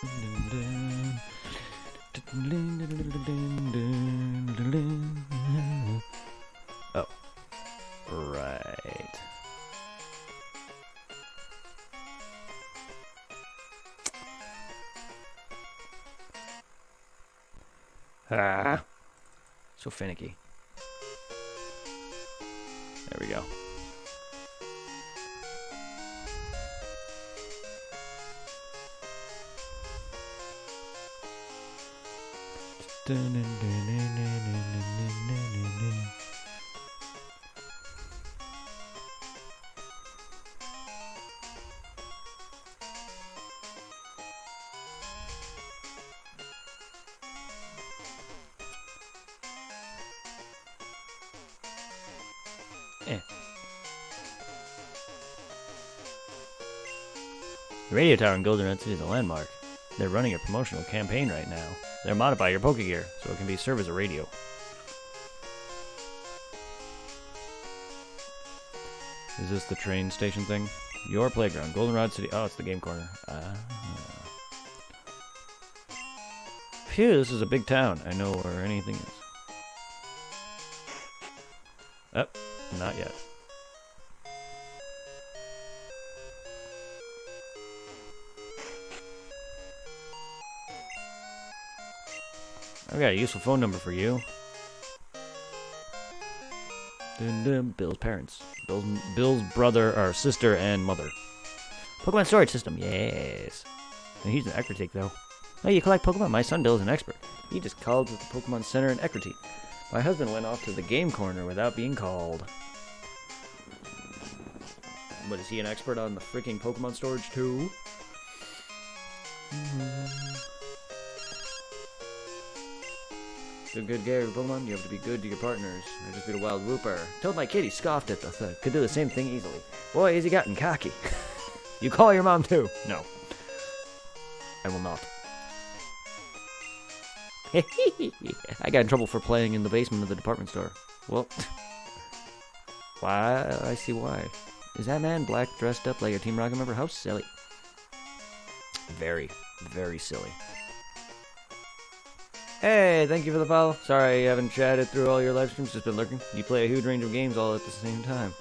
Oh, right. Ah, so finicky. There we go. The radio tower in Goldenrod City is a landmark. They're running a promotional campaign right now. They'll modify your Pokegear so it can serve as a radio. Is this the train station thing? Your playground, Goldenrod City. Oh, it's the game corner. Phew, this is a big town. I know where anything is. Oh, not yet. I've got a useful phone number for you. Bill's parents. Bill's brother, or sister, and mother. Pokemon storage system, yes. And he's an Ecruteak, though. Oh, you collect Pokemon? My son Bill is an expert. He just called to the Pokemon Center in Ecruteak. My husband went off to the game corner without being called. But is he an expert on the freaking Pokemon storage, too? To good care of Pokemon, you have to be good to your partners, or just be a wild whooper. Told my kid he scoffed at the thing. Could do the same thing easily. Boy, has he gotten cocky. You call your mom too. No. I will not. I got in trouble for playing in the basement of the department store. Well, why? I see why. Is that man black dressed up like a Team Rocket member? How silly. Very, very silly. Hey, thank you for the follow. Sorry I haven't chatted through all your live streams, just been lurking. You play a huge range of games all at the same time.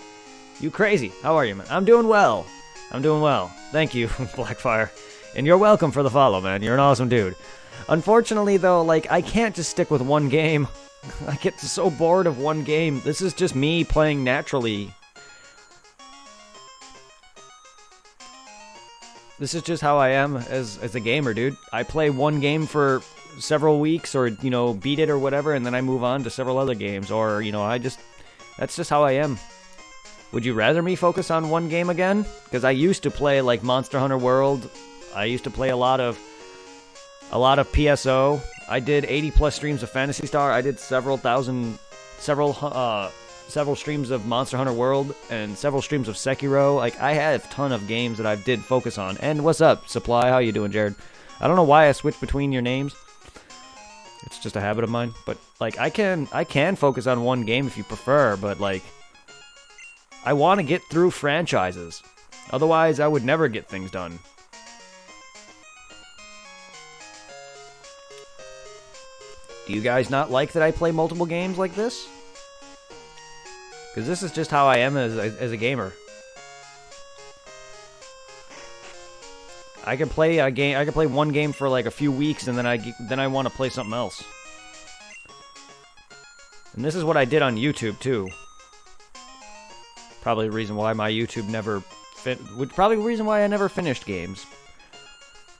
You crazy. How are you, man? I'm doing well. I'm doing well. Thank you, Blackfire. And you're welcome for the follow, man. You're an awesome dude. Unfortunately, though, like, I can't just stick with one game. I get so bored of one game. This is just me playing naturally. This is just how I am as a gamer, dude. I play one game for several weeks or, you know, beat it or whatever, and then I move on to several other games. Or, you know, that's just how I am. Would you rather me focus on one game again? Because I used to play, like, Monster Hunter World. I used to play a lot of PSO. I did 80+ streams of Phantasy Star. I did several streams of Monster Hunter World and several streams of Sekiro. Like, I have a ton of games that I did focus on. And what's up, Supply? How you doing, Jared? I don't know why I switched between your names. It's just a habit of mine. But, like, I can focus on one game if you prefer, but, like, I want to get through franchises. Otherwise, I would never get things done. Do you guys not like that I play multiple games like this? Because this is just how I am as a gamer. I can play a game. I can play one game for like a few weeks, and then I want to play something else. And this is what I did on YouTube too. Probably the reason why my YouTube never probably the reason why I never finished games.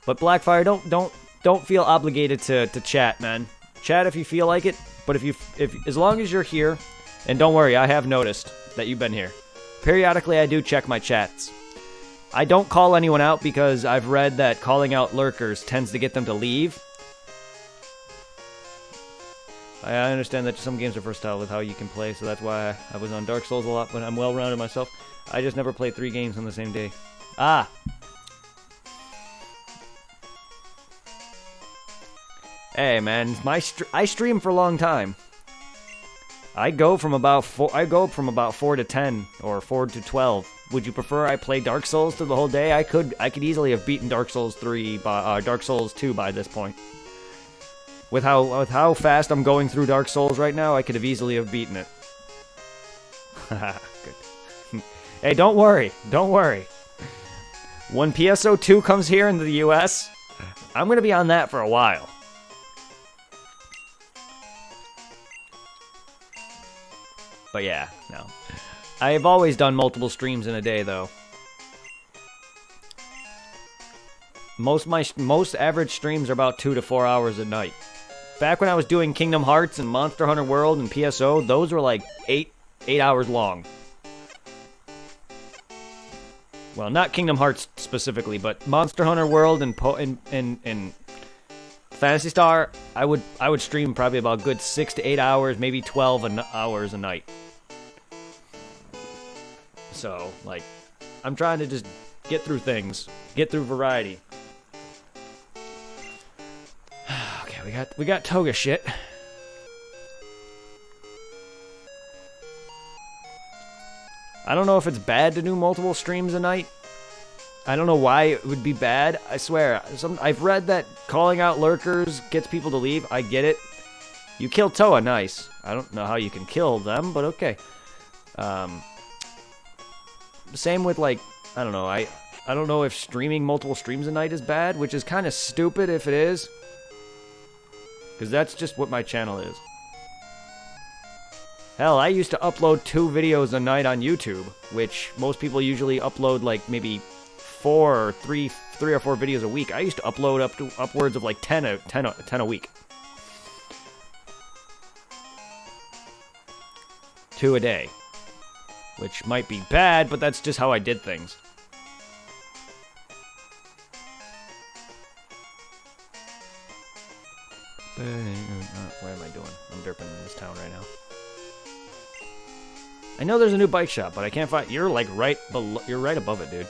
But Blackfire, don't feel obligated to chat, man. Chat if you feel like it. But if as long as you're here. And don't worry, I have noticed that you've been here. Periodically, I do check my chats. I don't call anyone out because I've read that calling out lurkers tends to get them to leave. I understand that some games are versatile with how you can play, so that's why I was on Dark Souls a lot, but I'm well-rounded myself. I just never played 3 games on the same day. Ah! Hey, man, I stream for a long time. I go from about 4 to 10 or 4 to 12. Would you prefer I play Dark Souls through the whole day? I could easily have beaten Dark Souls 2 by this point. With how fast I'm going through Dark Souls right now, I could have easily have beaten it. Good. Hey, don't worry. Don't worry. When PSO 2 comes here into the US, I'm going to be on that for a while. But yeah, no. I have always done multiple streams in a day, though. Most average streams are about 2 to 4 hours a night. Back when I was doing Kingdom Hearts and Monster Hunter World and PSO, those were like 8 hours long. Well, not Kingdom Hearts specifically, but Monster Hunter World and Phantasy Star, I would stream probably about a good 6 to 8 hours, maybe 12 hours a night. So, like, I'm trying to just get through things, get through variety. Okay, we got toga shit. I don't know if it's bad to do multiple streams a night. I don't know why it would be bad. I swear, I've read that calling out lurkers gets people to leave. I get it. You kill Toa, nice. I don't know how you can kill them, but okay. Same with, like, I don't know. I don't know if streaming multiple streams a night is bad, which is kind of stupid if it is. Because that's just what my channel is. Hell, I used to upload 2 videos a night on YouTube, which most people usually upload like maybe 3 or 4 videos a week. I used to upload up to upwards of like 10 a week. 2 a day. Which might be bad, but that's just how I did things. What am I doing? I'm derping in this town right now. I know there's a new bike shop, but I can't find... You're like right below... You're right above it, dude.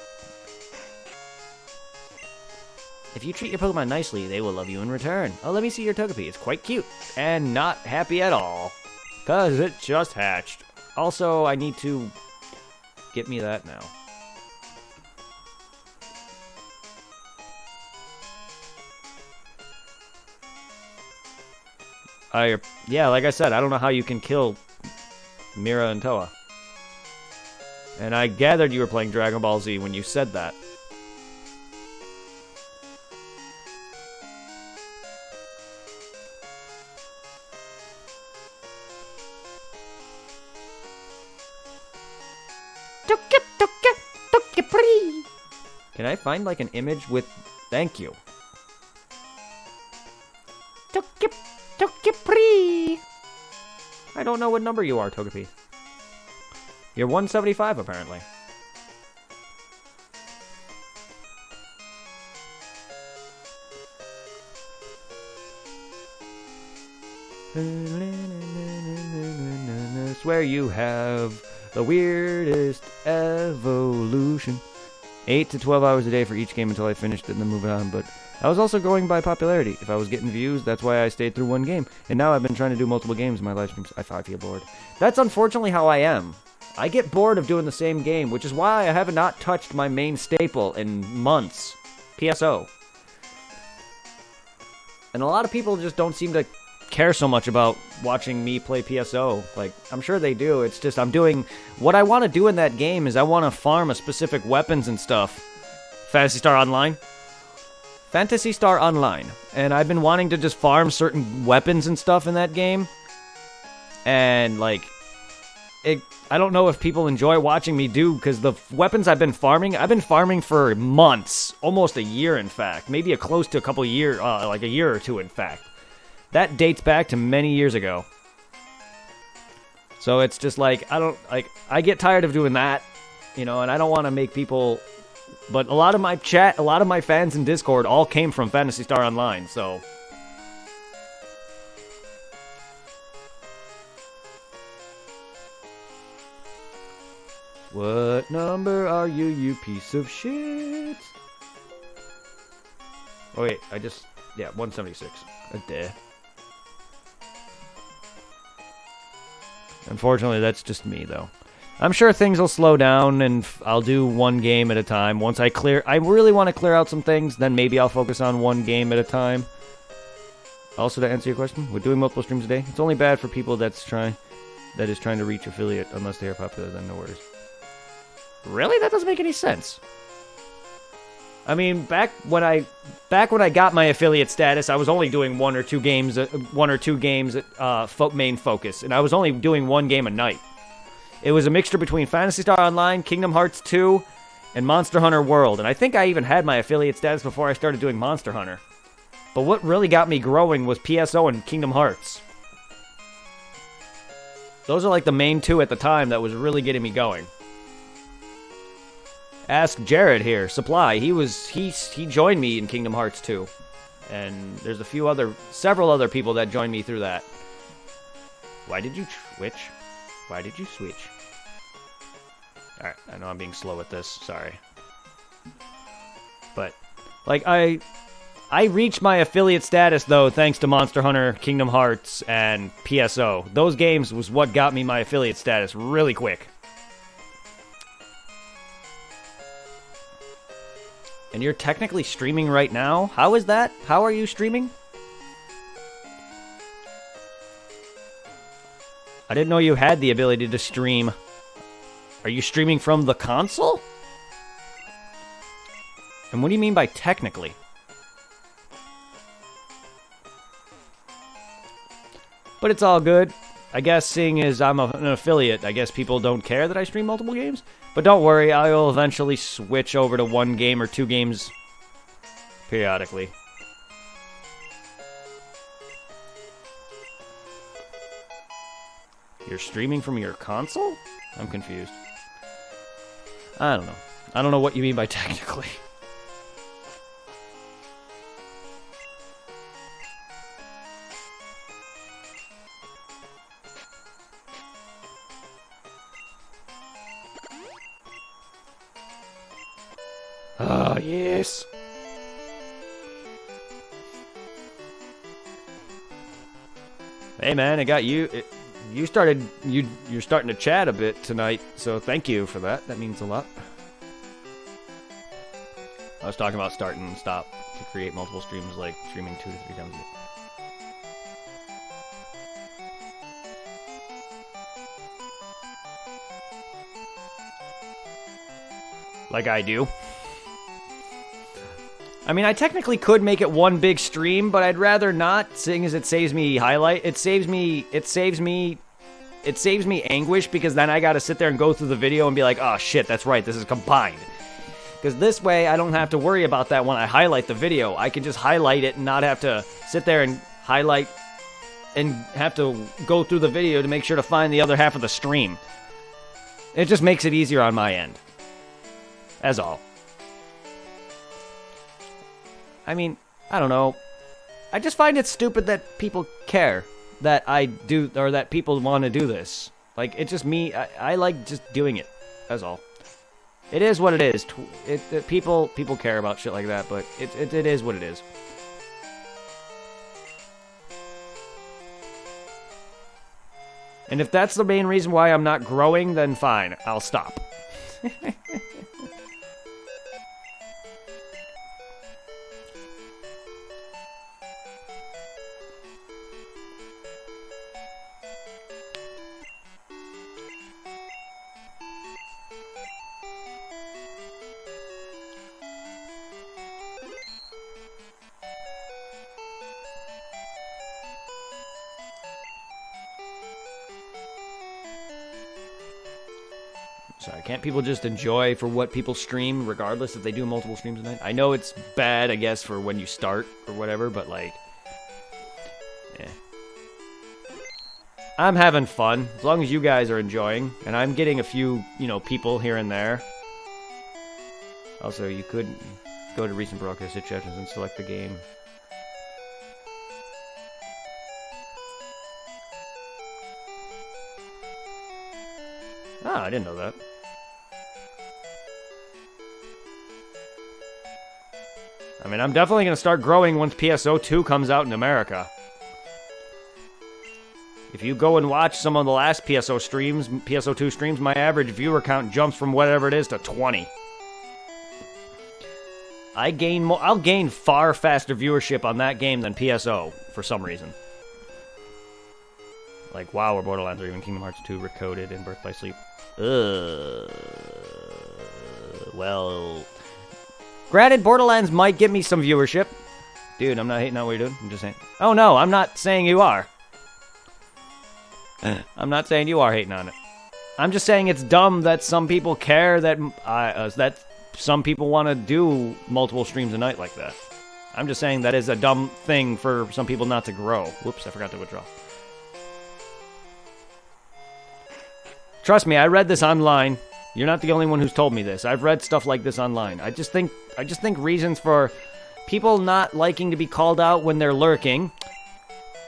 If you treat your Pokemon nicely, they will love you in return. Oh, let me see your Togepi. It's quite cute. And not happy at all. Because it just hatched. Also, I need to... Get me that now. Yeah, like I said, I don't know how you can kill Mira and Toa. And I gathered you were playing Dragon Ball Z when you said that. Can I find like an image with... Thank you. Togepi. I don't know what number you are, Togepi. You're 175, apparently. Swear you have the weirdest evolution. 8 to 12 hours a day for each game until I finished it and then move on, but I was also going by popularity. If I was getting views, that's why I stayed through one game. And now I've been trying to do multiple games in my live streams. I feel bored. That's unfortunately how I am. I get bored of doing the same game, which is why I have not touched my main staple in months. PSO. And a lot of people just don't seem to care so much about watching me play PSO. Like, I'm sure they do. It's just I'm doing... What I want to do in that game is I want to farm a specific weapons and stuff. Phantasy Star Online. Phantasy Star Online. And I've been wanting to just farm certain weapons and stuff in that game. And, like... I don't know if people enjoy watching me do, because the weapons I've been farming for months. Almost a year, in fact. Maybe close to a couple years, like a year or two, in fact. That dates back to many years ago. So it's just like, I get tired of doing that, you know, and I don't want to make people... But a lot of my chat, a lot of my fans in Discord all came from Phantasy Star Online, so... What number are you, you piece of shit? Oh wait, yeah, 176. A day. Unfortunately, that's just me, though. I'm sure things will slow down, and I'll do one game at a time. Once I really want to clear out some things, then maybe I'll focus on one game at a time. Also, to answer your question, we're doing multiple streams a day. It's only bad for people that is trying to reach affiliate, unless they are popular, then no worries. Really? That doesn't make any sense. I mean, back when I got my affiliate status, I was only doing one or two games at main focus, and I was only doing one game a night. It was a mixture between Phantasy Star Online, Kingdom Hearts 2, and Monster Hunter World, and I think I even had my affiliate status before I started doing Monster Hunter. But what really got me growing was PSO and Kingdom Hearts. Those are like the main two at the time that was really getting me going. Ask Jared here, Supply. He joined me in Kingdom Hearts 2. And there's several other people that joined me through that. Why did you switch? Why did you switch? Alright, I know I'm being slow with this, sorry. But, like, I reached my affiliate status, though, thanks to Monster Hunter, Kingdom Hearts, and PSO. Those games was what got me my affiliate status really quick. And you're technically streaming right now? How is that? How are you streaming? I didn't know you had the ability to stream. Are you streaming from the console? And what do you mean by technically? But it's all good. I guess seeing as I'm an affiliate, I guess people don't care that I stream multiple games. But don't worry, I will eventually switch over to one game or two games periodically. You're streaming from your console? I'm confused. I don't know. I don't know what you mean by technically. Ah, yes. Hey man, I got you. You're starting to chat a bit tonight, so thank you for that. That means a lot. I was talking about start and stop to create multiple streams, like streaming 2 to 3 times a day. Like I do. I mean, I technically could make it one big stream, but I'd rather not, seeing as it saves me anguish, because then I gotta sit there and go through the video and be like, oh shit, that's right, this is combined. Because this way, I don't have to worry about that when I highlight the video. I can just highlight it and not have to sit there and highlight and have to go through the video to make sure to find the other half of the stream. It just makes it easier on my end. As all. I mean, I don't know. I just find it stupid that people care that I do, or that people want to do this. Like, it's just me. I like just doing it. That's all. It is what it is. People care about shit like that, but it is what it is. And if that's the main reason why I'm not growing, then fine. I'll stop. Sorry, can't people just enjoy for what people stream, regardless if they do multiple streams a night? I know it's bad, I guess, for when you start or whatever, but like, eh. I'm having fun, as long as you guys are enjoying, and I'm getting a few, people here and there. Also, you could go to recent broadcast suggestions and select the game. Ah, I didn't know that. I mean, I'm definitely going to start growing once PSO 2 comes out in America. If you go and watch some of the last PSO2 streams, my average viewer count jumps from whatever it is to 20. I'll gain far faster viewership on that game than PSO for some reason. Like WoW or Borderlands or even Kingdom Hearts 2 Recoded and Birth by Sleep. Well, granted, Borderlands might give me some viewership. Dude, I'm not hating on what you're doing. I'm just saying. Oh no, I'm not saying you are. I'm not saying you are hating on it. I'm just saying it's dumb that some people care that some people want to do multiple streams a night like that. I'm just saying that is a dumb thing for some people not to grow. Whoops, I forgot to withdraw. Trust me, I read this online. You're not the only one who's told me this. I've read stuff like this online. I just think reasons for people not liking to be called out when they're lurking,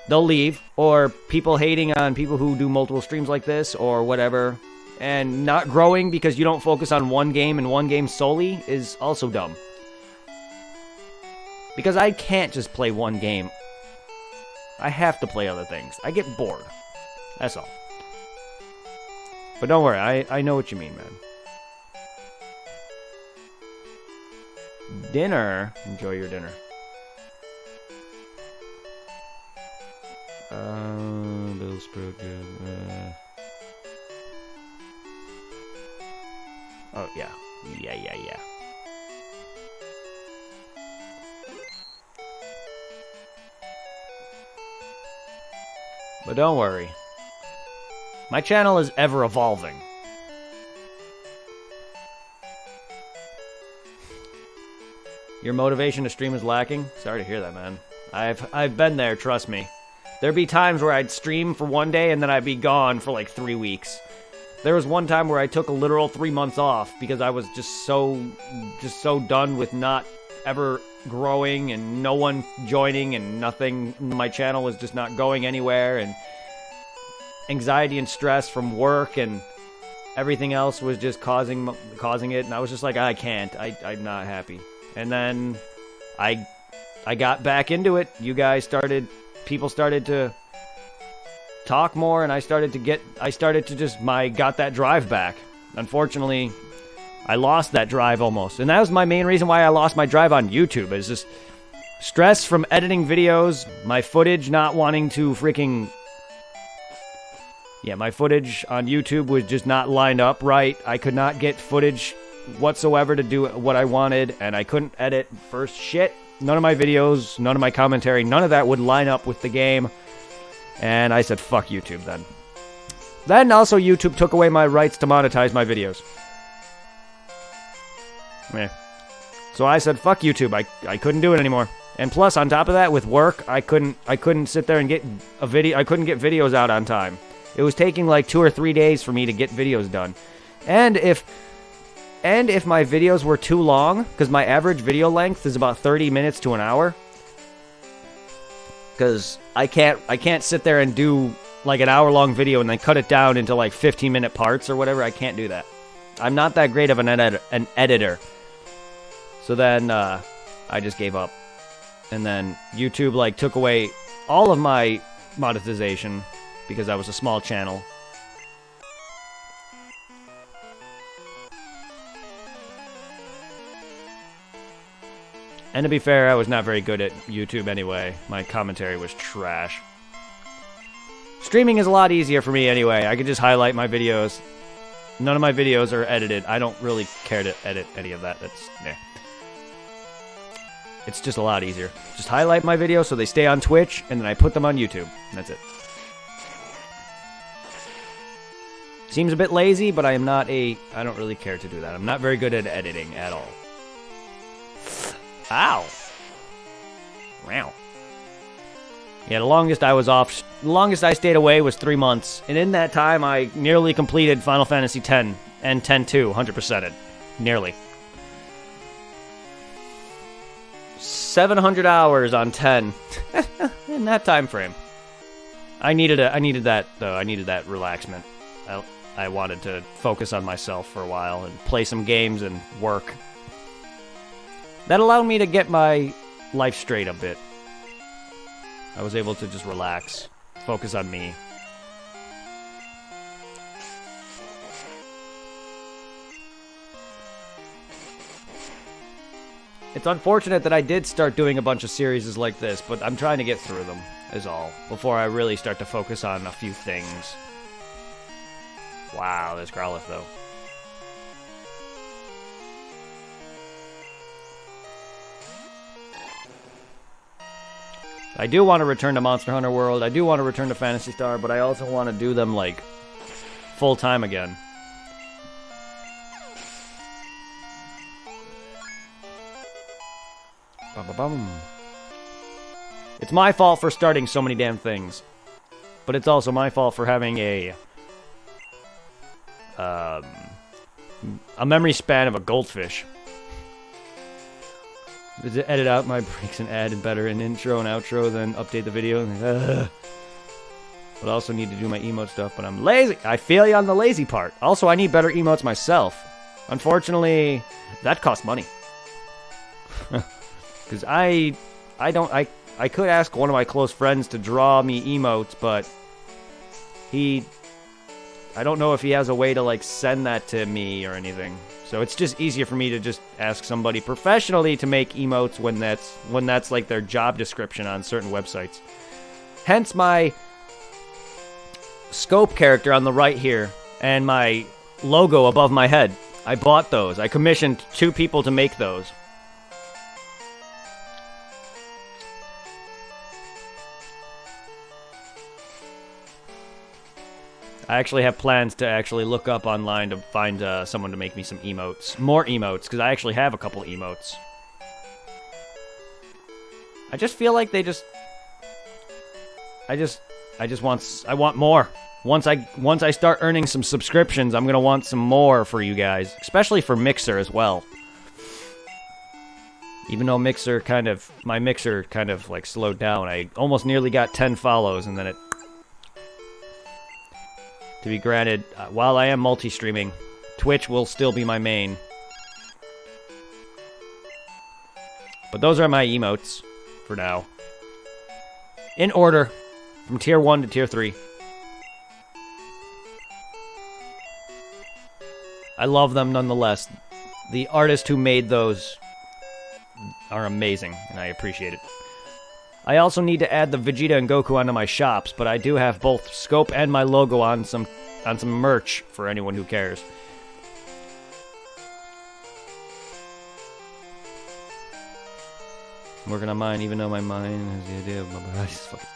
they'll leave, or people hating on people who do multiple streams like this or whatever, and not growing because you don't focus on one game and one game solely is also dumb. Because I can't just play one game. I have to play other things. I get bored. That's all. But don't worry, I know what you mean, man. Dinner. Enjoy your dinner. Bill Sprocket. Oh, yeah. Yeah. But don't worry. My channel is ever evolving. Your motivation to stream is lacking? Sorry to hear that, man. I've been there, trust me. There'd be times where I'd stream for one day and then I'd be gone for like 3 weeks. There was one time where I took a literal 3 months off because I was just so done with not ever growing and no one joining and nothing. My channel was just not going anywhere, and anxiety and stress from work and everything else was just causing it, and I was just like, I can't. I'm not happy. And then I got back into it. People started to talk more, and I got that drive back. Unfortunately, I lost that drive almost. And that was my main reason why I lost my drive on YouTube. Is just stress from editing videos, my footage not wanting to freaking... Yeah, my footage on YouTube was just not lined up right. I could not get footage whatsoever to do what I wanted, and I couldn't edit first shit. None of my videos, none of my commentary, none of that would line up with the game. And I said, fuck YouTube then. Then also YouTube took away my rights to monetize my videos. Yeah. So I said, fuck YouTube. I couldn't do it anymore. And plus, on top of that, with work, I couldn't sit there and get a video. I couldn't get videos out on time. It was taking like 2 or 3 days for me to get videos done. And if my videos were too long, because my average video length is about 30 minutes to an hour, because I can't sit there and do like an hour-long video and then cut it down into like 15-minute parts or whatever. I can't do that. I'm not that great of an editor. So then I just gave up. And then YouTube like took away all of my monetization because I was a small channel. And to be fair, I was not very good at YouTube anyway. My commentary was trash. Streaming is a lot easier for me anyway. I could just highlight my videos. None of my videos are edited. I don't really care to edit any of that. That's, nah. It's just a lot easier. Just highlight my videos so they stay on Twitch, and then I put them on YouTube. And that's it. Seems a bit lazy, but I don't really care to do that. I'm not very good at editing at all. Ow. Wow. Yeah, the longest I stayed away was 3 months. And in that time, I nearly completed Final Fantasy X and X-2, 100%ed. Nearly. 700 hours on 10 in that time frame. I needed that though. I needed that relaxment. I wanted to focus on myself for a while and play some games and work. That allowed me to get my life straight a bit. I was able to just relax, focus on me. It's unfortunate that I did start doing a bunch of series like this, but I'm trying to get through them, is all, before I really start to focus on a few things. Wow, there's Growlithe, though. I do want to return to Monster Hunter World, I do want to return to Phantasy Star, but I also want to do them, like, full-time again. Ba-ba-bum. It's my fault for starting so many damn things. But it's also my fault for having a memory span of a goldfish. To edit out my breaks and add better an intro and outro, then update the video. But I also need to do my emote stuff, but I'm lazy. I feel you on the lazy part. Also, I need better emotes myself. Unfortunately, that costs money. Because I could ask one of my close friends to draw me emotes, but I don't know if he has a way to, like, send that to me or anything. So it's just easier for me to just ask somebody professionally to make emotes when that's like their job description on certain websites. Hence my scope character on the right here and my logo above my head. I bought those. I commissioned 2 people to make those. I actually have plans to actually look up online to find someone to make me some emotes. More emotes, because I actually have a couple emotes. I just feel like they just... I want more. Once I start earning some subscriptions, I'm gonna want some more for you guys. Especially for Mixer as well. Even though my Mixer kind of like slowed down. I almost nearly got 10 follows and then it... To be granted, while I am multi-streaming, Twitch will still be my main. But those are my emotes, for now. In order, from Tier 1 to Tier 3. I love them nonetheless. The artists who made those are amazing, and I appreciate it. I also need to add the Vegeta and Goku onto my shops, but I do have both scope and my logo on some merch for anyone who cares. I'm working on mine, even though my mind has the idea of my fucking...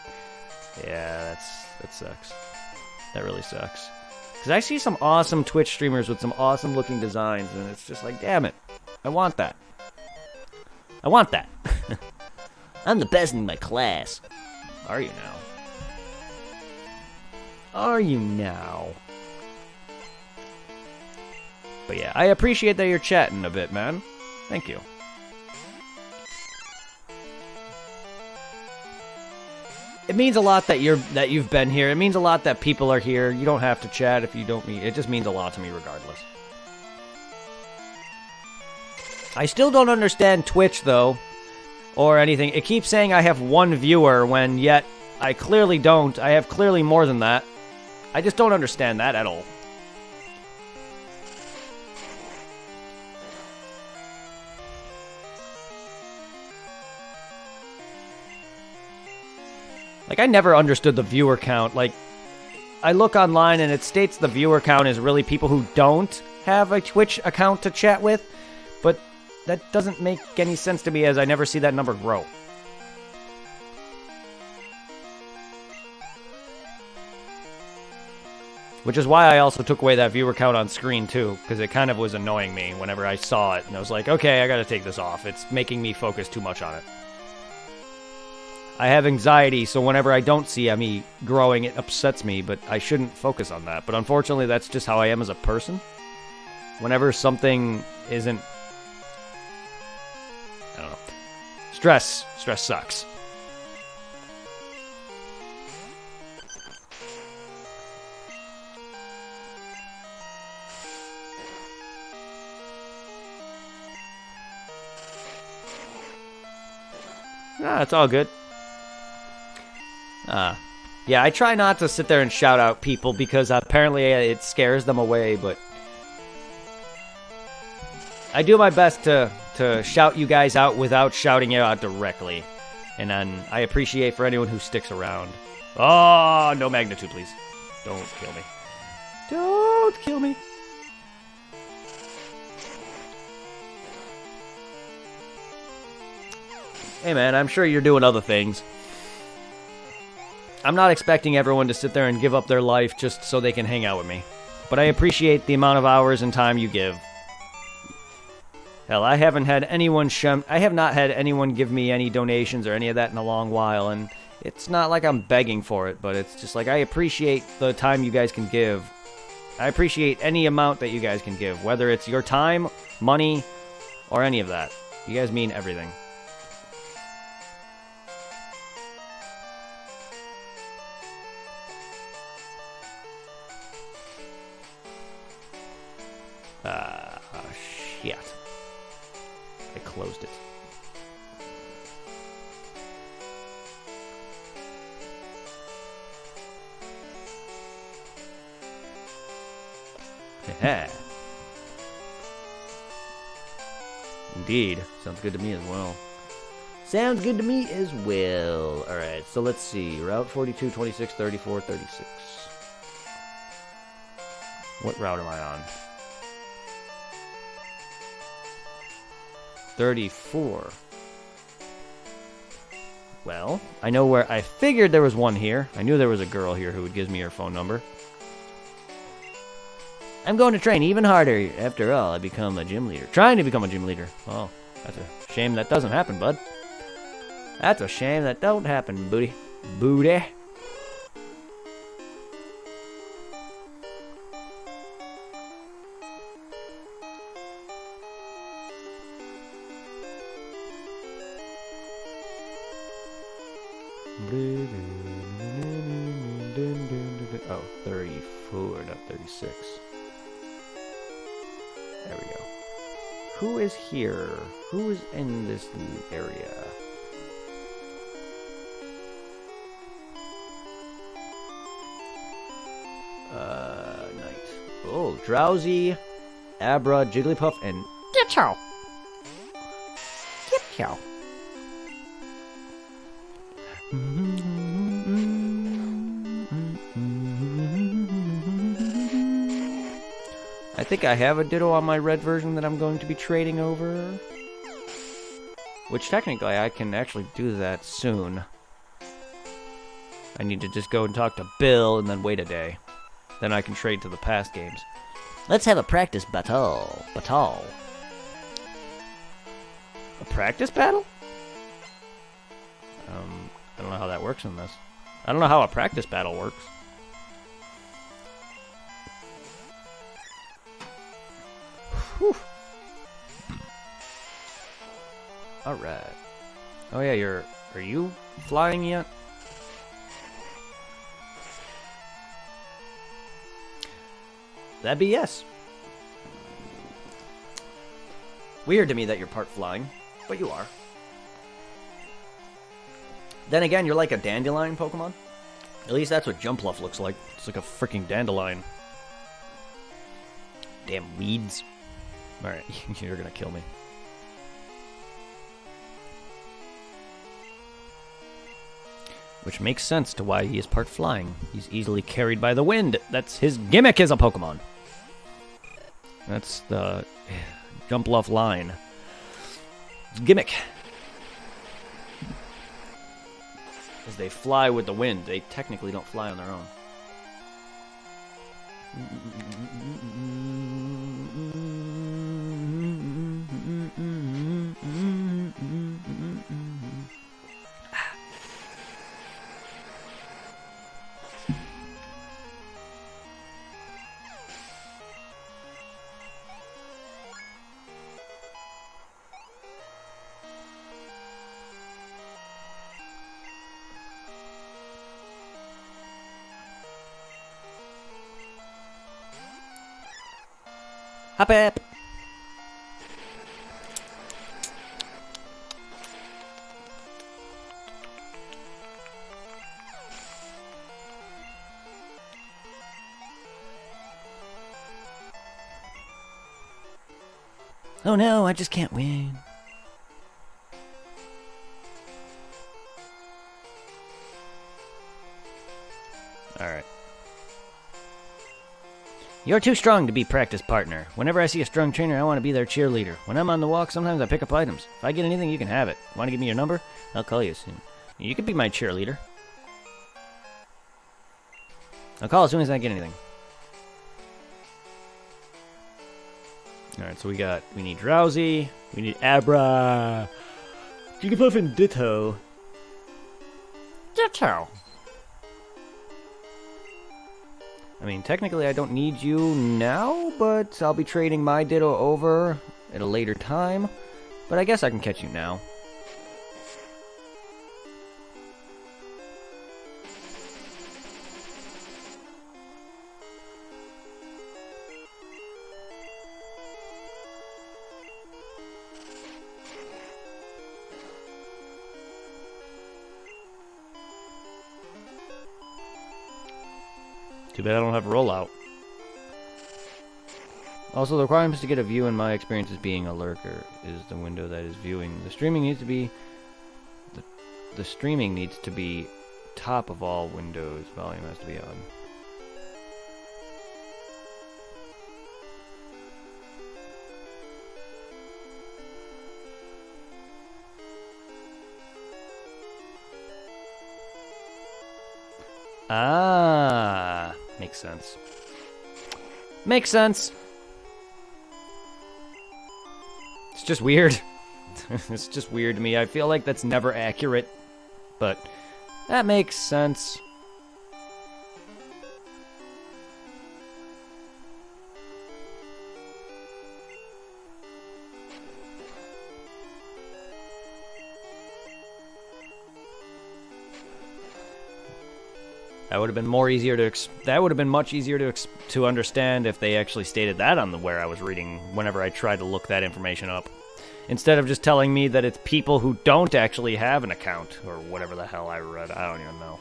Yeah, that sucks. That really sucks. Because I see some awesome Twitch streamers with some awesome looking designs, and it's just like, damn it. I want that. I want that. I'm the best in my class. Are you now? Are you now? But yeah, I appreciate that you're chatting a bit, man. Thank you. It means a lot that you've been here. It means a lot that people are here. You don't have to chat if you don't mean. It just means a lot to me regardless. I still don't understand Twitch though. Or anything. It keeps saying I have 1 viewer when yet I clearly don't. I have clearly more than that. I just don't understand that at all. Like, I never understood the viewer count. Like, I look online and it states the viewer count is really people who don't have a Twitch account to chat with. But that doesn't make any sense to me as I never see that number grow. Which is why I also took away that viewer count on screen too, because it kind of was annoying me whenever I saw it. And I was like, okay, I gotta take this off. It's making me focus too much on it. I have anxiety, so whenever I don't see me growing, it upsets me, but I shouldn't focus on that. But unfortunately, that's just how I am as a person. Whenever something isn't... I don't know. Stress sucks. It's all good. Yeah, I try not to sit there and shout out people because apparently it scares them away, but I do my best to to shout you guys out without shouting you out directly. And then I appreciate for anyone who sticks around. Oh, no magnitude, please. Don't kill me. Don't kill me. Hey, man, I'm sure you're doing other things. I'm not expecting everyone to sit there and give up their life just so they can hang out with me. But I appreciate the amount of hours and time you give. Hell, I have not had anyone give me any donations or any of that in a long while, and it's not like I'm begging for it, but it's just like I appreciate the time you guys can give. I appreciate any amount that you guys can give, whether it's your time, money, or any of that. You guys mean everything. Shit. I closed it. Heh. Indeed. Sounds good to me as well. Sounds good to me as well. Alright, so let's see. Route 42, 26, 34, 36. What route am I on? 34. Well, I know where... I figured there was one here. I knew there was a girl here who would give me her phone number. I'm going to train even harder. After all, I become a gym leader. Trying to become a gym leader. Oh, that's a shame that doesn't happen, bud. That's a shame that don't happen, booty. Booty. Oh, 34, not 36. There we go. Who is here? Who is in this area? Night. Oh, Drowsy, Abra, Jigglypuff, and Gitchow. Gitchow. I think I have a Ditto on my red version that I'm going to be trading over. Which technically I can actually do that soon. I need to just go and talk to Bill and then wait a day. Then I can trade to the past games. Let's have a practice battle. A practice battle? I don't know how that works in this. I don't know how a practice battle works. Whew. Alright. Oh yeah, are you flying yet? That'd be yes. Weird to me that you're part flying, but you are. Then again, you're like a dandelion Pokemon. At least that's what Jumpluff looks like. It's like a freaking dandelion. Damn weeds. Alright, you're gonna kill me. Which makes sense to why he is part flying. He's easily carried by the wind. That's his gimmick as a Pokemon. That's the Jumpluff line. Gimmick. As they fly with the wind, they technically don't fly on their own. Hop up. Oh no, I just can't win. Alright. You're too strong to be practice partner. Whenever I see a strong trainer, I want to be their cheerleader. When I'm on the walk, sometimes I pick up items. If I get anything, you can have it. Want to give me your number? I'll call you soon. You could be my cheerleader. I'll call as soon as I get anything. Alright, so we need Drowsy, we need Abra, Jigglypuff, and Ditto. Ditto! I mean, technically I don't need you now, but I'll be trading my Ditto over at a later time. But I guess I can catch you now. Too bad I don't have a rollout. Also, the requirements to get a view in my experience as being a lurker is the window that is viewing. The streaming needs to be the streaming needs to be top of all windows. Volume has to be on. Ah, makes sense. Makes sense. It's just weird. It's just weird to me. I feel like that's never accurate, but that makes sense. That would have been more easier to that would have been much easier to understand if they actually stated that on the where I was reading whenever I tried to look that information up. Instead of just telling me that it's people who don't actually have an account or whatever the hell I read. I don't even know.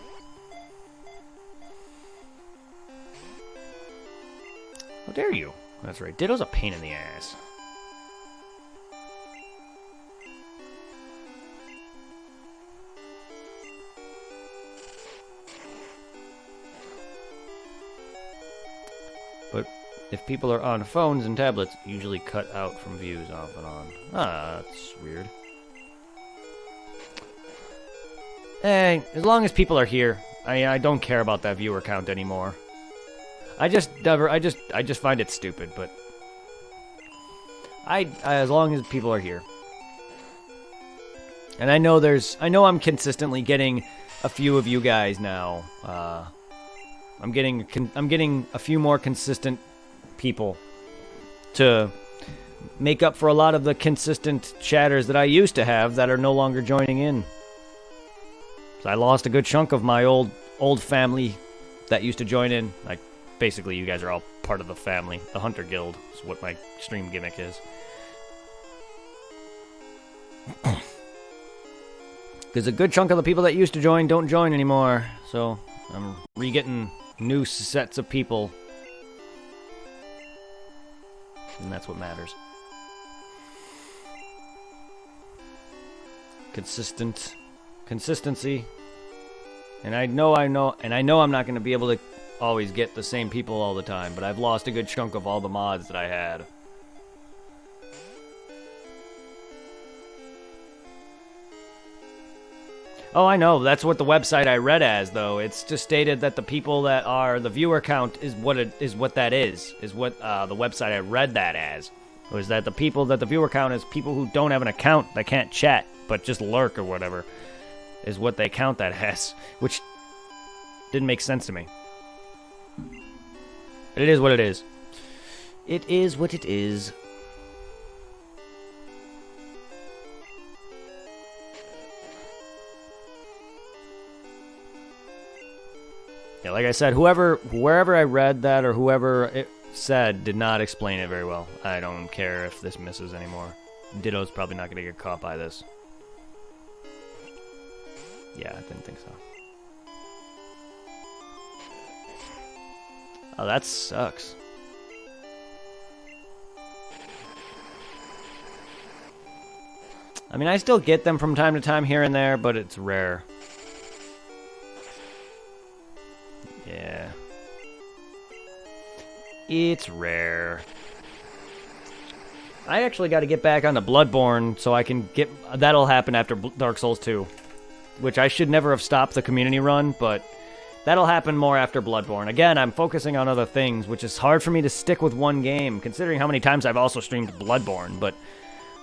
How dare you? That's right. Ditto's a pain in the ass. But if people are on phones and tablets, usually cut out from views off and on. Ah, that's weird. Hey, as long as people are here, I don't care about that viewer count anymore. I just find it stupid, but I as long as people are here. And I know I'm consistently getting a few of you guys now. I'm getting a few more consistent people to make up for a lot of the consistent chatters that I used to have that are no longer joining in. So I lost a good chunk of my old family that used to join in. Like, basically, you guys are all part of the family. The Hunter Guild is what my stream gimmick is. Because a good chunk of the people that used to join don't join anymore. So I'm re-getting new sets of people. And that's what matters. Consistency. And I know I'm not going to be able to always get the same people all the time, but I've lost a good chunk of all the mods that I had. Oh, I know. That's what the website I read as, though. It's just stated that the people that are the viewer count is what that is what the website I read that as. Was that the people that the viewer count is people who don't have an account, that can't chat, but just lurk or whatever, is what they count that as, which didn't make sense to me. But it is what it is. It is what it is. Yeah, like I said, wherever I read that or whoever it said did not explain it very well. I don't care if this misses anymore. Ditto's probably not going to get caught by this. Yeah, I didn't think so. Oh, that sucks. I mean, I still get them from time to time here and there, but it's rare. Yeah. It's rare. I actually got to get back onto Bloodborne so I can get... That'll happen after Dark Souls 2. Which I should never have stopped the community run, but that'll happen more after Bloodborne. Again, I'm focusing on other things, which is hard for me to stick with one game, considering how many times I've also streamed Bloodborne. But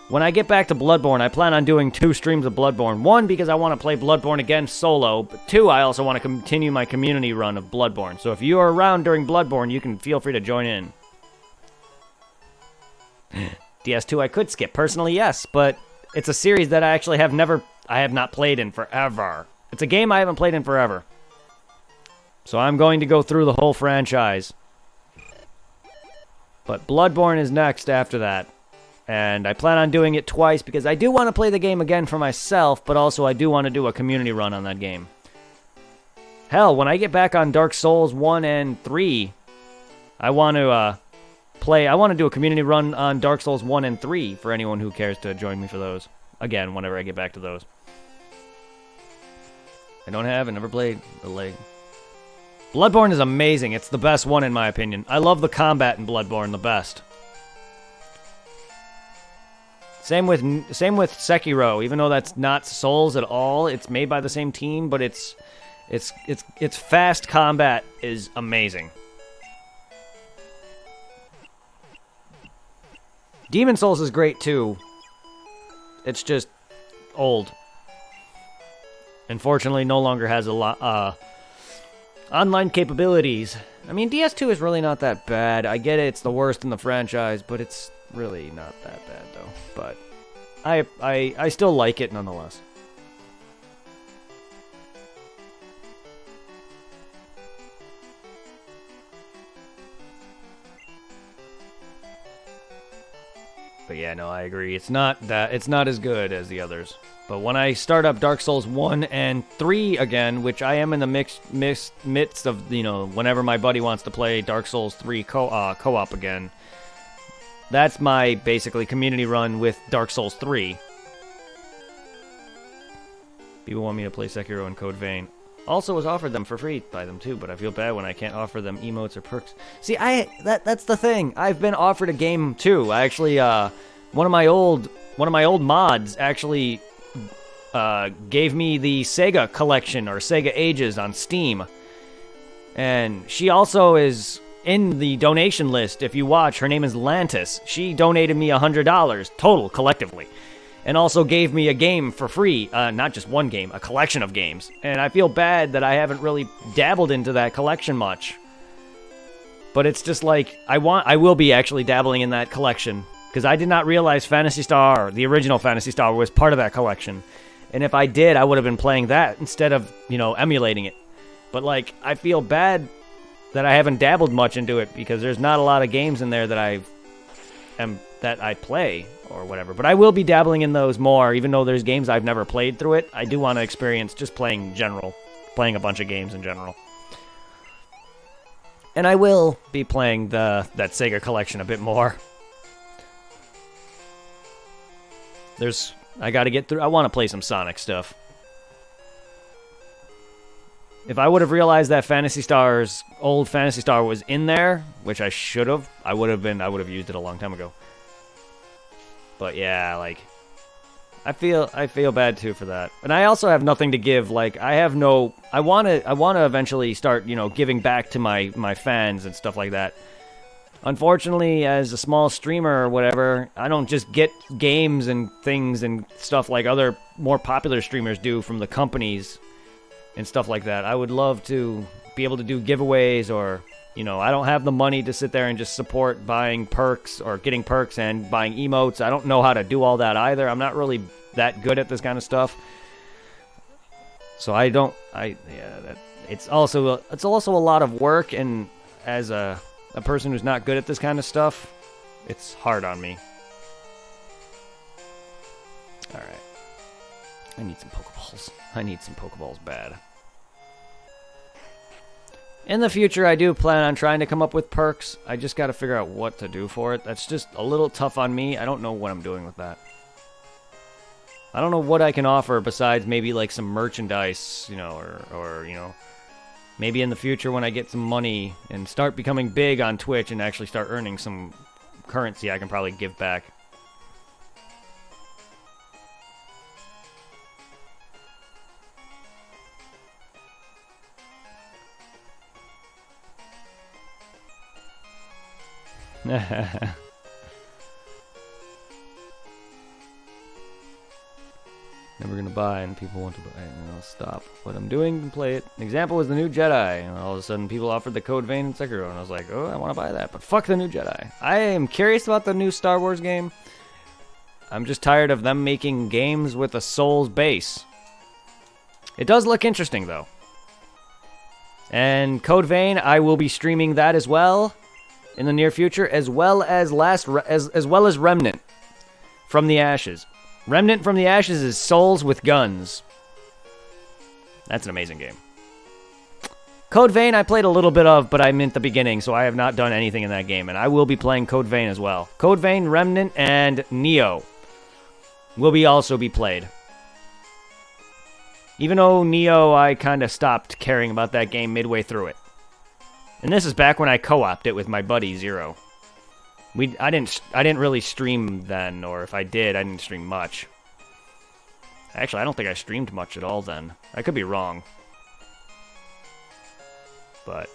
when I get back to Bloodborne, I plan on doing 2 streams of Bloodborne. 1, because I want to play Bloodborne again solo, but 2, I also want to continue my community run of Bloodborne. So if you are around during Bloodborne, you can feel free to join in. DS2 I could skip. Personally, yes, but it's a series that I actually have not played in forever. It's a game I haven't played in forever. So I'm going to go through the whole franchise. But Bloodborne is next after that. And I plan on doing it twice because I do want to play the game again for myself, but also I do want to do a community run on that game. Hell, when I get back on Dark Souls 1 and 3, I want to do a community run on Dark Souls 1 and 3 for anyone who cares to join me for those. Again, whenever I get back to those. I never played the late. Bloodborne is amazing. It's the best one in my opinion. I love the combat in Bloodborne the best. Same with Sekiro, even though that's not Souls at all. It's made by the same team, but its fast combat is amazing. Demon Souls is great too. It's just old. Unfortunately, no longer has a lot online capabilities. I mean, DS2 is really not that bad. I get it, it's the worst in the franchise, but it's really not that bad though. But I still like it nonetheless. But yeah, no, I agree. It's not as good as the others. But when I start up Dark Souls 1 and 3 again, which I am in the midst of, whenever my buddy wants to play Dark Souls 3 co-op again, that's my, basically, community run with Dark Souls 3. People want me to play Sekiro and Code Vein. Also was offered them for free by them too, but I feel bad when I can't offer them emotes or perks. See, that's the thing. I've been offered a game too. I actually, one of my old mods actually gave me the Sega collection or Sega Ages on Steam, and she also is in the donation list. If you watch, her name is Lantis. She donated me $100 total collectively. And also gave me a game for free, not just one game, a collection of games. And I feel bad that I haven't really dabbled into that collection much. But it's just like, I will be actually dabbling in that collection. Because I did not realize Phantasy Star, the original Phantasy Star, was part of that collection. And if I did, I would have been playing that instead of, emulating it. But like, I feel bad that I haven't dabbled much into it, because there's not a lot of games in there that I play or whatever. But I will be dabbling in those more, even though there's games I've never played through it. I do want to experience just playing a bunch of games in general. And I will be playing that Sega collection a bit more. I gotta get through, I want to play some Sonic stuff. If I would have realized that old Phantasy Star was in there, which I should have, I would have used it a long time ago. But yeah, like, I feel bad too for that. And I also have nothing to give. Like, I want to eventually start, giving back to my fans and stuff like that. Unfortunately, as a small streamer or whatever, I don't just get games and things and stuff like other more popular streamers do from the companies and stuff like that. I would love to be able to do giveaways, or, I don't have the money to sit there and just support buying perks or getting perks and buying emotes. I don't know how to do all that either. I'm not really that good at this kind of stuff. So it's also a lot of work, and as a person who's not good at this kind of stuff, it's hard on me. Alright. I need some Pokeballs. I need some Pokeballs bad. In the future, I do plan on trying to come up with perks. I just gotta figure out what to do for it. That's just a little tough on me. I don't know what I'm doing with that. I don't know what I can offer besides maybe like some merchandise, or Maybe in the future when I get some money and start becoming big on Twitch and actually start earning some currency, I can probably give back. Never gonna buy, and people want to buy, and I'll stop what I'm doing and play it. An example was the new Jedi, and all of a sudden people offered the Code Vein in Sekiro, and I was like, oh, I want to buy that, but fuck the new Jedi. I am curious about the new Star Wars game. I'm just tired of them making games with a Souls base. It does look interesting, though. And Code Vein, I will be streaming that as well in the near future, as well as Remnant from the Ashes. Remnant from the Ashes is Souls with guns. That's an amazing game. Code Vein I played a little bit of, but I'm at the beginning, so I have not done anything in that game, and I will be playing Code Vein as well. Code Vein, Remnant, and Nioh will also be played. Even though Nioh, I kind of stopped caring about that game midway through it. And this is back when I co-opted it with my buddy Zero. I didn't really stream then, or if I did, I didn't stream much. Actually, I don't think I streamed much at all then. I could be wrong. But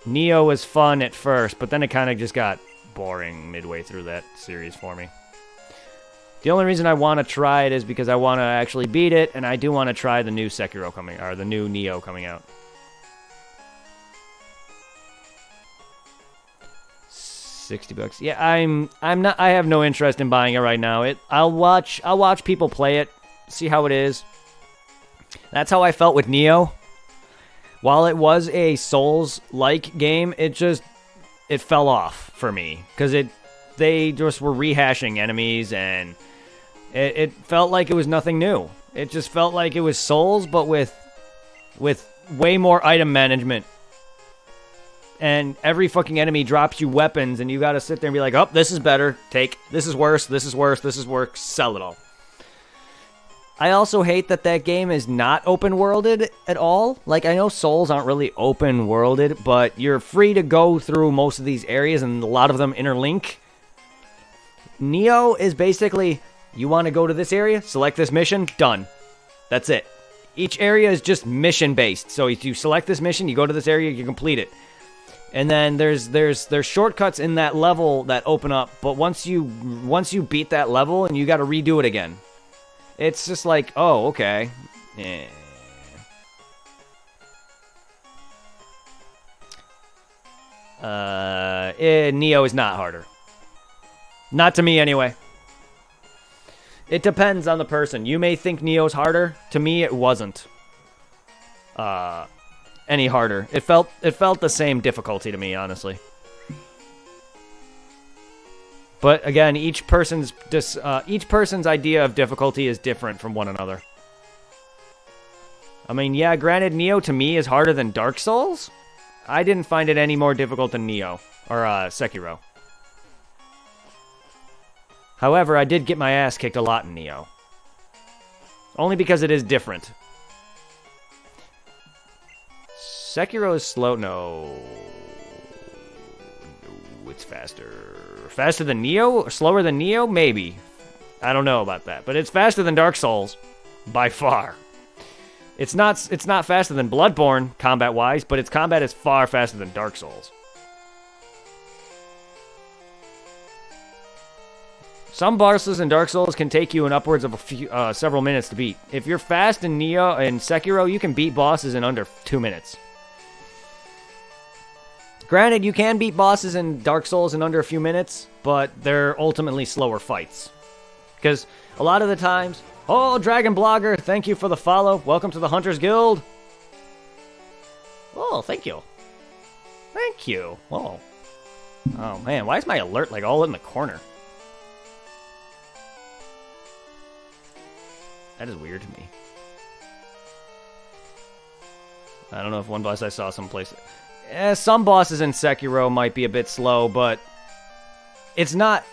Nioh was fun at first, but then it kind of just got boring midway through that series for me. The only reason I want to try it is because I want to actually beat it, and I do want to try the new Sekiro coming, or the new Nioh coming out. 60 bucks. Yeah, I'm not. I have no interest in buying it right now. I'll watch people play it, see how it is. That's how I felt with Nioh. While it was a Souls-like game, it fell off for me because they just were rehashing enemies, and it felt like it was nothing new. It just felt like it was Souls, but with way more item management. And every fucking enemy drops you weapons, and you gotta sit there and be like, oh, this is better, take, this is worse, this is worse, this is worse, sell it all. I also hate that game is not open-worlded at all. Like, I know Souls aren't really open-worlded, but you're free to go through most of these areas, and a lot of them interlink. Nioh is basically, you want to go to this area, select this mission, done. That's it. Each area is just mission-based. So if you select this mission, you go to this area, you complete it. And then there's shortcuts in that level that open up, but once you beat that level, and you got to redo it again. It's just like, oh, okay. Yeah. Nioh is not harder. Not to me, anyway. It depends on the person. You may think Nioh's harder. To me, it wasn't. Any harder. It felt the same difficulty to me, honestly. But again, each person's idea of difficulty is different from one another. I mean, yeah, granted, Nioh to me is harder than Dark Souls. I didn't find it any more difficult than Nioh or Sekiro. However, I did get my ass kicked a lot in Nioh. Only because it is different. Sekiro is slow. No, it's faster. Faster than Nioh? Or slower than Nioh? Maybe. I don't know about that. But it's faster than Dark Souls. By far. It's not faster than Bloodborne, combat-wise, but its combat is far faster than Dark Souls. Some bosses in Dark Souls can take you in upwards of several minutes to beat. If you're fast in Nioh and Sekiro, you can beat bosses in under 2 minutes. Granted, you can beat bosses in Dark Souls in under a few minutes, but they're ultimately slower fights. Because a lot of the times... Oh, Dragon Blogger, thank you for the follow. Welcome to the Hunters Guild. Oh, thank you. Thank you. Oh. Oh, man, why is my alert, like, all in the corner? That is weird to me. I don't know if one boss I saw someplace... some bosses in Sekiro might be a bit slow, but it's not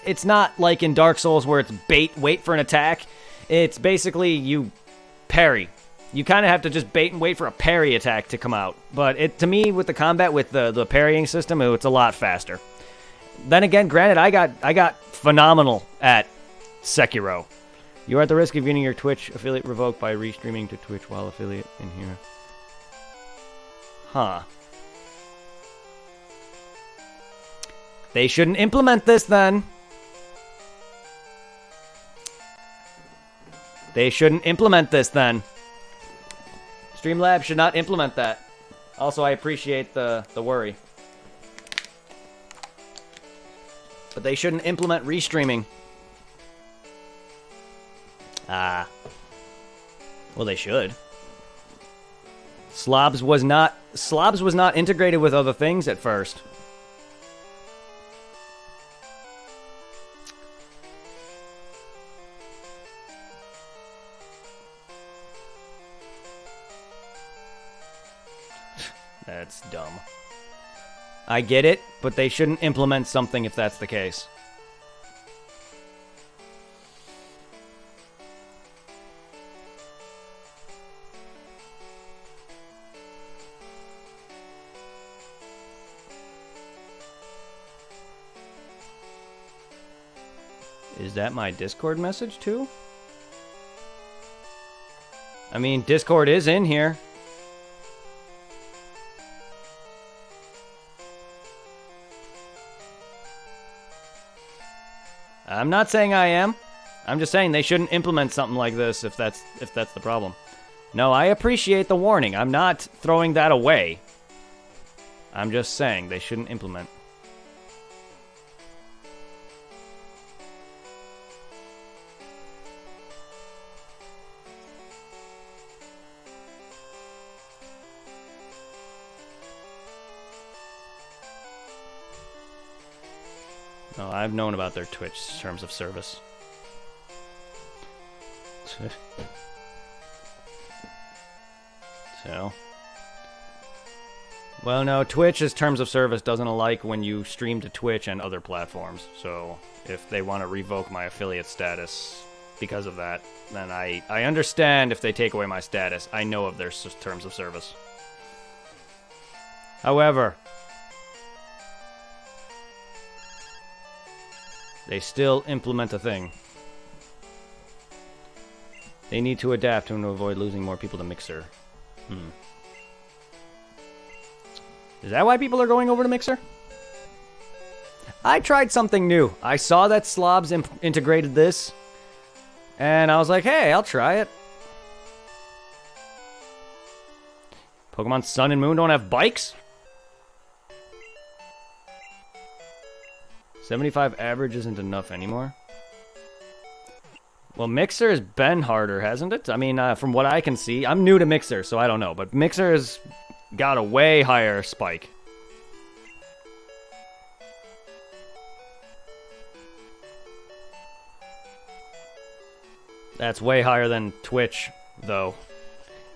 like in Dark Souls where it's wait for an attack. It's basically you parry. You kind of have to just bait and wait for a parry attack to come out. But to me, with the combat, with the parrying system, it's a lot faster. Then again, granted, I got phenomenal at Sekiro. You are at the risk of getting your Twitch affiliate revoked by restreaming to Twitch while affiliate in here. Huh. They shouldn't implement this then. They shouldn't implement this then. Streamlabs should not implement that. Also, I appreciate the worry. But they shouldn't implement restreaming. Well, they should. Slobs was not integrated with other things at first. That's dumb. I get it, but they shouldn't implement something if that's the case. Is that my Discord message too? I mean, Discord is in here. I'm not saying I am. I'm just saying they shouldn't implement something like this if that's the problem. No, I appreciate the warning. I'm not throwing that away. I'm just saying they shouldn't implement. No, I've known about their Twitch terms of service. So. Well, no, Twitch's terms of service doesn't alike when you stream to Twitch and other platforms. So, if they want to revoke my affiliate status because of that, then I understand if they take away my status. I know of their terms of service. However, they still implement a thing. They need to adapt to avoid losing more people to Mixer. Is that why people are going over to Mixer? I tried something new. I saw that Slobs integrated this, and I was like, hey, I'll try it. Pokemon Sun and Moon don't have bikes? 75 average isn't enough anymore. Well, Mixer has been harder, hasn't it? I mean, from what I can see, I'm new to Mixer, so I don't know. But Mixer has got a way higher spike. That's way higher than Twitch, though.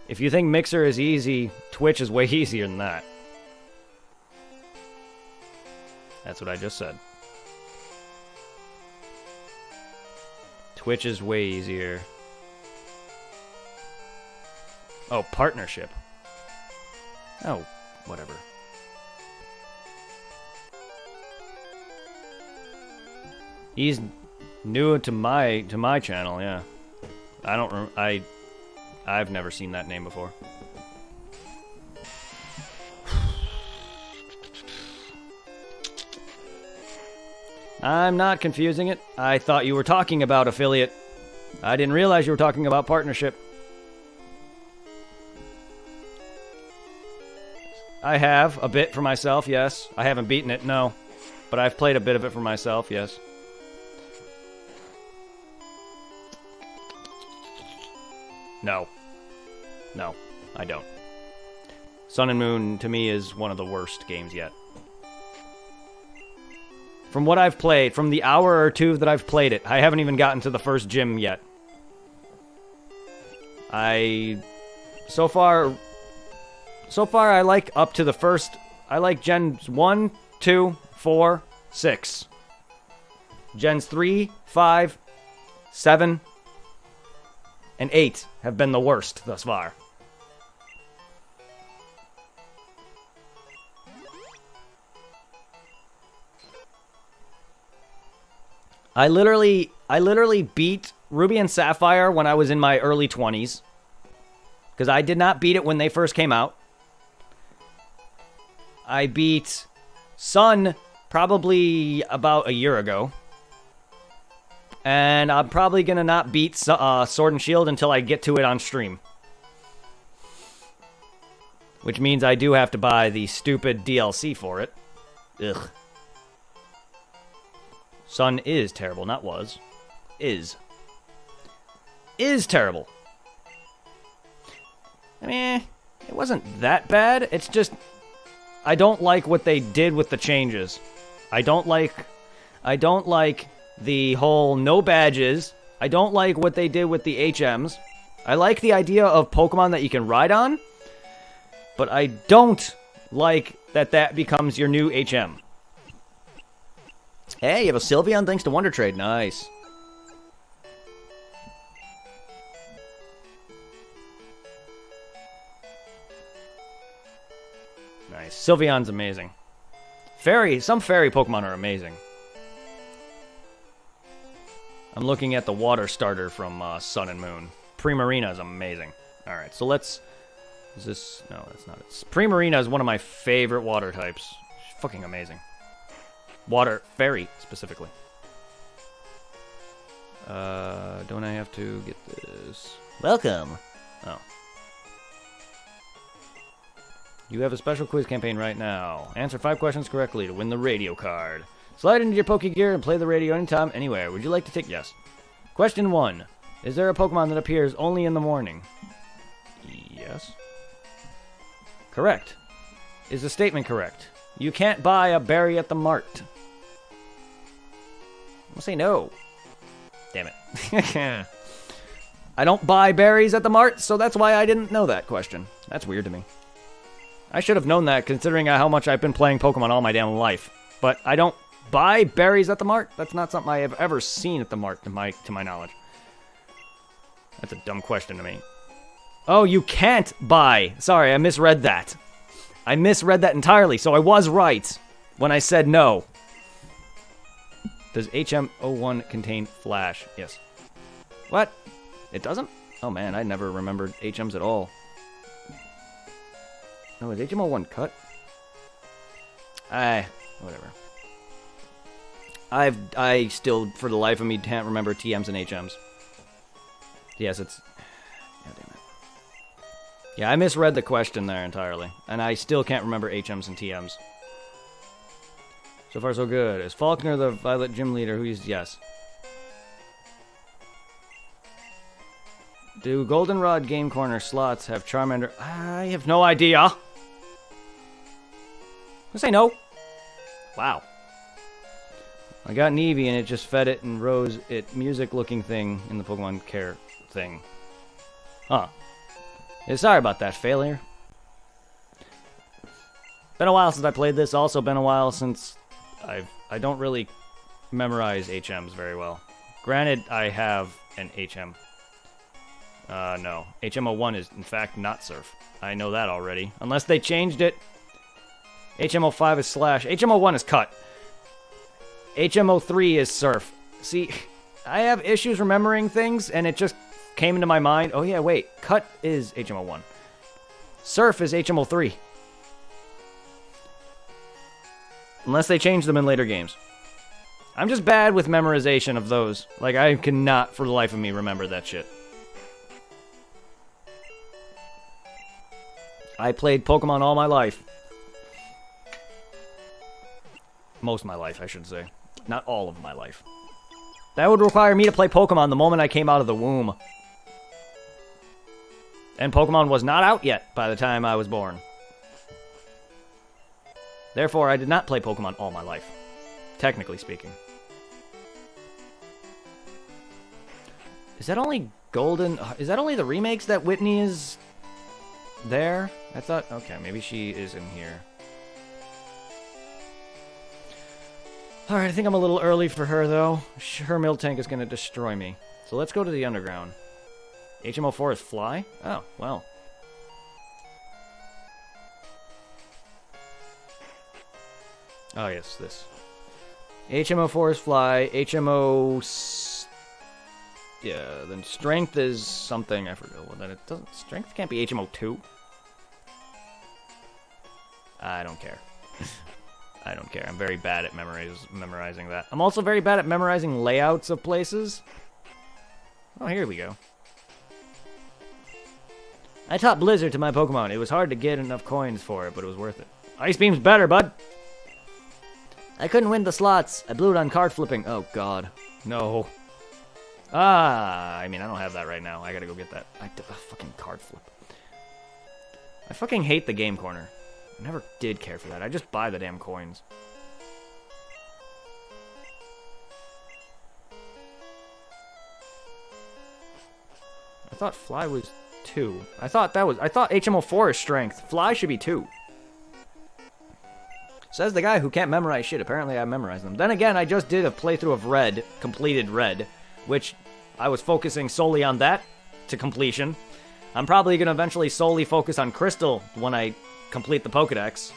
If you think Mixer is easy, Twitch is way easier than that. That's what I just said. Twitch is way easier. Oh, partnership. Oh, whatever. He's new to my channel, yeah. I've never seen that name before. I'm not confusing it. I thought you were talking about affiliate. I didn't realize you were talking about partnership. I have a bit for myself, yes. I haven't beaten it, no. But I've played a bit of it for myself, yes. No. No, I don't. Sun and Moon, to me, is one of the worst games yet. From what I've played, from the hour or two that I've played it, I haven't even gotten to the first gym yet. So far, I like up to the first... I like Gens 1, 2, 4, 6. Gens 3, 5, 7, and 8 have been the worst thus far. I literally beat Ruby and Sapphire when I was in my early 20s. Because I did not beat it when they first came out. I beat Sun probably about a year ago. And I'm probably going to not beat Sword and Shield until I get to it on stream. Which means I do have to buy the stupid DLC for it. Ugh. Sun is terrible, not was. Is. Is terrible. I mean, it wasn't that bad. It's just, I don't like what they did with the changes. I don't like the whole no badges. I don't like what they did with the HMs. I like the idea of Pokemon that you can ride on, but I don't like that becomes your new HM. Hey, you have a Sylveon thanks to Wonder Trade. Nice. Nice. Sylveon's amazing. Some fairy Pokemon are amazing. I'm looking at the water starter from Sun and Moon. Primarina is amazing. Alright, so let's... Is this... No, that's not it. Primarina is one of my favorite water types. She's fucking amazing. Water fairy, specifically. Don't I have to get this? Welcome! Oh. You have a special quiz campaign right now. Answer 5 questions correctly to win the radio card. Slide into your Pokegear and play the radio anytime, anywhere. Would you like to take... Yes. Question 1. Is there a Pokemon that appears only in the morning? Yes. Correct. Is the statement correct? You can't buy a berry at the mart. I'm gonna say no. Damn it. I don't buy berries at the mart, so that's why I didn't know that question. That's weird to me. I should have known that, considering how much I've been playing Pokemon all my damn life. But I don't buy berries at the mart. That's not something I have ever seen at the mart, to my knowledge. That's a dumb question to me. Oh, you can't buy. Sorry, I misread that. I misread that entirely, so I was right when I said no. Does HM01 contain Flash? Yes. What? It doesn't? Oh man, I never remembered HMs at all. No, is HM01 cut? Whatever. I still, for the life of me, can't remember TMs and HMs. Yes, it's... God damn it. Yeah, I misread the question there entirely. And I still can't remember HMs and TMs. So far, so good. Is Faulkner the Violet Gym Leader? Who's... Yes. Do Goldenrod Game Corner slots have Charmander? I have no idea. I'm gonna say no. Wow. I got an Eevee and it just fed it and rose it music-looking thing in the Pokemon Care thing. Huh. Yeah, sorry about that, failure. Been a while since I played this. Also been a while since I don't really memorize HMs very well. Granted, I have an HM. No. HM01 is, in fact, not Surf. I know that already. Unless they changed it. HM05 is Slash. HM01 is Cut. HM03 is Surf. See, I have issues remembering things, and it just came into my mind. Oh, yeah, wait. Cut is HM01. Surf is HM03. Unless they change them in later games. I'm just bad with memorization of those. Like, I cannot, for the life of me, remember that shit. I played Pokemon all my life. Most of my life, I should say. Not all of my life. That would require me to play Pokemon the moment I came out of the womb. And Pokemon was not out yet by the time I was born. Therefore, I did not play Pokemon all my life. Technically speaking. Is that only Golden... Is that only the remakes that Whitney is... there? I thought... Okay, maybe she is in here. Alright, I think I'm a little early for her, though. Her Miltank is going to destroy me. So let's go to the underground. HM04 is Fly? Oh, well. Oh, yes, this. HMO4 is fly. HMO... Yeah, then strength is something. I forget. Well, then it doesn't... Strength can't be HMO2? I don't care. I don't care. I'm very bad at memorizing that. I'm also very bad at memorizing layouts of places. Oh, here we go. I taught Blizzard to my Pokemon. It was hard to get enough coins for it, but it was worth it. Ice Beam's better, bud. I couldn't win the slots. I blew it on card flipping. Oh, God. No. I mean, I don't have that right now. I gotta go get that. Fucking card flip. I fucking hate the game corner. I never did care for that. I just buy the damn coins. I thought fly was 2. I thought HMO4 is strength. Fly should be 2. Says the guy who can't memorize shit. Apparently I memorized them. Then again, I just did a playthrough of Red, completed Red, which I was focusing solely on that to completion. I'm probably going to eventually solely focus on Crystal when I complete the Pokedex.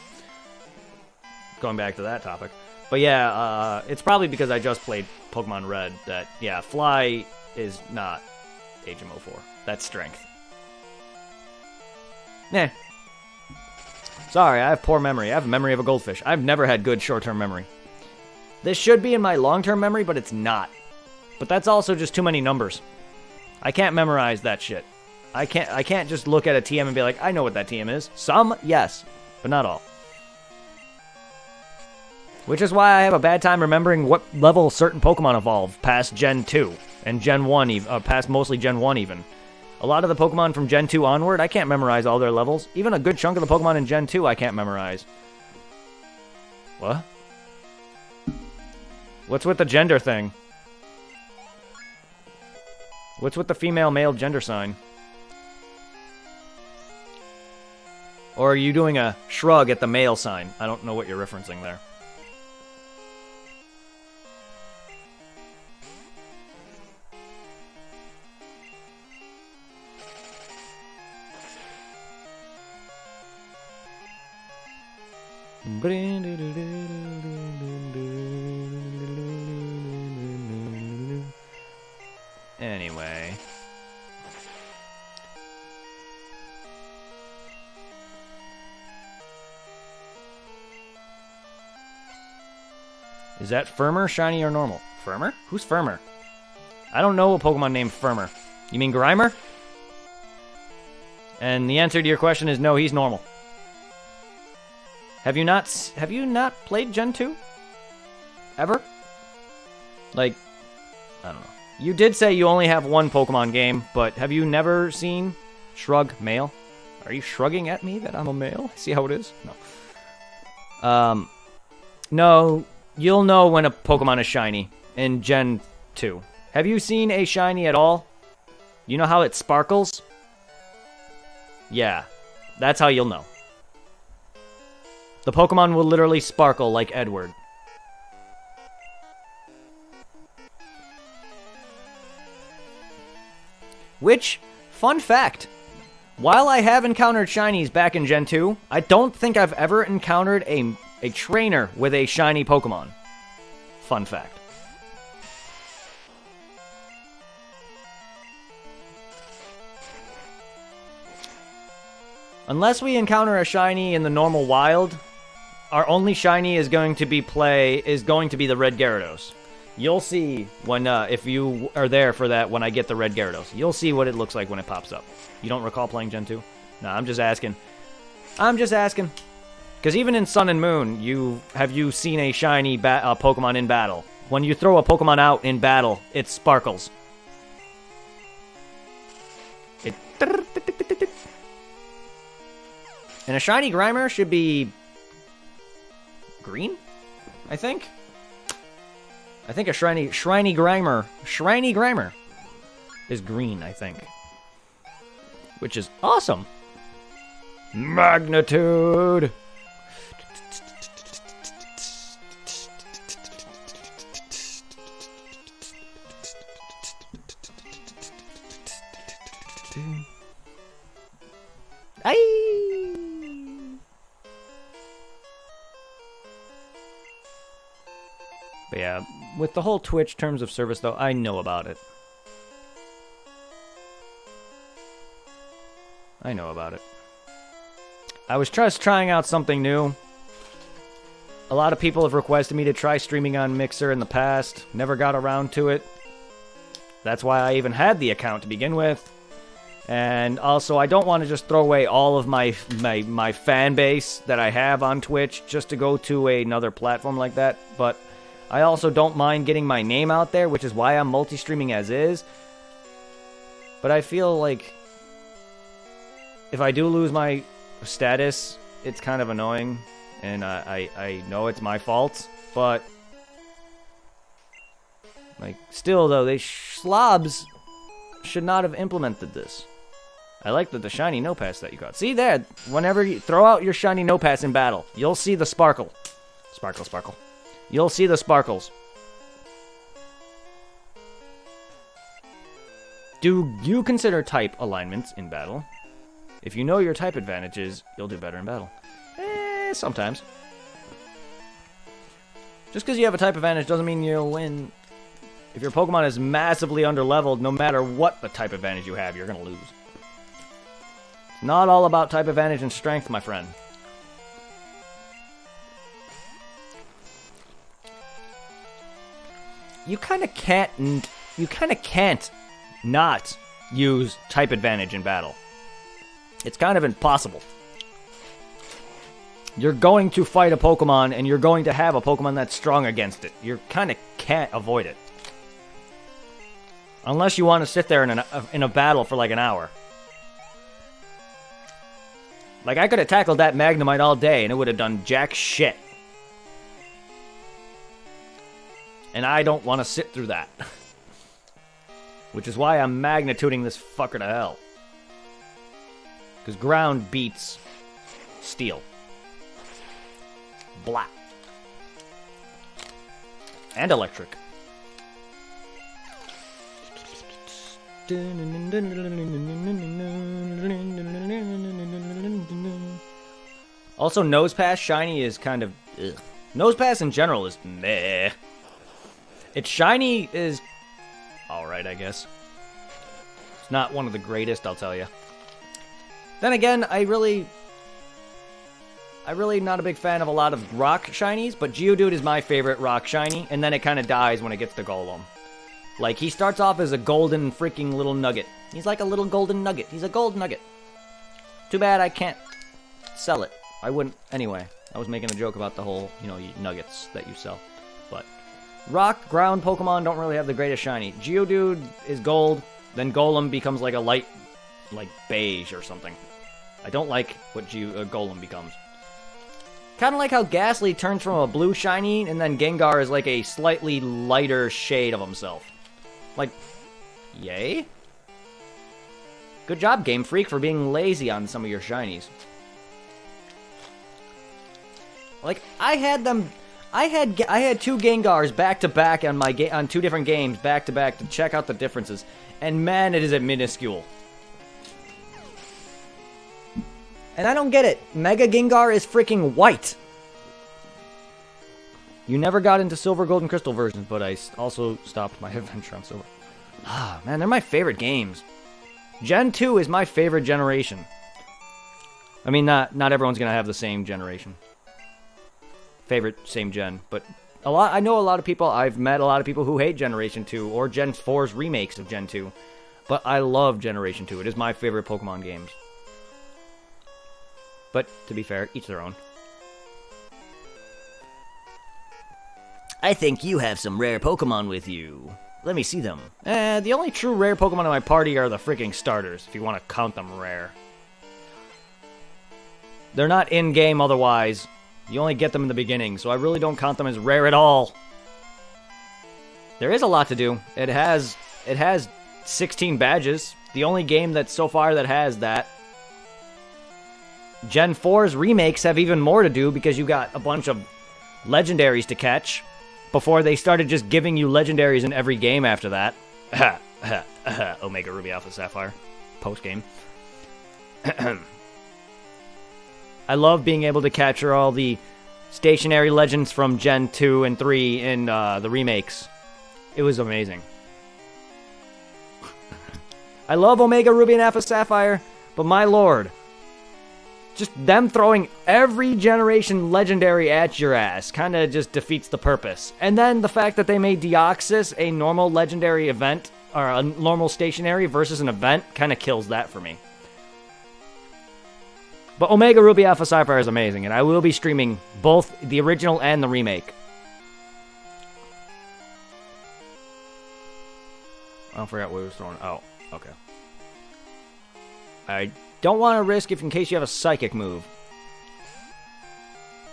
Going back to that topic. But yeah, it's probably because I just played Pokemon Red that, yeah, Fly is not HMO4. That's strength. Nah. Sorry, I have poor memory. I have the memory of a goldfish. I've never had good short-term memory. This should be in my long-term memory, but it's not. But that's also just too many numbers. I can't memorize that shit. I can't just look at a TM and be like, I know what that TM is. Some, yes, but not all. Which is why I have a bad time remembering what level certain Pokemon evolve past Gen 2 and Gen 1, past mostly Gen 1 even. A lot of the Pokemon from Gen 2 onward, I can't memorize all their levels. Even a good chunk of the Pokemon in Gen 2, I can't memorize. What? What's with the gender thing? What's with the female-male gender sign? Or are you doing a shrug at the male sign? I don't know what you're referencing there. Anyway. Is that Firmer, Shiny, or Normal? Firmer? Who's Firmer? I don't know a Pokemon named Firmer. You mean Grimer? And the answer to your question is no, he's normal. Have you not played Gen 2? Ever? Like, I don't know. You did say you only have one Pokemon game, but have you never seen Shrug Male? Are you shrugging at me that I'm a male? See how it is? No. No, you'll know when a Pokemon is shiny in Gen 2. Have you seen a shiny at all? You know how it sparkles? Yeah, that's how you'll know. The Pokemon will literally sparkle like Edward. Which, fun fact, while I have encountered shinies back in Gen 2, I don't think I've ever encountered a trainer with a shiny Pokemon. Fun fact. Unless we encounter a shiny in the normal wild, our only shiny is going to be the Red Gyarados. You'll see when if you are there for that when I get the Red Gyarados. You'll see what it looks like when it pops up. You don't recall playing Gen 2? No, I'm just asking. I'm just asking. Because even in Sun and Moon, have you seen a shiny Pokemon in battle? When you throw a Pokemon out in battle, it sparkles. And a shiny Grimer should be green, I think. I think a shiny Grimer is green, I think. Which is awesome. Magnitude. But with the whole Twitch terms of service, though, I know about it. I know about it. I was just trying out something new. A lot of people have requested me to try streaming on Mixer in the past. Never got around to it. That's why I even had the account to begin with. And also, I don't want to just throw away all of my fan base that I have on Twitch just to go to another platform like that. But I also don't mind getting my name out there, which is why I'm multi-streaming as is. But I feel like if I do lose my status, it's kind of annoying. And I know it's my fault. But like, still though, they slobs should not have implemented this. I like the shiny no pass that you got. See there, whenever you throw out your shiny no pass in battle, you'll see the sparkle. Sparkle, sparkle. You'll see the sparkles. Do you consider type alignments in battle? If you know your type advantages, you'll do better in battle. Sometimes. Just because you have a type advantage doesn't mean you'll win. If your Pokemon is massively underleveled, no matter what the type advantage you have, you're going to lose. It's not all about type advantage and strength, my friend. You kind of can't not use type advantage in battle. It's kind of impossible. You're going to fight a Pokemon, and you're going to have a Pokemon that's strong against it. You kind of can't avoid it. Unless you want to sit there in a battle for like an hour. Like, I could have tackled that Magnemite all day, and it would have done jack shit. And I don't want to sit through that. Which is why I'm magnituding this fucker to hell. Because ground beats steel. Blah. And electric. Also, Nose Pass Shiny is kind of... ugh. Nose Pass in general is meh. Its Shiny is alright, I guess. It's not one of the greatest, I'll tell you. Then again, I'm really not a big fan of a lot of rock shinies, but Geodude is my favorite rock shiny, and then it kind of dies when it gets to Golem. Like, he starts off as a golden freaking little nugget. He's like a little golden nugget. He's a gold nugget. Too bad I can't sell it. I wouldn't. Anyway, I was making a joke about the whole, nuggets that you sell. But rock, ground Pokemon don't really have the greatest shiny. Geodude is gold, then Golem becomes like a light, like beige or something. I don't like what Golem becomes. Kind of like how Ghastly turns from a blue shiny, and then Gengar is like a slightly lighter shade of himself. Like, yay? Good job, Game Freak, for being lazy on some of your shinies. Like, I had two Gengars back to back on two different games back to back to check out the differences, and man, it is a minuscule. And I don't get it. Mega Gengar is freaking white. You never got into Silver, Gold, and Crystal versions, but I also stopped my adventure on Silver. Ah, man, they're my favorite games. Gen 2 is my favorite generation. I mean, not everyone's gonna have the same generation. Same gen, but I know a lot of people, I've met a lot of people who hate Generation 2 or Gen 4's remakes of Gen 2. But I love Generation 2. It is my favorite Pokemon games. But, to be fair, each their own. I think you have some rare Pokemon with you. Let me see them. The only true rare Pokemon in my party are the freaking starters, if you want to count them rare. They're not in-game otherwise. You only get them in the beginning, so I really don't count them as rare at all. There is a lot to do. It has 16 badges. The only game that's so far that has that. Gen 4's remakes have even more to do because you got a bunch of legendaries to catch before they started just giving you legendaries in every game after that. Omega Ruby Alpha Sapphire. Post-game. I love being able to capture all the stationary legends from Gen 2 and 3 in the remakes. It was amazing. I love Omega Ruby and Alpha Sapphire, but my lord, just them throwing every generation legendary at your ass kind of just defeats the purpose. And then the fact that they made Deoxys a normal legendary event, or a normal stationary versus an event, kind of kills that for me. But Omega Ruby Alpha Sapphire is amazing, and I will be streaming both the original and the remake. I forgot what we was throwing. Oh, okay. I don't want to risk if in case you have a psychic move.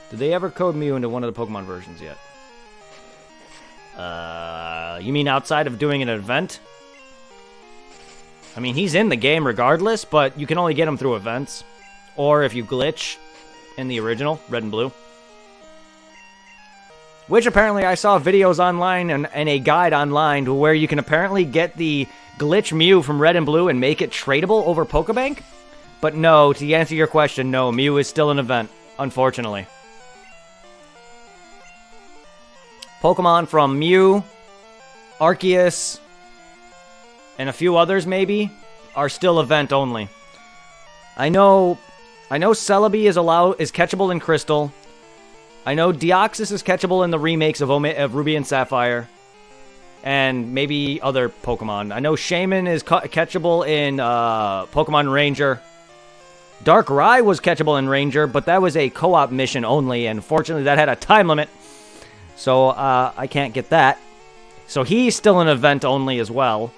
Did they ever code Mew into one of the Pokemon versions yet? You mean outside of doing an event? I mean, he's in the game regardless, but you can only get him through events. Or if you glitch in the original, Red and Blue. Which apparently I saw videos online and a guide online to where you can apparently get the glitch Mew from Red and Blue and make it tradable over Pokebank. But no, to answer your question, no, Mew is still an event, unfortunately. Pokemon from Mew, Arceus, and a few others maybe, are still event only. I know Celebi is catchable in Crystal. I know Deoxys is catchable in the remakes of Ruby and Sapphire. And maybe other Pokemon. I know Shaman is catchable in Pokemon Ranger. Darkrai was catchable in Ranger, but that was a co-op mission only, and fortunately that had a time limit. So I can't get that. So he's still an event only as well.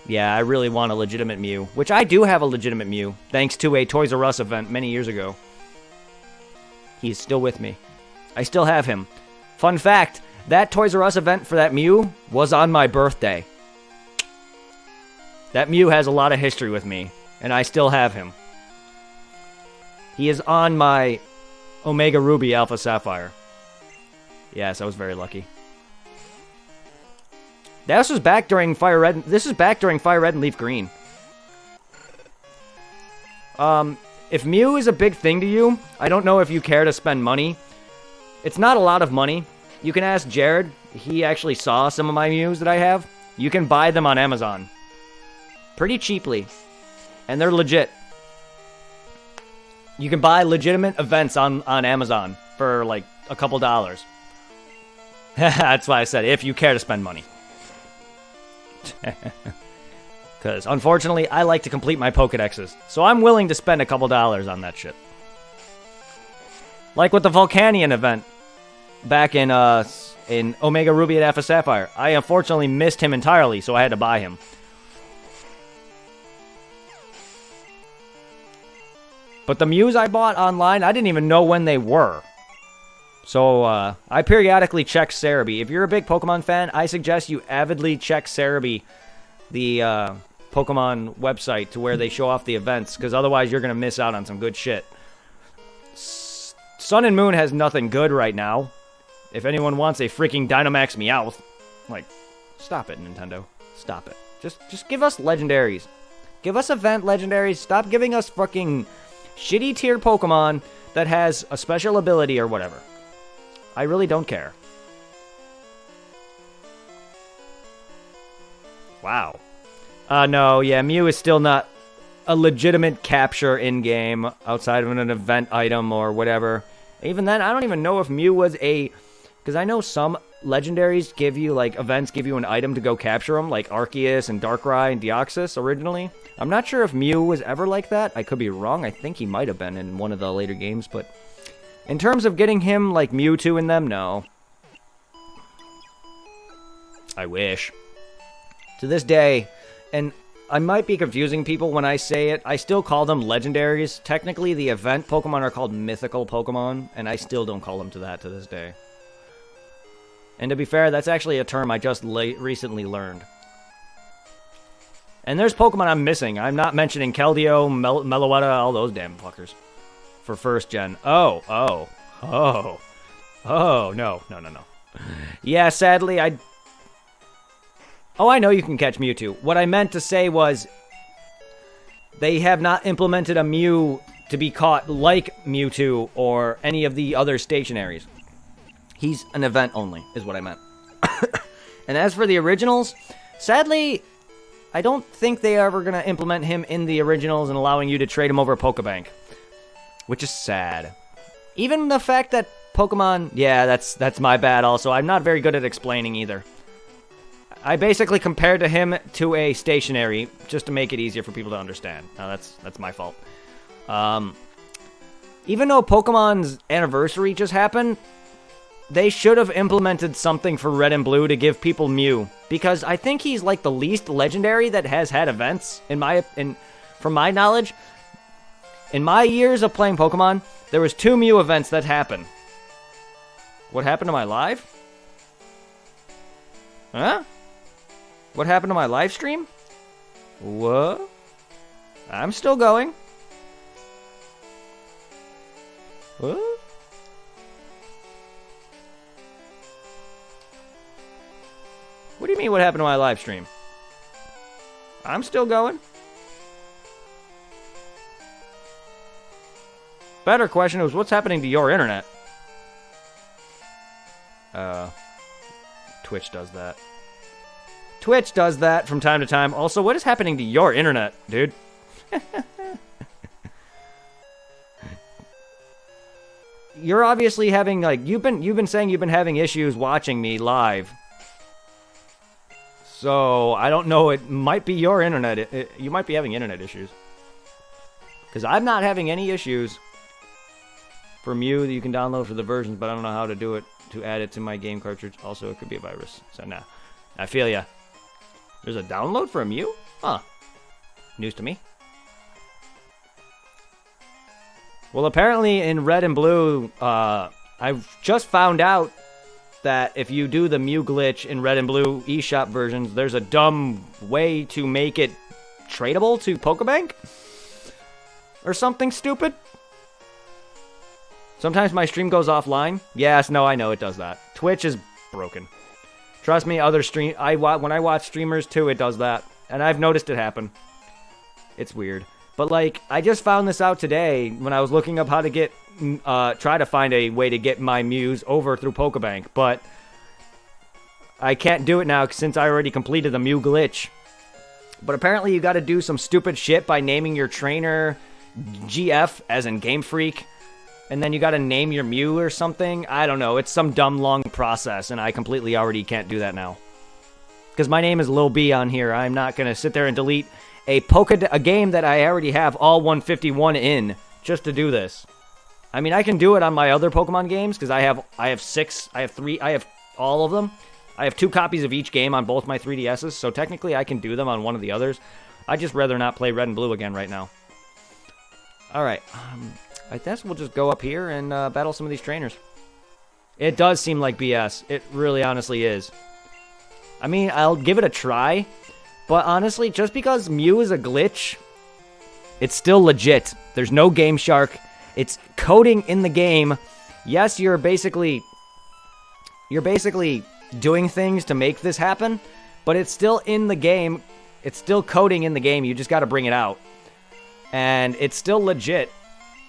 Yeah, I really want a legitimate Mew, which I do have a legitimate Mew, thanks to a Toys R Us event many years ago. He's still with me. I still have him. Fun fact, that Toys R Us event for that Mew was on my birthday. That Mew has a lot of history with me, and I still have him. He is on my Omega Ruby Alpha Sapphire. Yes, I was very lucky. This was back during Fire Red. This is back during Fire Red and Leaf Green. If Mew is a big thing to you, I don't know if you care to spend money. It's not a lot of money. You can ask Jared. He actually saw some of my Mews that I have. You can buy them on Amazon. Pretty cheaply. And they're legit. You can buy legitimate events on Amazon for like a couple dollars. That's why I said if you care to spend money. Because, unfortunately, I like to complete my Pokedexes. So I'm willing to spend a couple dollars on that shit. Like with the Volcanion event back in Omega Ruby and Alpha Sapphire. I unfortunately missed him entirely, so I had to buy him. But the Mews I bought online, I didn't even know when they were. So, I periodically check Cerebi. If you're a big Pokemon fan, I suggest you avidly check Cerebi, the Pokemon website, to where they show off the events, because otherwise you're going to miss out on some good shit. Sun and Moon has nothing good right now. If anyone wants a freaking Dynamax Meowth, like, stop it, Nintendo. Stop it. Just give us legendaries. Give us event legendaries. Stop giving us fucking shitty tier Pokemon that has a special ability or whatever. I really don't care. Wow. No, yeah, Mew is still not a legitimate capture in-game outside of an event item or whatever. Even then, I don't even know if Mew was a... Because I know some legendaries give you, like, events give you an item to go capture them, like Arceus and Darkrai and Deoxys originally. I'm not sure if Mew was ever like that. I could be wrong. I think he might have been in one of the later games, but... In terms of getting him, like, Mewtwo in them, no. I wish. To this day, and I might be confusing people when I say it, I still call them legendaries. Technically, the event Pokemon are called mythical Pokemon, and I still don't call them to that to this day. And to be fair, that's actually a term I just recently learned. And there's Pokemon I'm missing. I'm not mentioning Keldeo, Meloetta, all those damn fuckers. For first gen. Oh, no. Yeah, sadly, Oh, I know you can catch Mewtwo. What I meant to say was, they have not implemented a Mew to be caught like Mewtwo or any of the other stationaries. He's an event only, is what I meant. And as for the originals, sadly, I don't think they are ever going to implement him in the originals and allowing you to trade him over a Pokebank. Which is sad. Even the fact that Pokemon... Yeah, that's my bad also. I'm not very good at explaining either. I basically compared to him to a stationary just to make it easier for people to understand. Now, that's my fault. Even though Pokemon's anniversary just happened, they should have implemented something for Red and Blue to give people Mew. Because I think he's like the least legendary that has had events, from my knowledge. In my years of playing Pokemon, there was 2 Mew events that happened. What happened to my live? Huh? What happened to my live stream? What? I'm still going. What? What do you mean what happened to my live stream? I'm still going. Better question is, what's happening to your internet? Twitch does that. Twitch does that from time to time. Also, what is happening to your internet, dude? You're obviously having, like, you've been saying you've been having issues watching me live. So, I don't know, it might be your internet. You might be having internet issues. Because I'm not having any issues for Mew that you can download for the versions, but I don't know how to do it to add it to my game cartridge. Also, it could be a virus. So, nah. I feel ya. There's a download for a Mew? Huh. News to me. Well, apparently in Red and Blue, I've just found out that if you do the Mew glitch in Red and Blue eShop versions, there's a dumb way to make it tradable to Pokebank? Or something stupid? Sometimes my stream goes offline. Yes, no, I know it does that. Twitch is broken. Trust me, when I watch streamers too, it does that. And I've noticed it happen. It's weird. But, like, I just found this out today when I was looking up how to get, try to find a way to get my Mews over through Pokebank. But I can't do it now since I already completed the Mew glitch. But apparently you gotta do some stupid shit by naming your trainer GF, as in Game Freak. And then you gotta name your Mew or something. I don't know. It's some dumb long process, and I completely already can't do that now. Because my name is Lil B on here. I'm not gonna sit there and delete a game that I already have all 151 in just to do this. I mean, I can do it on my other Pokemon games because I have all of them. I have 2 copies of each game on both my 3DSs, so technically I can do them on one of the others. I'd just rather not play Red and Blue again right now. Alright, I guess we'll just go up here and battle some of these trainers. It does seem like BS. It really honestly is. I mean, I'll give it a try. But honestly, just because Mew is a glitch, it's still legit. There's no Game Shark. It's coding in the game. Yes, you're basically doing things to make this happen, but it's still in the game. It's still coding in the game. You just got to bring it out. And it's still legit.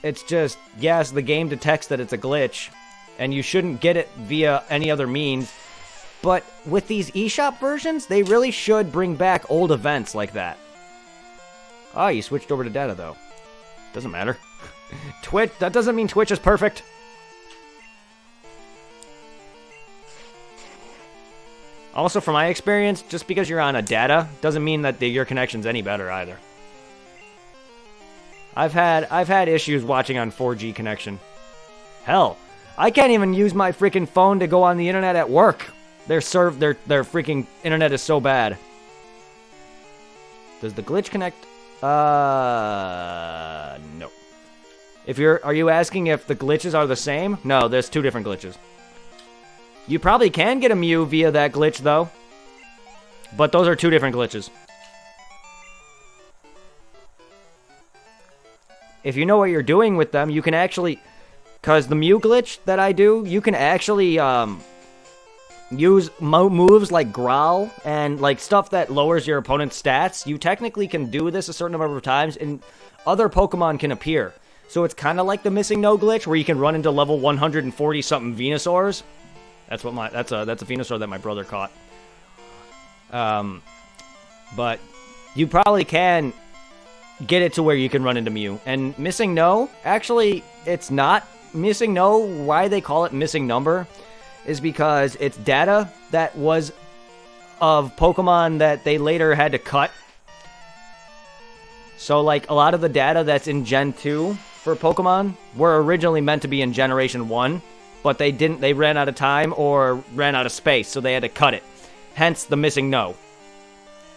It's just, yes, the game detects that it's a glitch, and you shouldn't get it via any other means. But with these eShop versions, they really should bring back old events like that. Oh, you switched over to data, though. Doesn't matter. Twitch, that doesn't mean Twitch is perfect. Also, from my experience, just because you're on a data doesn't mean that your connection's any better either. I've had issues watching on 4G connection. Hell, I can't even use my freaking phone to go on the internet at work. Their freaking internet is so bad. Does the glitch connect? No. Are you asking if the glitches are the same? No, there's 2 different glitches. You probably can get a Mew via that glitch, though. But those are 2 different glitches. If you know what you're doing with them, you can actually... Because the Mew glitch that I do, you can actually, use moves like Growl and, like, stuff that lowers your opponent's stats. You technically can do this a certain number of times, and other Pokemon can appear. So it's kind of like the Missing No glitch, where you can run into level 140 something Venusaurs. That's a Venusaur that my brother caught. But you probably can get it to where you can run into Mew. And Missing No, actually, it's not Missing No. Why they call it Missing Number is because it's data that was of Pokemon that they later had to cut. So, like, a lot of the data that's in Gen 2 for Pokemon were originally meant to be in Generation 1, but they ran out of time or ran out of space, so they had to cut it. Hence the Missing No.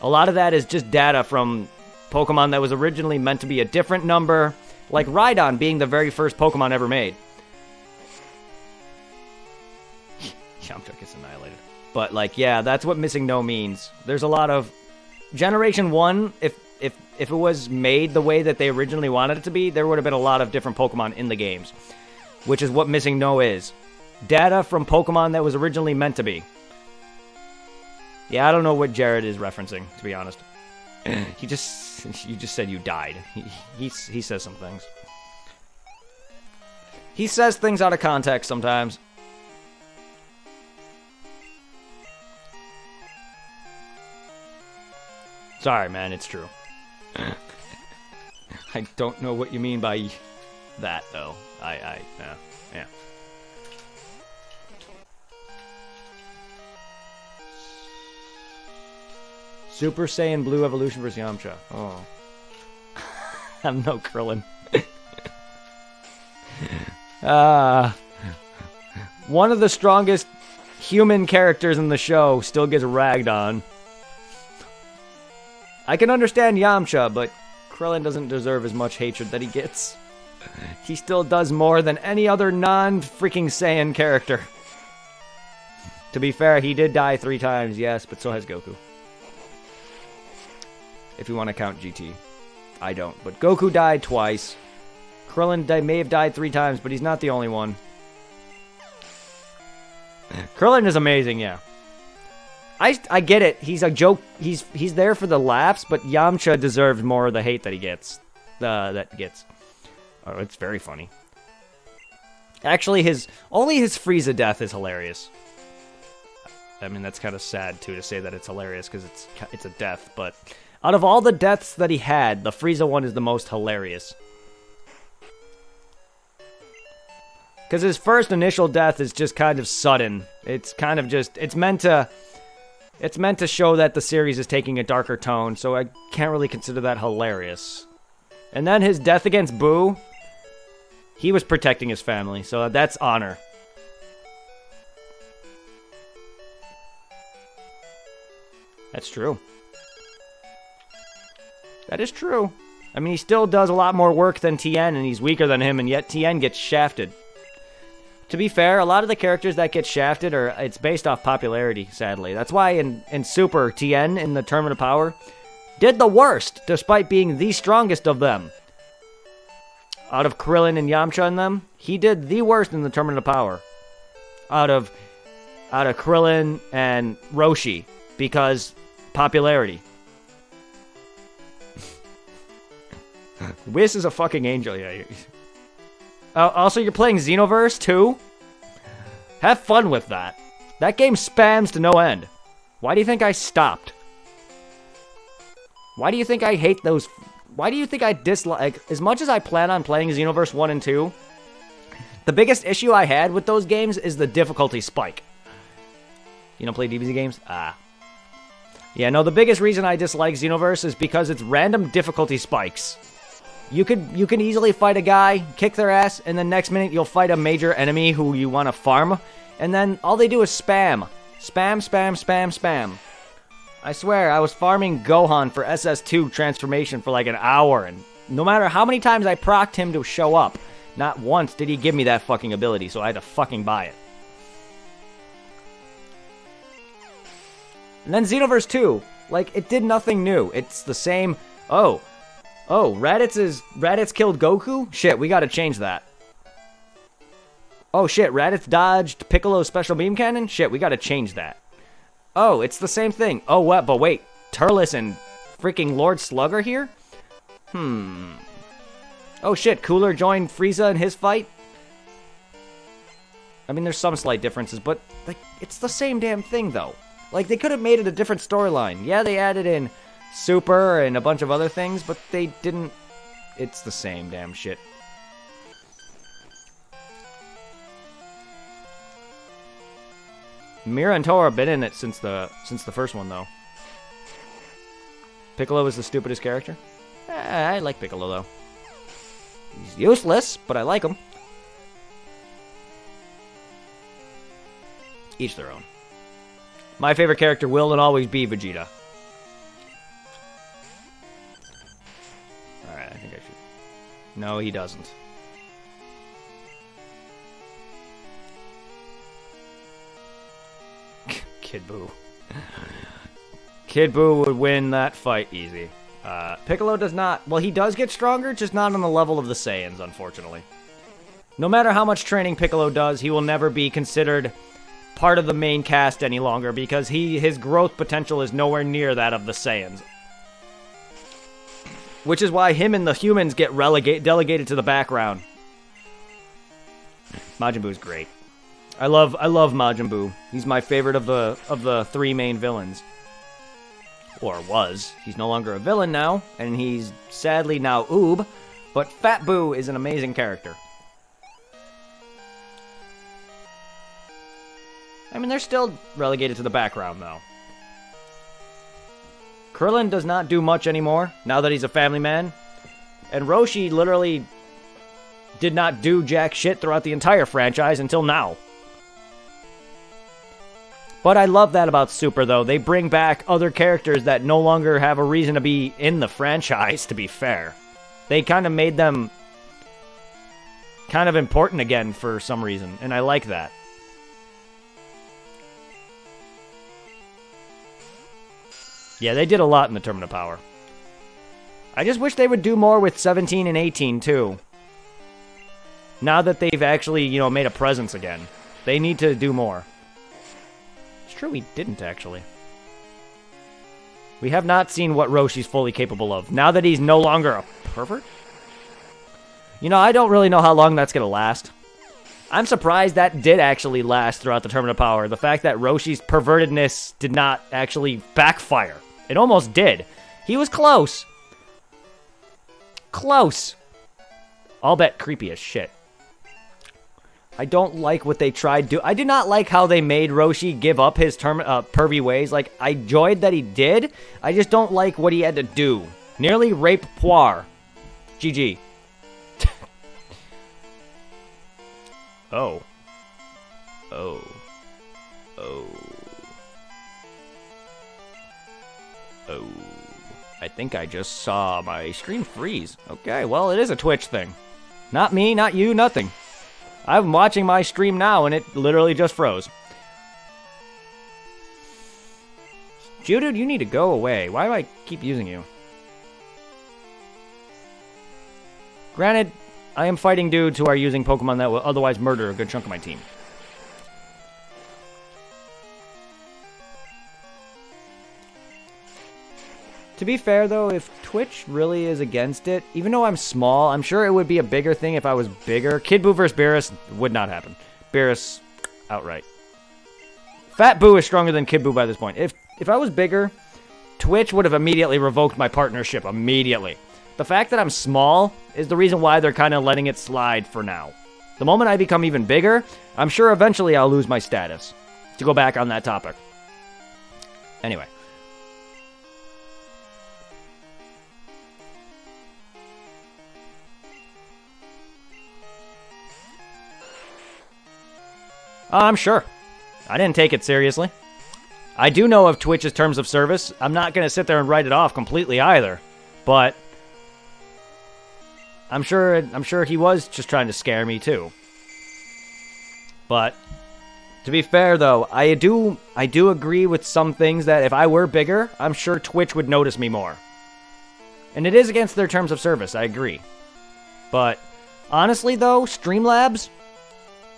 A lot of that is just data from Pokemon that was originally meant to be a different number, like Rhydon being the very first Pokemon ever made. Yamcha gets annihilated. But, like, yeah, that's what Missing No means. There's a lot of... Generation 1, if it was made the way that they originally wanted it to be, there would have been a lot of different Pokemon in the games. Which is what Missing No is. Data from Pokemon that was originally meant to be. Yeah, I don't know what Jared is referencing, to be honest. You just said you died. He says some things. He says things out of context sometimes. Sorry, man, it's true. I don't know what you mean by that, though. Yeah. Super Saiyan Blue Evolution vs. Yamcha. Oh. I'm no Krillin. One of the strongest human characters in the show still gets ragged on. I can understand Yamcha, but Krillin doesn't deserve as much hatred that he gets. He still does more than any other non-freaking Saiyan character. To be fair, he did die 3 times, yes, but so has Goku. If you want to count GT. I don't, but Goku died twice. Krillin may have died 3 times, but he's not the only one. Krillin is amazing, yeah. I get it. He's a joke. He's there for the laughs, but Yamcha deserves more of the hate that he gets. Oh, it's very funny. Actually, only his Frieza death is hilarious. I mean, that's kind of sad too to say that it's hilarious because it's a death. But out of all the deaths that he had, the Frieza one is the most hilarious. Because his first initial death is just kind of sudden. It's kind of just it's meant to show that the series is taking a darker tone, so I can't really consider that hilarious. And then his death against Boo, he was protecting his family, so that's honor. That's true. That is true. I mean, he still does a lot more work than Tien, and he's weaker than him, and yet Tien gets shafted. To be fair, a lot of the characters that get shafted it's based off popularity, sadly. That's why in Super, Tien in the Tournament of Power did the worst, despite being the strongest of them. Out of Krillin and Yamcha and them, he did the worst in the Tournament of Power. Out of Krillin and Roshi, because popularity. Whis is a fucking angel, yeah. Also, you're playing Xenoverse, too? Have fun with that. That game spams to no end. Why do you think I stopped? Why do you think I hate those... Why do you think I dislike... As much as I plan on playing Xenoverse 1 and 2, the biggest issue I had with those games is the difficulty spike. You don't play DBZ games? Yeah, no, the biggest reason I dislike Xenoverse is because it's random difficulty spikes. You can easily fight a guy, kick their ass, and then next minute you'll fight a major enemy who you want to farm, and then all they do is spam. Spam, spam, spam, spam. I swear, I was farming Gohan for SS2 transformation for like an hour, and no matter how many times I procced him to show up, not once did he give me that fucking ability, so I had to fucking buy it. And then Xenoverse 2, like, it did nothing new. It's the same, Oh, Raditz killed Goku? Shit, we gotta change that. Oh shit, Raditz dodged Piccolo's special beam cannon? Shit, we gotta change that. Oh, it's the same thing. Oh, what? But wait, Turles and freaking Lord Slug are here? Oh shit, Cooler joined Frieza in his fight? I mean, there's some slight differences, but like, it's the same damn thing, though. Like, they could have made it a different storyline. Yeah, they added in Super and a bunch of other things, but they didn't... It's the same damn shit. Mira and Tora have been in it since the first one, though. Piccolo is the stupidest character. I like Piccolo, though. He's useless, but I like him. Each their own. My favorite character will and always be Vegeta. Alright, I think I should... No, he doesn't. Kid Buu. Kid Buu would win that fight easy. Piccolo does not... Well, he does get stronger, just not on the level of the Saiyans, unfortunately. No matter how much training Piccolo does, he will never be considered part of the main cast any longer because his growth potential is nowhere near that of the Saiyans. Which is why him and the humans get delegated to the background. Majin Buu's great. I love Majin Buu. He's my favorite of the three main villains. Or was. He's no longer a villain now, and he's sadly now Oob, but Fat Buu is an amazing character. I mean, they're still relegated to the background, though. Krillin does not do much anymore, now that he's a family man. And Roshi literally did not do jack shit throughout the entire franchise until now. But I love that about Super, though. They bring back other characters that no longer have a reason to be in the franchise, to be fair. They kind of made them kind of important again for some reason, and I like that. Yeah, they did a lot in the Tournament of Power. I just wish they would do more with 17 and 18, too. Now that they've actually, made a presence again. They need to do more. It's true we didn't, actually. We have not seen what Roshi's fully capable of. Now that he's no longer a pervert? I don't really know how long that's going to last. I'm surprised that did actually last throughout the Tournament of Power. The fact that Roshi's pervertedness did not actually backfire. It almost did. He was close. Close. I'll bet creepy as shit. I don't like what they tried to do. I did not like how they made Roshi give up his pervy ways. Like, I enjoyed that he did. I just don't like what he had to do. Nearly rape Poir. GG. Oh. Oh. Oh. Oh. I think I just saw my screen freeze. Okay, well, it is a Twitch thing. Not me, not you, nothing. I'm watching my stream now, and it literally just froze. Geodude, you need to go away. Why do I keep using you? Granted, I am fighting dudes who are using Pokemon that will otherwise murder a good chunk of my team. To be fair, though, if Twitch really is against it, even though I'm small, I'm sure it would be a bigger thing if I was bigger. Kid Buu versus Beerus would not happen. Beerus, outright. Fat Buu is stronger than Kid Buu by this point. If I was bigger, Twitch would have immediately revoked my partnership. Immediately. The fact that I'm small is the reason why they're kind of letting it slide for now. The moment I become even bigger, I'm sure eventually I'll lose my status. To go back on that topic. Anyway. I'm sure. I didn't take it seriously. I do know of Twitch's terms of service. I'm not going to sit there and write it off completely either. But I'm sure he was just trying to scare me too. But to be fair though, I do agree with some things that if I were bigger, I'm sure Twitch would notice me more. And it is against their terms of service, I agree. But honestly though, Streamlabs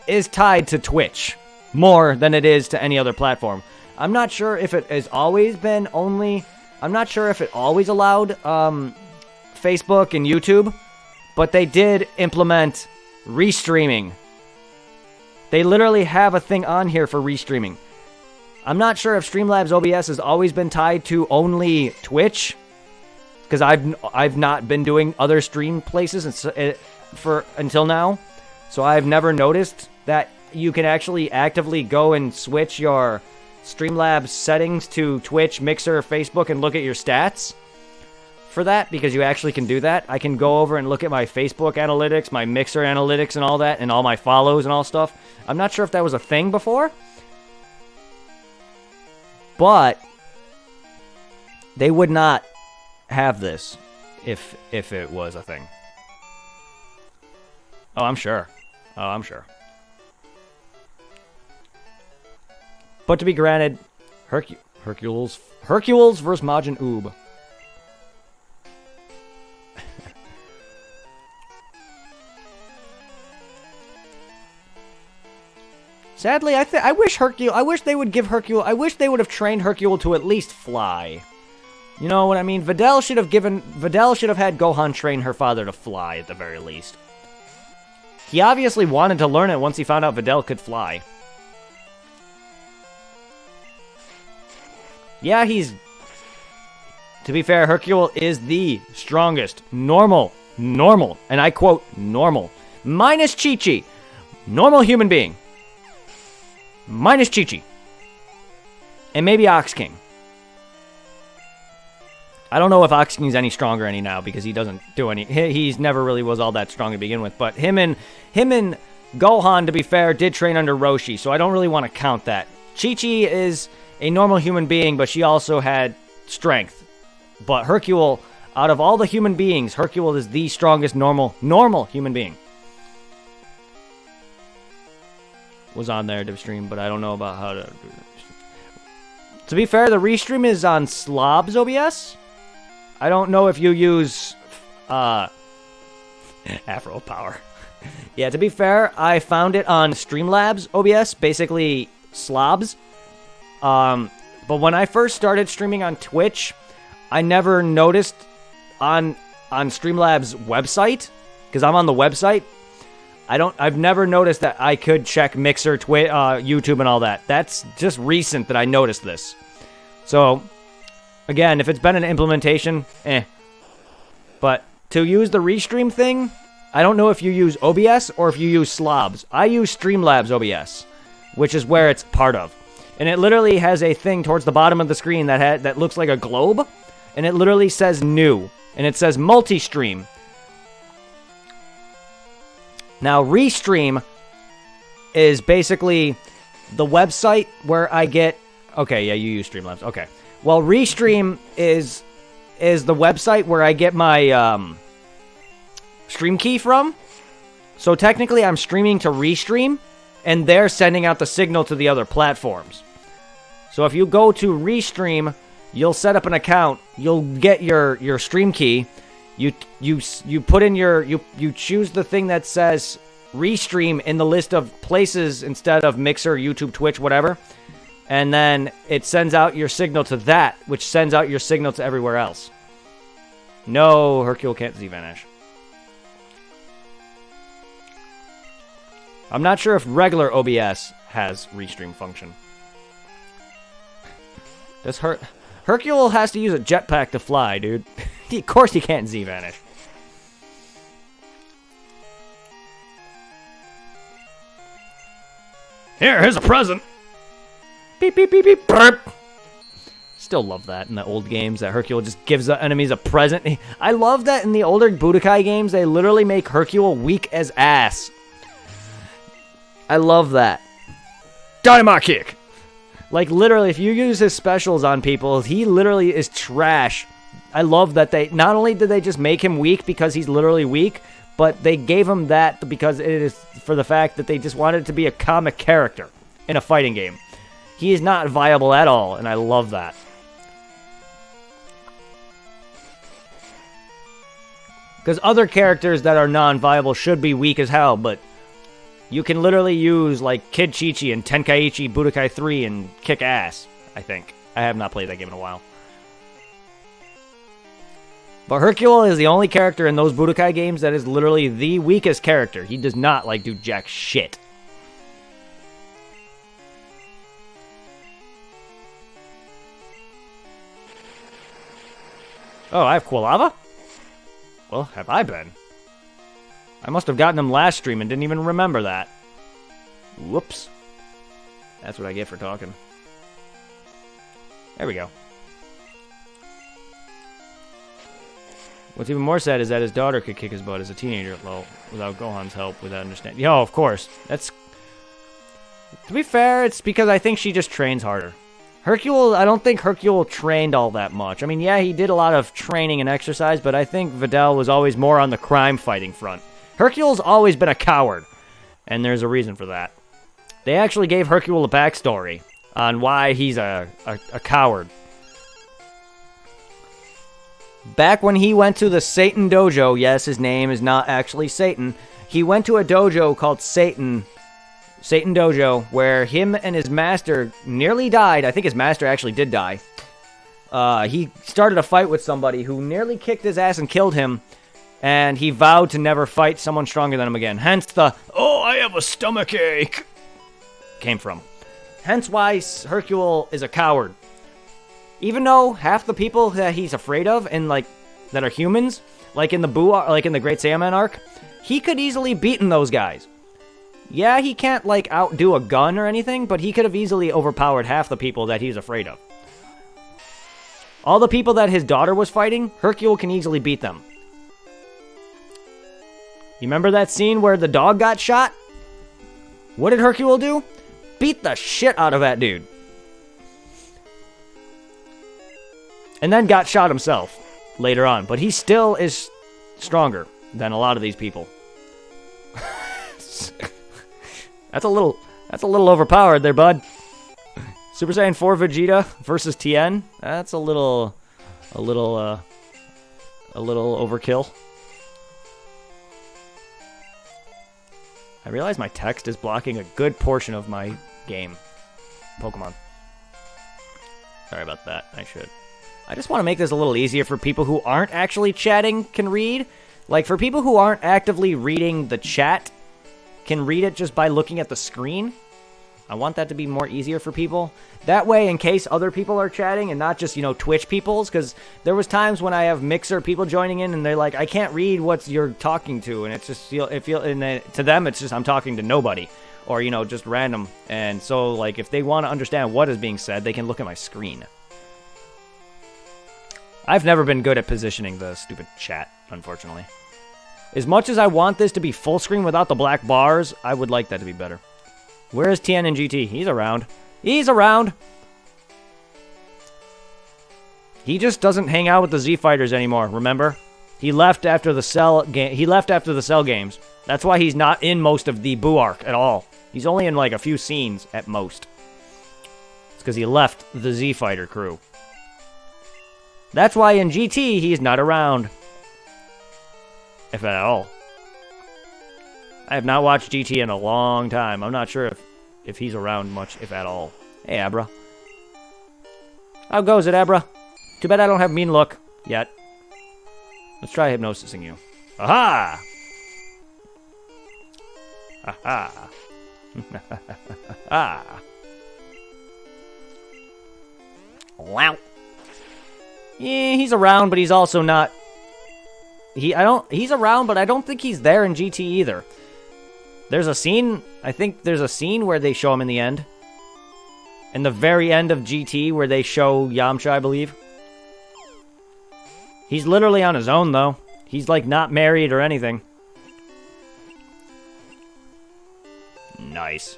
is tied to Twitch more than it is to any other platform. I'm not sure if it has always been only... I'm not sure if it always allowed Facebook and YouTube, but they did implement restreaming. They literally have a thing on here for restreaming. I'm not sure if Streamlabs OBS has always been tied to only Twitch, because I've not been doing other stream places until now, so I've never noticed that you can actually actively go and switch your Streamlabs settings to Twitch, Mixer, Facebook, and look at your stats for that, because you actually can do that. I can go over and look at my Facebook analytics, my Mixer analytics, and all that, and all my follows and all stuff. I'm not sure if that was a thing before, but they would not have this if it was a thing. Oh, I'm sure. But to be granted, Hercules versus Majin Oob. Sadly, I wish they would give Hercule. I wish they would have trained Hercule to at least fly. You know what I mean? Videl should have had Gohan train her father to fly at the very least. He obviously wanted to learn it once he found out Videl could fly. Yeah, to be fair, Hercule is the strongest normal, and I quote, normal, minus Chi-Chi, normal human being. Minus Chi-Chi. And maybe Ox King. I don't know if Ox King's any stronger any now, because he doesn't do any. He's never really was all that strong to begin with. But him and Gohan, to be fair, did train under Roshi, so I don't really want to count that. Chi-Chi is a normal human being, but she also had strength. But Hercule, out of all the human beings, Hercule is the strongest normal human being. Was on there to stream, but I don't know about how to do that. To be fair, the restream is on Slobs OBS. I don't know if you use Afro Power. Yeah, to be fair, I found it on Streamlabs OBS, basically Slobs. But when I first started streaming on Twitch, I never noticed on Streamlabs website, because I'm on the website. I've never noticed that I could check Mixer, YouTube, and all that. That's just recent that I noticed this. So, again, if it's been an implementation, But to use the restream thing, I don't know if you use OBS or if you use Slobs. I use Streamlabs OBS, which is where it's part of. And it literally has a thing towards the bottom of the screen that looks like a globe, and it literally says new, and it says multi-stream. Now, Restream is basically the website where I get... Okay, yeah, you use Streamlabs. Okay. Well, Restream is the website where I get my stream key from. So technically, I'm streaming to Restream, and they're sending out the signal to the other platforms. So if you go to Restream, you'll set up an account. You'll get your stream key. You put in you choose the thing that says Restream in the list of places instead of Mixer, YouTube, Twitch, whatever. And then it sends out your signal to that, which sends out your signal to everywhere else. No, Hercule can't Z-Vanish. I'm not sure if regular OBS has Restream function. Does Hercule has to use a jetpack to fly, dude. Of course he can't Z-Vanish. Here's a present. Beep, beep, beep, beep, burp. Still love that in the old games, that Hercule just gives the enemies a present. I love that in the older Budokai games, they literally make Hercule weak as ass. I love that. Dynamite kick! Like, literally, if you use his specials on people, he literally is trash. I love that they... Not only did they just make him weak because he's literally weak, but they gave him that because it is for the fact that they just wanted it to be a comic character in a fighting game. He is not viable at all, and I love that. Because other characters that are non-viable should be weak as hell, but you can literally use, like, Kid Chi-Chi and Tenkaichi Budokai 3 and kick ass, I think. I have not played that game in a while. But Hercule is the only character in those Budokai games that is literally the weakest character. He does not, like, do jack shit. Oh, I have Quilava? Well, have I been? I must have gotten him last stream and didn't even remember that. Whoops. That's what I get for talking. There we go. What's even more sad is that his daughter could kick his butt as a teenager, well, without Gohan's help, without understanding. Yo, of course. That's... To be fair, it's because I think she just trains harder. Hercule, I don't think Hercule trained all that much. I mean, yeah, he did a lot of training and exercise, but I think Videl was always more on the crime-fighting front. Hercule's always been a coward, and there's a reason for that. They actually gave Hercule a backstory on why he's a coward. Back when he went to the Satan Dojo, yes, his name is not actually Satan, he went to a dojo called Satan Dojo, where him and his master nearly died. I think his master actually did die. He started a fight with somebody who nearly kicked his ass and killed him, and he vowed to never fight someone stronger than him again. Hence the, oh, I have a stomachache, came from. Hence why Hercule is a coward. Even though half the people that he's afraid of, and like that are humans, like in the like in the Great Saiyaman arc, he could easily beaten those guys. Yeah, he can't like outdo a gun or anything, but he could have easily overpowered half the people that he's afraid of. All the people that his daughter was fighting, Hercule can easily beat them. You remember that scene where the dog got shot? What did Hercule do? Beat the shit out of that dude. And then got shot himself later on. But he still is stronger than a lot of these people. That's a little overpowered there, bud. Super Saiyan 4 Vegeta versus Tien. That's a little overkill. I realize my text is blocking a good portion of my game. Pokemon. Sorry about that. I just want to make this a little easier for people who aren't actually chatting can read. Like, for people who aren't actively reading the chat, can read it just by looking at the screen. I want that to be more easier for people. That way, in case other people are chatting and not just, Twitch peoples, because there was times when I have Mixer people joining in and they're like, I can't read what you're talking to, and it's just to them it's just I'm talking to nobody, or just random. And so, like, if they want to understand what is being said, they can look at my screen. I've never been good at positioning the stupid chat, unfortunately. As much as I want this to be full screen without the black bars, I would like that to be better. Where is Tien and GT? He's around. He's around! He just doesn't hang out with the Z Fighters anymore, remember? He left after the Cell game. He left after the Cell games. That's why he's not in most of the Buu arc at all. He's only in like a few scenes at most. It's because he left the Z Fighter crew. That's why in GT he's not around. If at all. I have not watched GT in a long time. I'm not sure if he's around much, if at all. Hey, Abra. How goes it, Abra? Too bad I don't have mean look yet. Let's try hypnosising you. Aha! Aha! Ah! Wow! Yeah, he's around, but he's also not. He's around, but I don't think he's there in GT either. There's a scene, I think there's a scene where they show him in the end. In the very end of GT, where they show Yamcha, I believe. He's literally on his own, though. He's, like, not married or anything. Nice.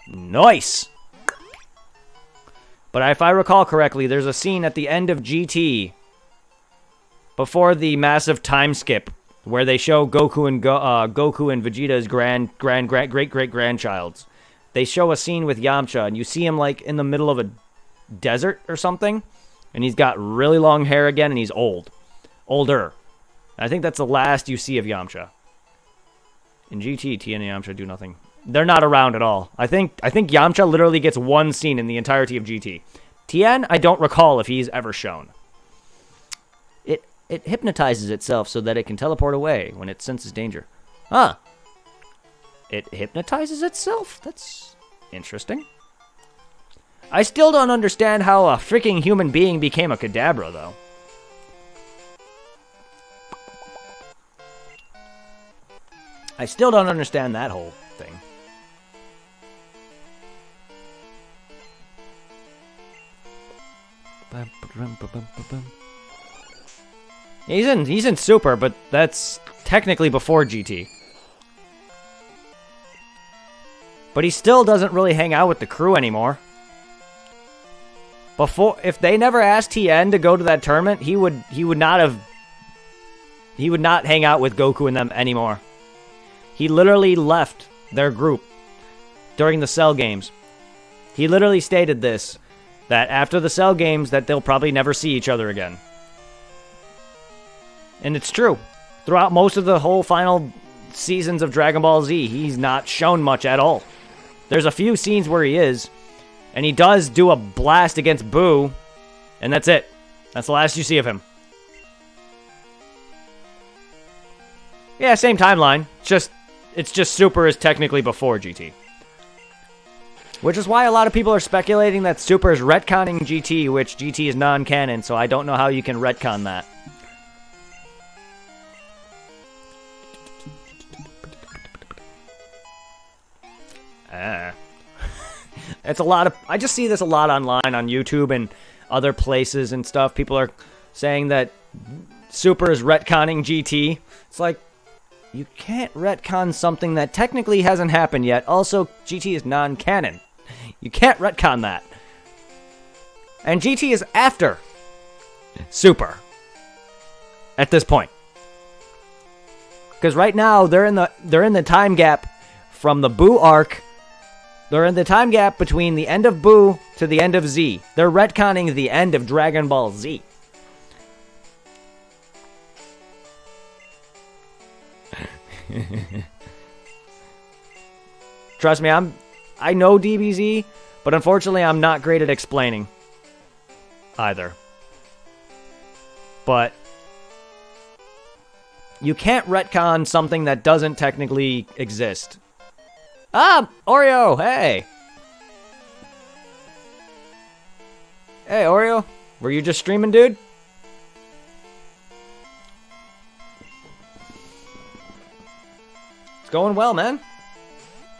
Nice! But if I recall correctly, there's a scene at the end of GT before the massive time skip where they show Goku and Vegeta's great-great-grandchilds. They show a scene with Yamcha, and you see him like in the middle of a desert or something, and he's got really long hair again, and he's older. I think that's the last you see of Yamcha. In GT, Tien and Yamcha do nothing. They're not around at all. I think Yamcha literally gets one scene in the entirety of GT. Tien, I don't recall if he's ever shown. it hypnotizes itself so that it can teleport away when it senses danger. Huh. It hypnotizes itself? That's interesting. I still don't understand how a freaking human being became a Kadabra, though. I still don't understand that whole thing. He's in Super, but that's technically before GT. But he still doesn't really hang out with the crew anymore. Before, if they never asked TN to go to that tournament, he would not hang out with Goku and them anymore. He literally left their group during the Cell games. He literally stated this, that after the Cell games that they'll probably never see each other again. And it's true. Throughout most of the whole final seasons of Dragon Ball Z, he's not shown much at all. There's a few scenes where he is, and he does do a blast against Boo, and that's it. That's the last you see of him. Yeah, same timeline. It's just Super is technically before GT. Which is why a lot of people are speculating that Super is retconning GT, which GT is non-canon, so I don't know how you can retcon that. It's a lot of... I just see this a lot online on YouTube and other places and stuff. People are saying that Super is retconning GT. It's like, you can't retcon something that technically hasn't happened yet. Also, GT is non-canon. You can't retcon that. And GT is after Super at this point. Because right now, they're in the time gap from the Boo arc. They're in the time gap between the end of Boo to the end of Z. They're retconning the end of Dragon Ball Z. Trust me, I know DBZ, but unfortunately I'm not great at explaining either. But you can't retcon something that doesn't technically exist. Ah, Oreo, hey! Hey, Oreo, were you just streaming, dude? It's going well, man.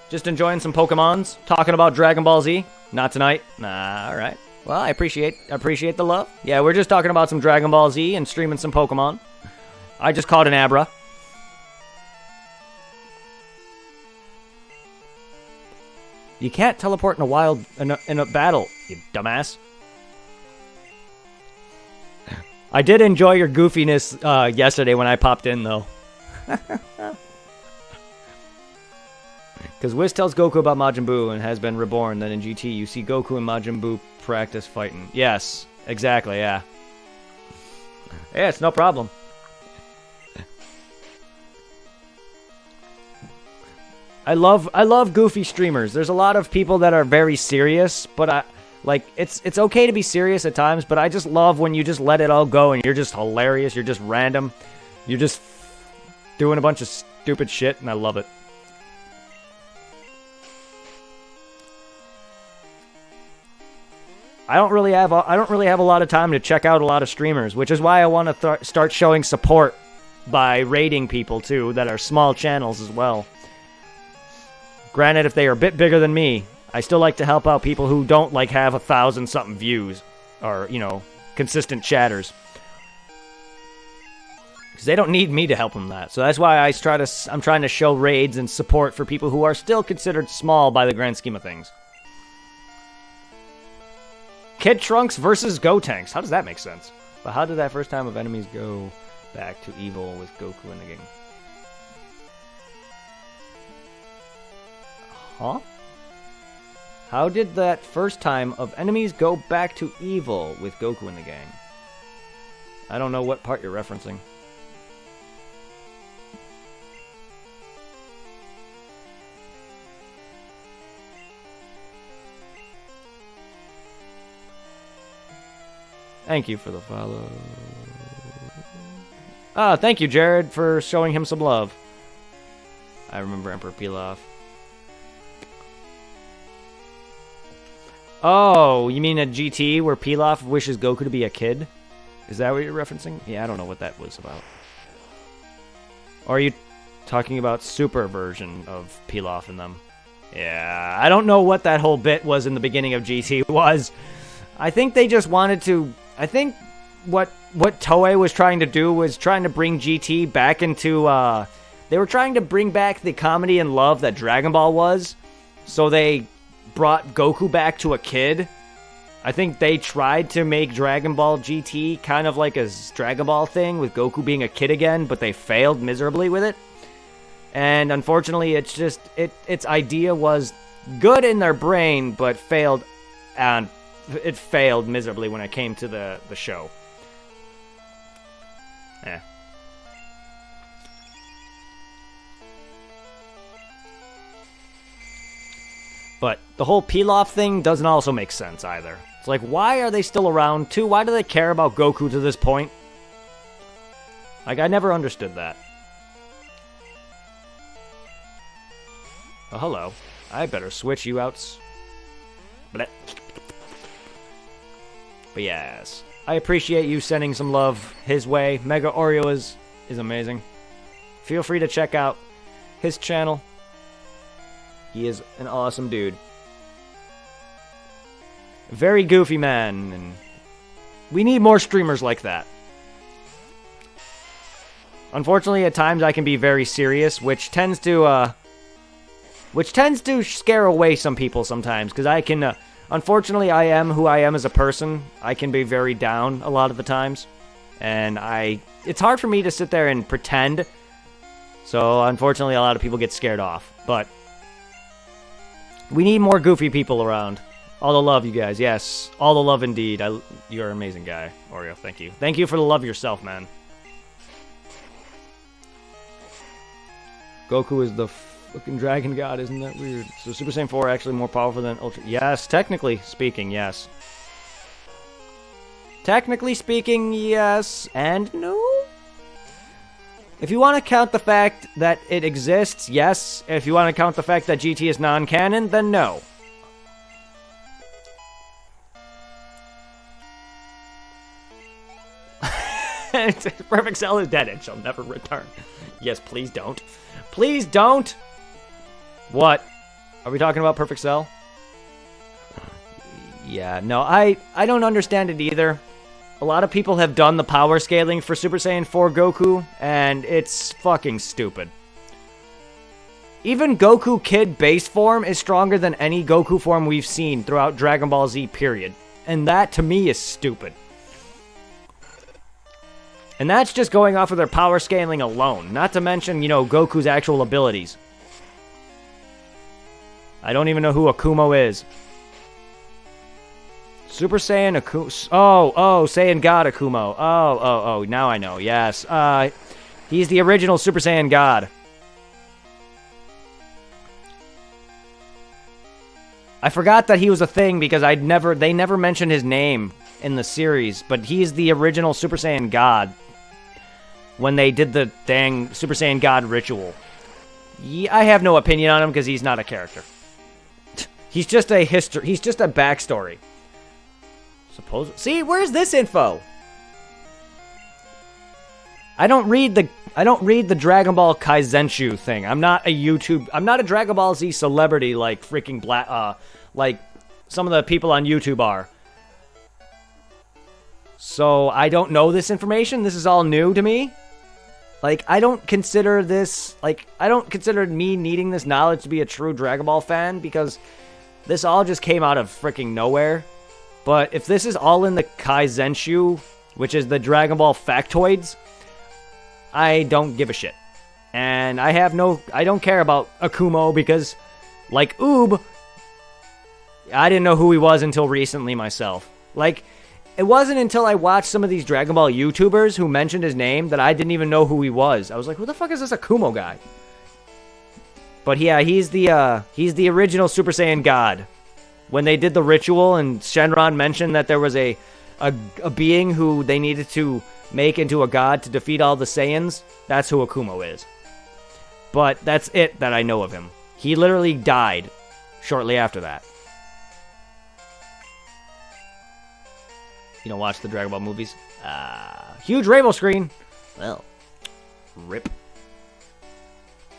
Just enjoying some Pokemons, talking about Dragon Ball Z. Not tonight. Nah, alright. Well, I appreciate the love. Yeah, we're just talking about some Dragon Ball Z and streaming some Pokemon. I just caught an Abra. You can't teleport in a battle, you dumbass. I did enjoy your goofiness yesterday when I popped in, though. Because Whis tells Goku about Majin Buu and has been reborn. Then in GT, you see Goku and Majin Buu practice fighting. Yes, exactly, yeah. Yeah, it's no problem. I love goofy streamers. There's a lot of people that are very serious, but it's okay to be serious at times, but I just love when you just let it all go and you're just hilarious, you're just random. You're just doing a bunch of stupid shit and I love it. I don't really have a lot of time to check out a lot of streamers, which is why I want to start showing support by rating people too that are small channels as well. Granted, if they are a bit bigger than me, I still like to help out people who don't have 1,000-something views or, consistent chatters. Because they don't need me to help them that. So that's why I'm trying to show raids and support for people who are still considered small by the grand scheme of things. Kid Trunks versus Gotenks. How does that make sense? But how did that first time of enemies go back to evil with Goku in the game? Huh? How did that first time of enemies go back to evil with Goku in the game? I don't know what part you're referencing. Thank you for the follow. Ah, thank you, Jared, for showing him some love. I remember Emperor Pilaf. Oh, you mean a GT where Pilaf wishes Goku to be a kid? Is that what you're referencing? Yeah, I don't know what that was about. Or are you talking about Super version of Pilaf and them? Yeah, I don't know what that whole bit was in the beginning of GT was. I think they just wanted to... I think what Toei was trying to do was trying to bring GT back into... they were trying to bring back the comedy and love that Dragon Ball was. So they brought Goku back to a kid. I think they tried to make Dragon Ball GT kind of like a Dragon Ball thing with Goku being a kid again, but they failed miserably with it. And unfortunately, it's just its idea was good in their brain, but failed, and it failed miserably when it came to the show. Yeah. But the whole Pilaf thing doesn't also make sense either. It's like, why are they still around? Two, why do they care about Goku to this point? Like, I never understood that. Oh, hello. I better switch you out. But yes. I appreciate you sending some love his way. Mega Oreo is amazing. Feel free to check out his channel. He is an awesome dude. Very goofy man, and we need more streamers like that. Unfortunately, at times I can be very serious, which tends to scare away some people sometimes, because I can, unfortunately, I am who I am as a person. I can be very down a lot of the times, and it's hard for me to sit there and pretend, so unfortunately a lot of people get scared off, but we need more goofy people around. All the love, you guys. Yes, all the love indeed. You're an amazing guy, Oreo. Thank you. Thank you for the love yourself, man. Goku is the fucking dragon god, isn't that weird? So Super Saiyan 4 actually more powerful than Ultra... Yes, technically speaking, yes. Technically speaking, yes, and no? If you want to count the fact that it exists, yes. If you want to count the fact that GT is non-canon, then no. Perfect Cell is dead and shall never return. Yes, please don't. Please don't! What? Are we talking about Perfect Cell? Yeah, no, I don't understand it either. A lot of people have done the power scaling for Super Saiyan 4 Goku, and it's fucking stupid. Even Goku Kid base form is stronger than any Goku form we've seen throughout Dragon Ball Z, period. And that, to me, is stupid. And that's just going off of their power scaling alone. Not to mention, you know, Goku's actual abilities. I don't even know who Akumo is. Super Saiyan Akumo. Oh, Saiyan God Akumo. Oh, now I know. Yes. He's the original Super Saiyan God. I forgot that he was a thing because they never mentioned his name in the series, but he's the original Super Saiyan God when they did the dang Super Saiyan God ritual. Yeah, I have no opinion on him because he's not a character. He's just a history. He's just a backstory. See, where's this info? I don't read the Dragon Ball Kaizenshu thing. I'm not a Dragon Ball Z celebrity like freaking like some of the people on YouTube are. So I don't know this information. This is all new to me. Like, I don't consider me needing this knowledge to be a true Dragon Ball fan because this all just came out of freaking nowhere. But if this is all in the Kaizenshu, which is the Dragon Ball factoids, I don't give a shit. And I don't care about Akumo because, like Oob, I didn't know who he was until recently myself. Like, it wasn't until I watched some of these Dragon Ball YouTubers who mentioned his name that I didn't even know who he was. I was like, who the fuck is this Akumo guy? But yeah, he's the original Super Saiyan God. When they did the ritual and Shenron mentioned that there was a being who they needed to make into a god to defeat all the Saiyans, that's who Akumo is. But that's it that I know of him. He literally died shortly after that. You don't watch the Dragon Ball movies? Huge rainbow screen. Well, rip.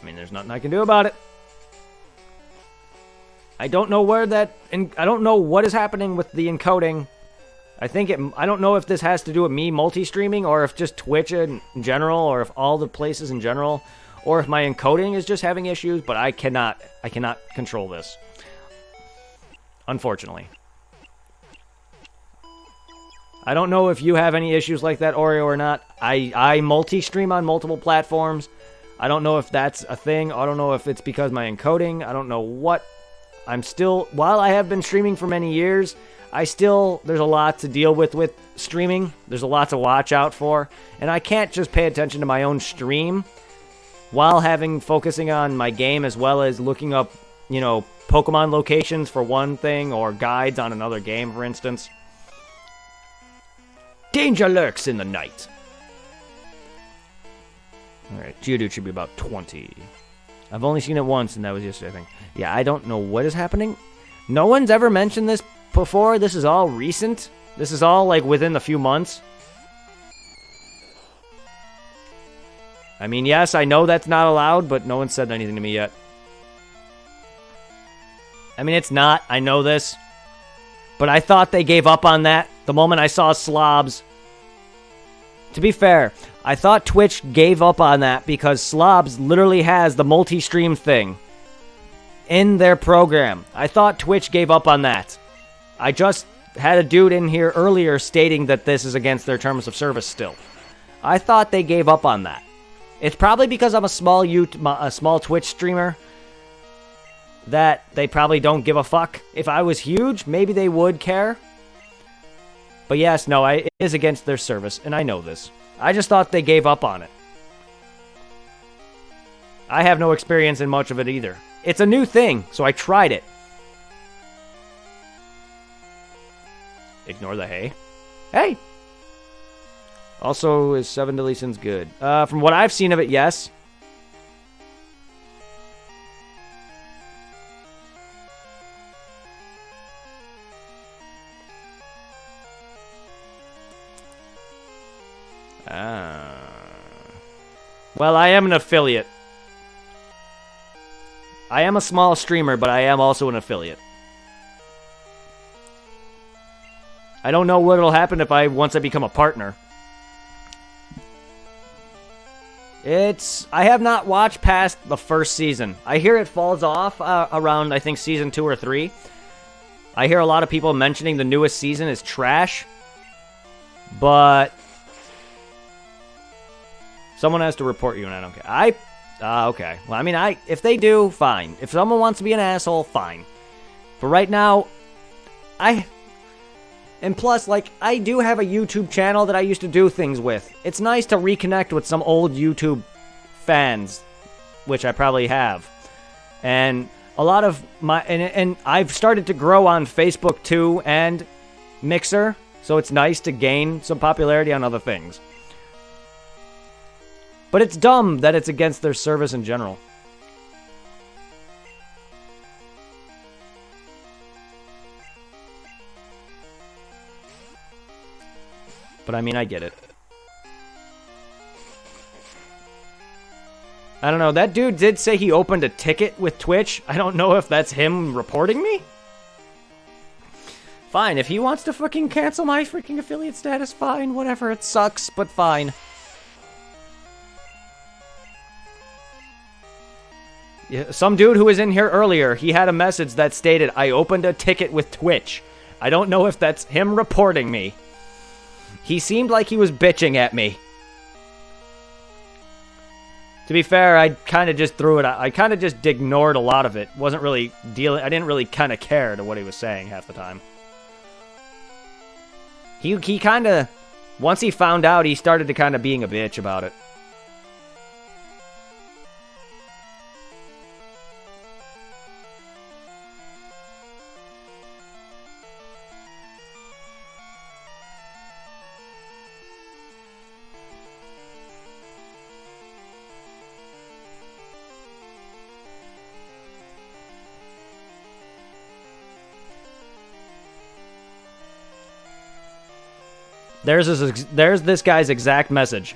I mean, there's nothing I can do about it. I don't know where that... I don't know what is happening with the encoding. I don't know if this has to do with me multi-streaming, or if just Twitch in general, or if all the places in general, or if my encoding is just having issues, but I cannot control this. Unfortunately. I don't know if you have any issues like that, Oreo, or not. I multi-stream on multiple platforms. I don't know if that's a thing. I don't know if it's because my encoding. I don't know what. While I have been streaming for many years, there's a lot to deal with streaming. There's a lot to watch out for. And I can't just pay attention to my own stream while focusing on my game, as well as looking up, Pokemon locations for one thing, or guides on another game, for instance. Danger lurks in the night. Alright, Geodude should be about 20. I've only seen it once, and that was yesterday, I think. Yeah, I don't know what is happening. No one's ever mentioned this before. This is all recent. This is all, within a few months. I mean, yes, I know that's not allowed, but no one said anything to me yet. I mean, it's not. I know this. But I thought they gave up on that the moment I saw Slobs. To be fair, I thought Twitch gave up on that because Slobs literally has the multi-stream thing in their program. I thought Twitch gave up on that. I just had a dude in here earlier stating that this is against their terms of service still. I thought they gave up on that. It's probably because I'm a small Twitch streamer that they probably don't give a fuck. If I was huge, maybe they would care. But yes, no, it is against their service, and I know this. I just thought they gave up on it. I have no experience in much of it either. It's a new thing, so I tried it. Ignore the hay. Hey! Also, is 7 Deadly Sins good? From what I've seen of it, yes. Well, I am an affiliate. I am a small streamer, but I am also an affiliate. I don't know what'll happen once I become a partner. I have not watched past the first season. I hear it falls off around, I think, season 2 or 3. I hear a lot of people mentioning the newest season is trash. But someone has to report you, and I don't care. Okay. Well, I mean, if they do, fine. If someone wants to be an asshole, fine. But right now, and plus, I do have a YouTube channel that I used to do things with. It's nice to reconnect with some old YouTube fans, which I probably have. And a lot of and I've started to grow on Facebook too, and Mixer, so it's nice to gain some popularity on other things. But it's dumb that it's against their service in general. But I mean, I get it. I don't know, that dude did say he opened a ticket with Twitch. I don't know if that's him reporting me. Fine, if he wants to fucking cancel my freaking affiliate status, fine, whatever, it sucks, but fine. Yeah, some dude who was in here earlier, he had a message that stated, I opened a ticket with Twitch. I don't know if that's him reporting me. He seemed like he was bitching at me. To be fair, I kind of just threw it out. I kind of just ignored a lot of it. Wasn't really I didn't really kind of care to what he was saying half the time. He kind of, once he found out, he started to kind of being a bitch about it. There's this guy's exact message.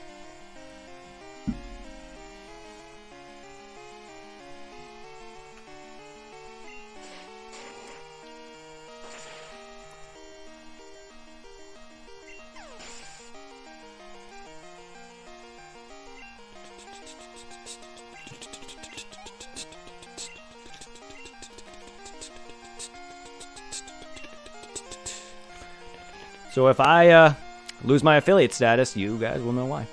So if I lose my affiliate status, you guys will know why.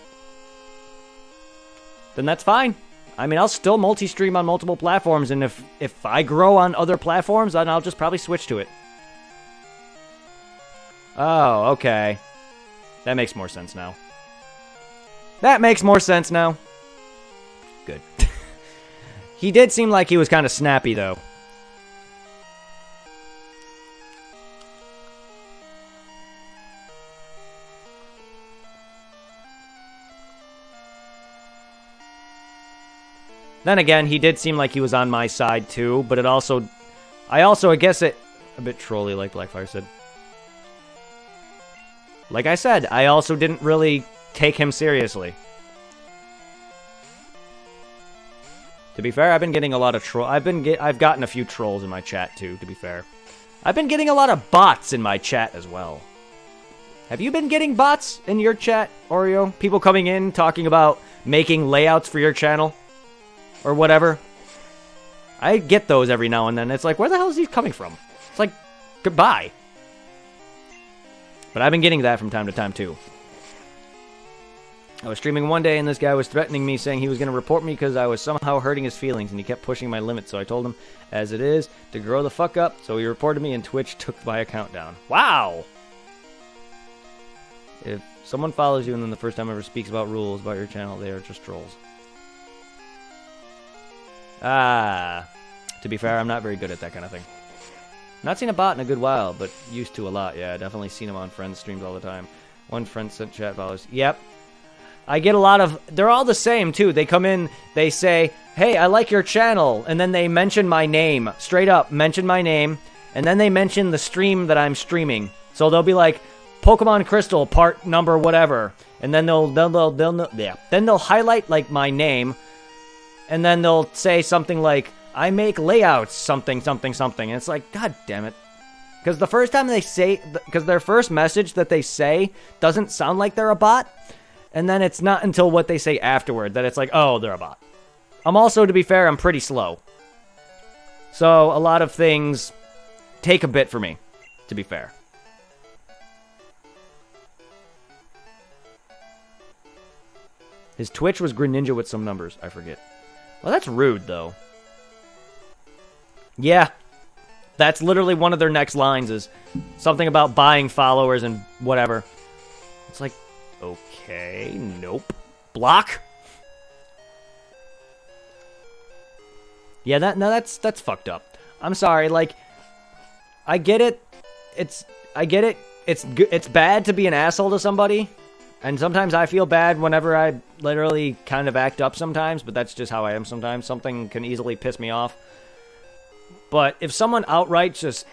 Then that's fine. I mean, I'll still multi-stream on multiple platforms, and if I grow on other platforms, then I'll just probably switch to it. Oh, okay. That makes more sense now. That makes more sense now. Good. He did seem like he was kind of snappy, though. Then again, he did seem like he was on my side too, but I guess it a bit trolly, like Blackfire said. Like I said, I also didn't really take him seriously. To be fair, I've been getting a lot of I've gotten a few trolls in my chat too, to be fair. I've been getting a lot of bots in my chat as well. Have you been getting bots in your chat, Oreo? People coming in talking about making layouts for your channel? Or whatever. I get those every now and then. It's like, where the hell is he coming from? It's like, goodbye. But I've been getting that from time to time, too. I was streaming one day, and this guy was threatening me, saying he was going to report me because I was somehow hurting his feelings, and he kept pushing my limits. So I told him, as it is, to grow the fuck up. So he reported me, and Twitch took my account down. Wow! If someone follows you and then the first time ever speaks about rules about your channel, they are just trolls. To be fair, I'm not very good at that kind of thing. Not seen a bot in a good while, but used to a lot. Yeah, definitely seen him on friends' streams all the time. One friend sent chat follows. Yep. I get a lot of... They're all the same, too. They come in, they say, hey, I like your channel, and then they mention my name. Straight up, mention my name, and then they mention the stream that I'm streaming. So they'll be like, Pokemon Crystal, part number whatever. And then they'll highlight, like, my name... And then they'll say something like, I make layouts, something, something, something. And it's like, God damn it. Because the first time they say, because their first message that they say doesn't sound like they're a bot. And then it's not until what they say afterward that it's like, oh, they're a bot. I'm also, to be fair, I'm pretty slow. So a lot of things take a bit for me, to be fair. His Twitch was Greninja with some numbers. I forget. Well, that's rude, though. Yeah. That's literally one of their next lines is something about buying followers and whatever. It's like, okay, nope. Block? Yeah, that's fucked up. I'm sorry, like, I get it. I get it. It's bad to be an asshole to somebody. And sometimes I feel bad whenever I literally kind of act up sometimes, but that's just how I am sometimes. Something can easily piss me off. But if someone outright just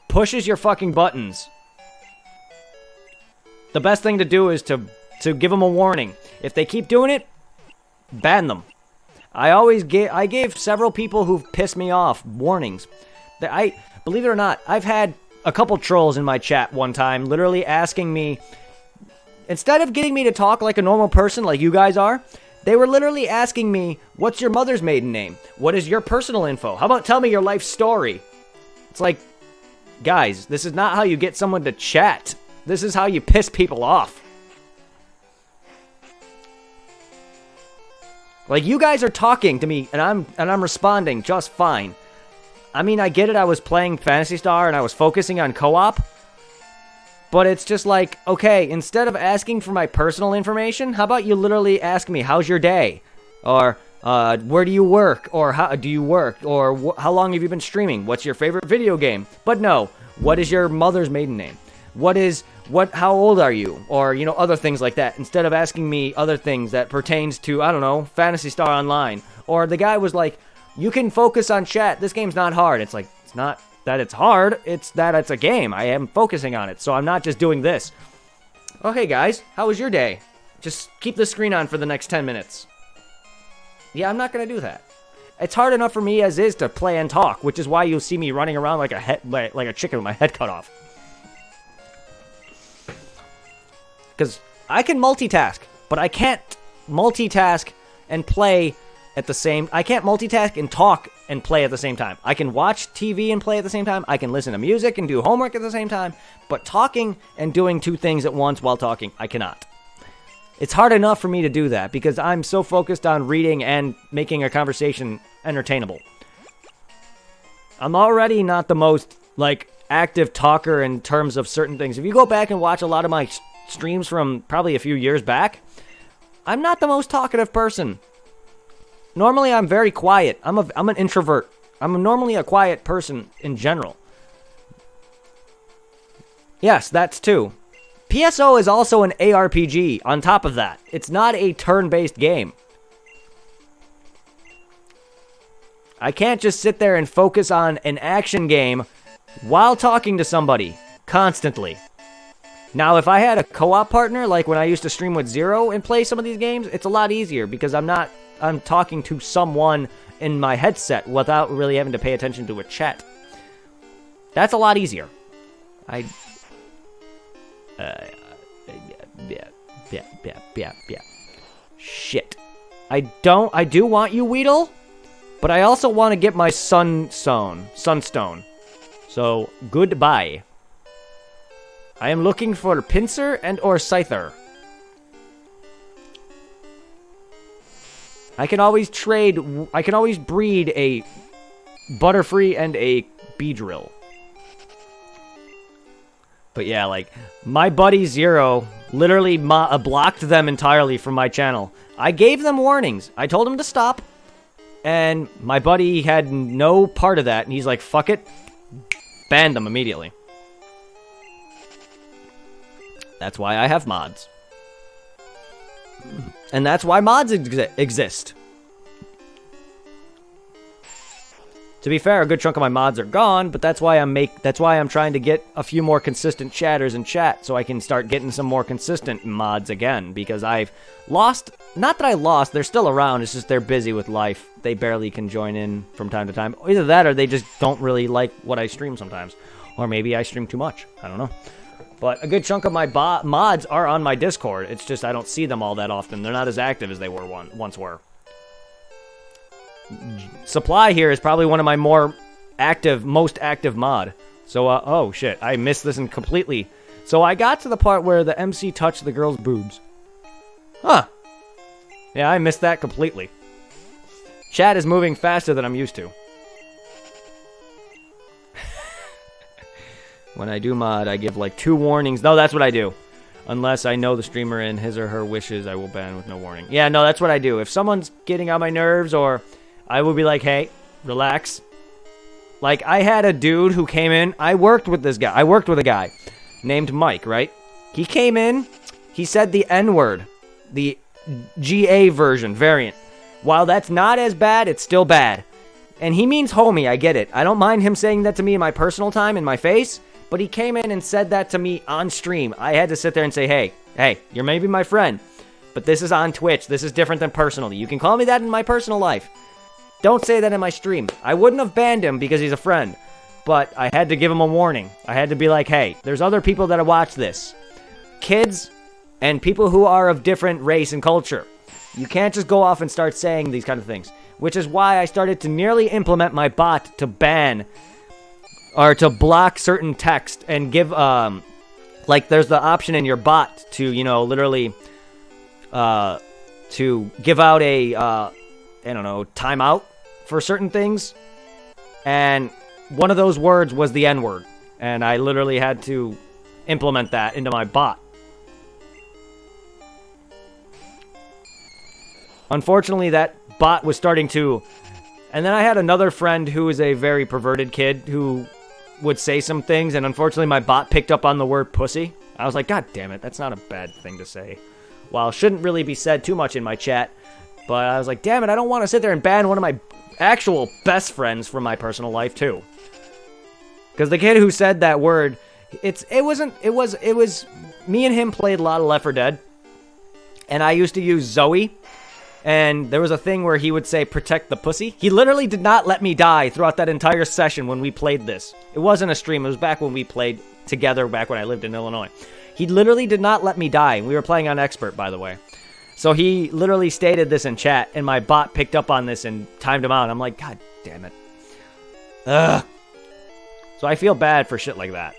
pushes your fucking buttons, the best thing to do is to give them a warning. If they keep doing it, ban them. I gave several people who've pissed me off warnings. Believe it or not, I've had a couple trolls in my chat one time literally asking me, instead of getting me to talk like a normal person like you guys are, they were literally asking me, what's your mother's maiden name? What is your personal info? How about tell me your life story? It's like, guys, this is not how you get someone to chat. This is how you piss people off. Like, you guys are talking to me, and I'm responding just fine. I mean, I get it, I was playing Phantasy Star, and I was focusing on co-op. But it's just like, okay, instead of asking for my personal information, how about you literally ask me, how's your day? Or, where do you work? Or, how do you work? Or, how long have you been streaming? What's your favorite video game? But no, what is your mother's maiden name? How old are you? Or, you know, other things like that. Instead of asking me other things that pertains to, I don't know, Phantasy Star Online. Or the guy was like, you can focus on chat. This game's not hard. It's like, it's not that it's hard. It's that it's a game. I am focusing on it. So I'm not just doing this. Oh, hey guys, how was your day? Just keep the screen on for the next 10 minutes. Yeah, I'm not gonna do that. It's hard enough for me as is to play and talk, which is why you'll see me running around like a chicken with my head cut off. Because I can multitask, but I can't multitask and play at the same... I can't multitask and talk and play at the same time. I can watch TV and play at the same time. I can listen to music and do homework at the same time. But talking and doing two things at once while talking, I cannot. It's hard enough for me to do that because I'm so focused on reading and making a conversation entertainable. I'm already not the most, like, active talker in terms of certain things. If you go back and watch a lot of my streams from probably a few years back, I'm not the most talkative person. Normally, I'm very quiet. I'm an introvert. I'm normally a quiet person in general. Yes, that's too. PSO is also an ARPG on top of that. It's not a turn-based game. I can't just sit there and focus on an action game while talking to somebody constantly. Now, if I had a co-op partner, like when I used to stream with Zero and play some of these games, it's a lot easier because I'm talking to someone in my headset without really having to pay attention to a chat. That's a lot easier. Shit. I do want you, Weedle, but I also want to get my Sunstone. So, goodbye. I am looking for Pinsir and or Scyther. I can always breed a Butterfree and a Beedrill. But yeah, like, my buddy Zero literally blocked them entirely from my channel. I gave them warnings. I told him to stop. And my buddy had no part of that. And he's like, fuck it. Banned them immediately. That's why I have mods. And that's why mods exist. To be fair, a good chunk of my mods are gone, but that's why I'm trying to get a few more consistent chatters in chat so I can start getting some more consistent mods again, because I've lost, not that I lost, they're still around, it's just they're busy with life. They barely can join in from time to time. Either that or they just don't really like what I stream sometimes. Or maybe I stream too much. I don't know. But a good chunk of my mods are on my Discord. It's just I don't see them all that often. They're not as active as they were once were. Supply here is probably one of my most active mod. So, oh shit, I missed this completely. So I got to the part where the MC touched the girl's boobs. Huh. Yeah, I missed that completely. Chat is moving faster than I'm used to. When I do mod, I give like 2 warnings. No, that's what I do. Unless I know the streamer and his or her wishes, I will ban with no warning. Yeah, no, that's what I do. If someone's getting on my nerves, or I will be like, hey, relax. Like, I had a dude who came in. I worked with this guy. I worked with a guy named Mike, right? He came in. He said the N-word. The GA version, variant. While that's not as bad, it's still bad. And he means homie, I get it. I don't mind him saying that to me in my personal time, in my face. But he came in and said that to me on stream. I had to sit there and say, hey, you're maybe my friend, but this is on Twitch. This is different than personally. You can call me that in my personal life. Don't say that in my stream. I wouldn't have banned him because he's a friend, but I had to give him a warning. I had to be like, hey, there's other people that watch this. Kids and people who are of different race and culture. You can't just go off and start saying these kind of things, which is why I started to nearly implement my bot to ban or to block certain text and give, like, there's the option in your bot to, you know, literally, to give out a, I don't know, timeout for certain things. And one of those words was the N-word. And I literally had to implement that into my bot. Unfortunately, that bot was starting to... And then I had another friend who was a very perverted kid who would say some things, and unfortunately my bot picked up on the word pussy. I was like, God damn it, that's not a bad thing to say. While shouldn't really be said too much in my chat, but I was like, damn it, I don't want to sit there and ban one of my actual best friends from my personal life too. Because the kid who said that word, it was me and him played a lot of Left 4 Dead, and I used to use Zoe, and there was a thing where he would say, protect the pussy. He literally did not let me die throughout that entire session when we played this. It wasn't a stream, it was back when we played together, back when I lived in Illinois. He literally did not let me die. We were playing on Expert, by the way. So he literally stated this in chat, and my bot picked up on this and timed him out. I'm like, God damn it. Ugh. So I feel bad for shit like that.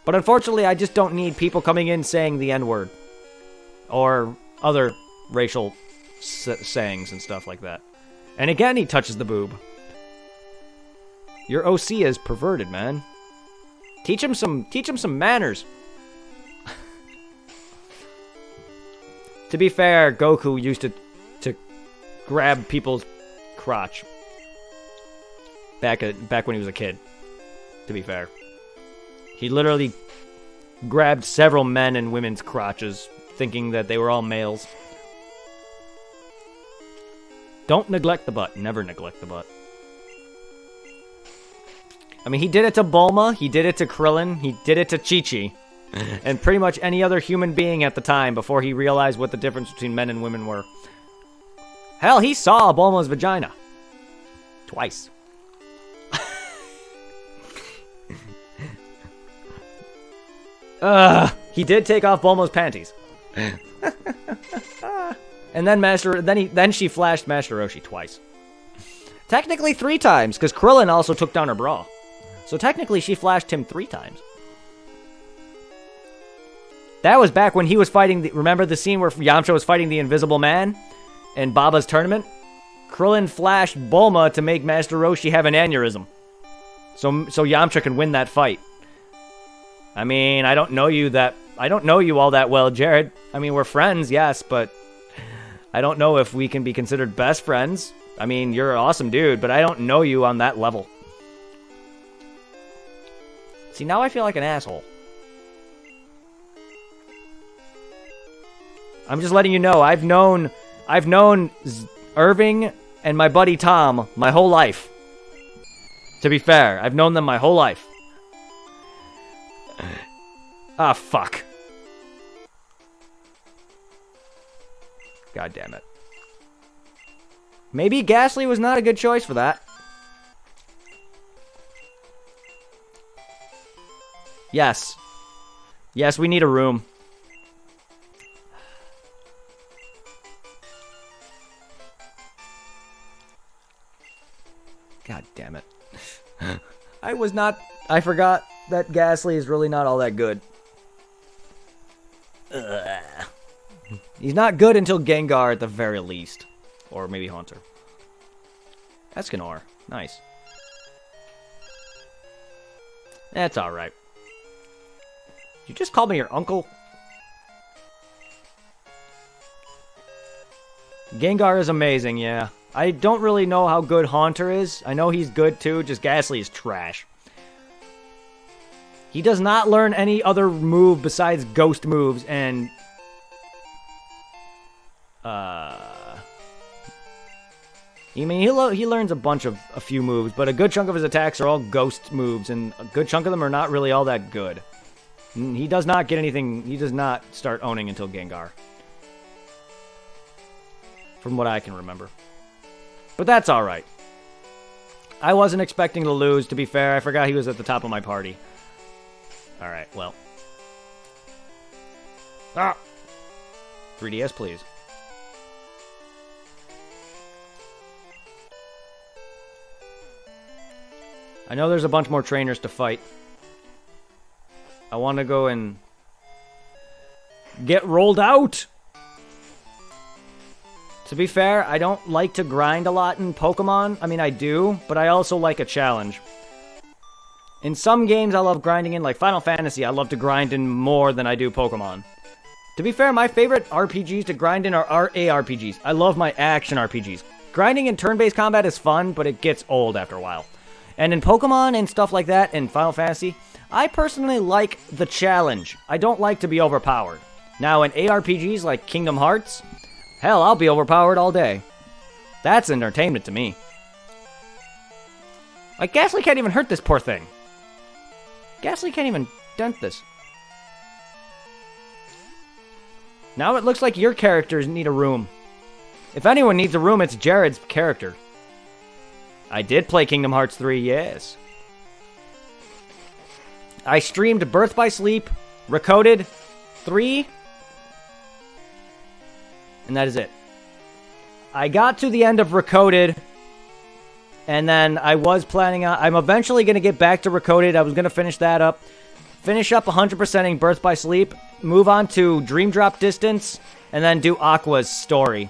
But unfortunately, I just don't need people coming in saying the N-word. Or other racial sayings and stuff like that. And again, he touches the boob. Your OC is perverted, man. Teach him some manners. To be fair, Goku used to grab people's crotch. Back when he was a kid. To be fair. He literally grabbed several men and women's crotches, thinking that they were all males. Don't neglect the butt. Never neglect the butt. I mean, he did it to Bulma, he did it to Krillin, he did it to Chi-Chi. And pretty much any other human being at the time before he realized what the difference between men and women were. Hell, he saw Bulma's vagina. Twice. He did take off Bulma's panties. And then she flashed Master Roshi twice. Technically 3 times, because Krillin also took down her bra. So technically she flashed him 3 times. That was back when he was fighting remember the scene where Yamcha was fighting the Invisible Man in Baba's tournament? Krillin flashed Bulma to make Master Roshi have an aneurysm. So Yamcha can win that fight. I mean, I don't know you all that well, Jared. I mean, we're friends, yes, but I don't know if we can be considered best friends. I mean, you're an awesome dude, but I don't know you on that level. See, now I feel like an asshole. I'm just letting you know, I've known Irving and my buddy Tom my whole life. To be fair, I've known them my whole life. Ah, fuck. God damn it. Maybe Ghastly was not a good choice for that. Yes. Yes, we need a room. God damn it. I forgot that Ghastly is really not all that good. Ugh. He's not good until Gengar at the very least. Or maybe Haunter. Escanor. Nice. That's alright. You just called me your uncle? Gengar is amazing, yeah. I don't really know how good Haunter is. I know he's good too, just Ghastly is trash. He does not learn any other move besides ghost moves, and... I mean, he learns a few moves, but a good chunk of his attacks are all ghost moves, and a good chunk of them are not really all that good. He does not get anything, he does not start owning until Gengar. From what I can remember. But that's alright. I wasn't expecting to lose, to be fair. I forgot he was at the top of my party. Alright, well. Ah! 3DS, please. I know there's a bunch more trainers to fight. I want to go and get rolled out! To be fair, I don't like to grind a lot in Pokemon. I mean, I do, but I also like a challenge. In some games, I love grinding in, like Final Fantasy, I love to grind in more than I do Pokemon. To be fair, my favorite RPGs to grind in are ARPGs. I love my action RPGs. Grinding in turn-based combat is fun, but it gets old after a while. And in Pokemon and stuff like that, in Final Fantasy, I personally like the challenge. I don't like to be overpowered. Now, in ARPGs like Kingdom Hearts, hell, I'll be overpowered all day. That's entertainment to me. Like, Ghastly can't even hurt this poor thing. Ghastly can't even dent this. Now it looks like your characters need a room. If anyone needs a room, it's Jared's character. I did play Kingdom Hearts 3, yes. I streamed Birth by Sleep, Recoded 3, and that is it. I got to the end of Recoded, and then I was planning on... I'm eventually going to get back to Recoded. I was going to finish that up. Finish up 100%ing Birth by Sleep, move on to Dream Drop Distance, and then do Aqua's story.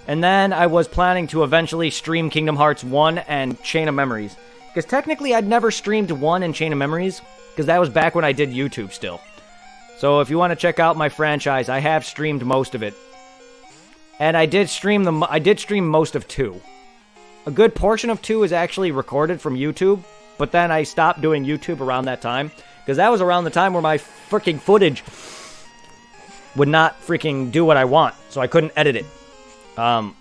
And then I was planning to eventually stream Kingdom Hearts 1 and Chain of Memories. Because technically I'd never streamed 1 and Chain of Memories, because that was back when I did YouTube still. So if you want to check out my franchise, I have streamed most of it. And I did stream most of 2. A good portion of 2 is actually recorded from YouTube, but then I stopped doing YouTube around that time, because that was around the time where my freaking footage would not freaking do what I want, so I couldn't edit it.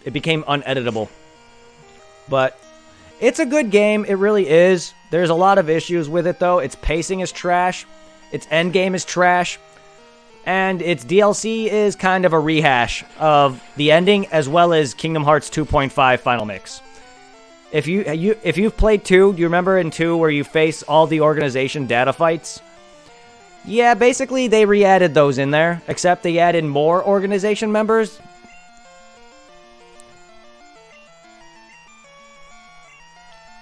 It became uneditable. But it's a good game, it really is. There's a lot of issues with it, though. Its pacing is trash, its endgame is trash, and its DLC is kind of a rehash of the ending, as well as Kingdom Hearts 2.5 Final Mix. If you've played 2, do you remember in 2 where you face all the organization data fights? Yeah, basically they re-added those in there, except they added more organization members.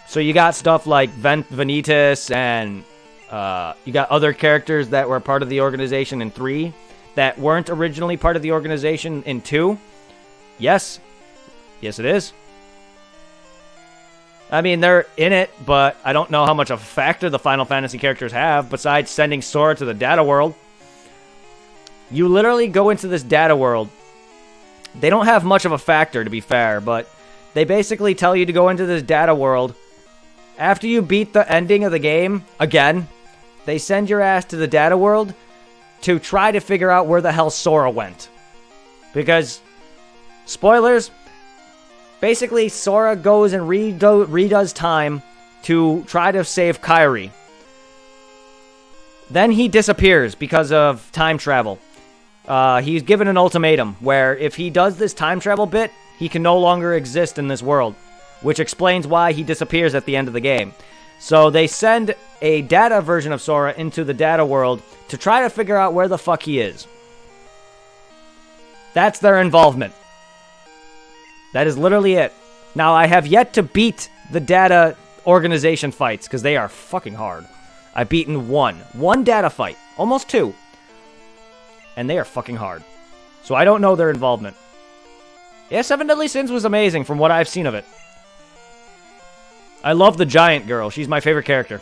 So you got stuff like Vanitas, and you got other characters that were part of the organization in 3 that weren't originally part of the organization in 2. Yes. Yes, it is. I mean, they're in it, but I don't know how much of a factor the Final Fantasy characters have, besides sending Sora to the data world. You literally go into this data world. They don't have much of a factor, to be fair, but they basically tell you to go into this data world. After you beat the ending of the game, again, they send your ass to the data world to try to figure out where the hell Sora went. Because, spoilers, basically Sora goes and redoes time to try to save Kairi. Then he disappears because of time travel. He's given an ultimatum where if he does this time travel bit, he can no longer exist in this world, which explains why he disappears at the end of the game. So they send a data version of Sora into the data world to try to figure out where the fuck he is. That's their involvement. That is literally it. Now, I have yet to beat the data organization fights, because they are fucking hard. I've beaten one. One data fight. Almost 2. And they are fucking hard. So I don't know their involvement. Yeah, Seven Deadly Sins was amazing from what I've seen of it. I love the giant girl. She's my favorite character.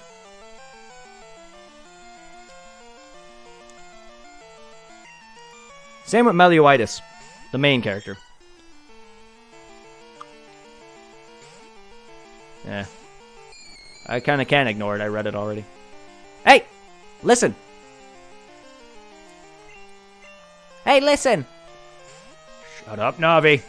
Same with Meluitis, the main character. Yeah. I kind of can't ignore it. I read it already. Hey! Listen! Hey, listen! Shut up, Navi.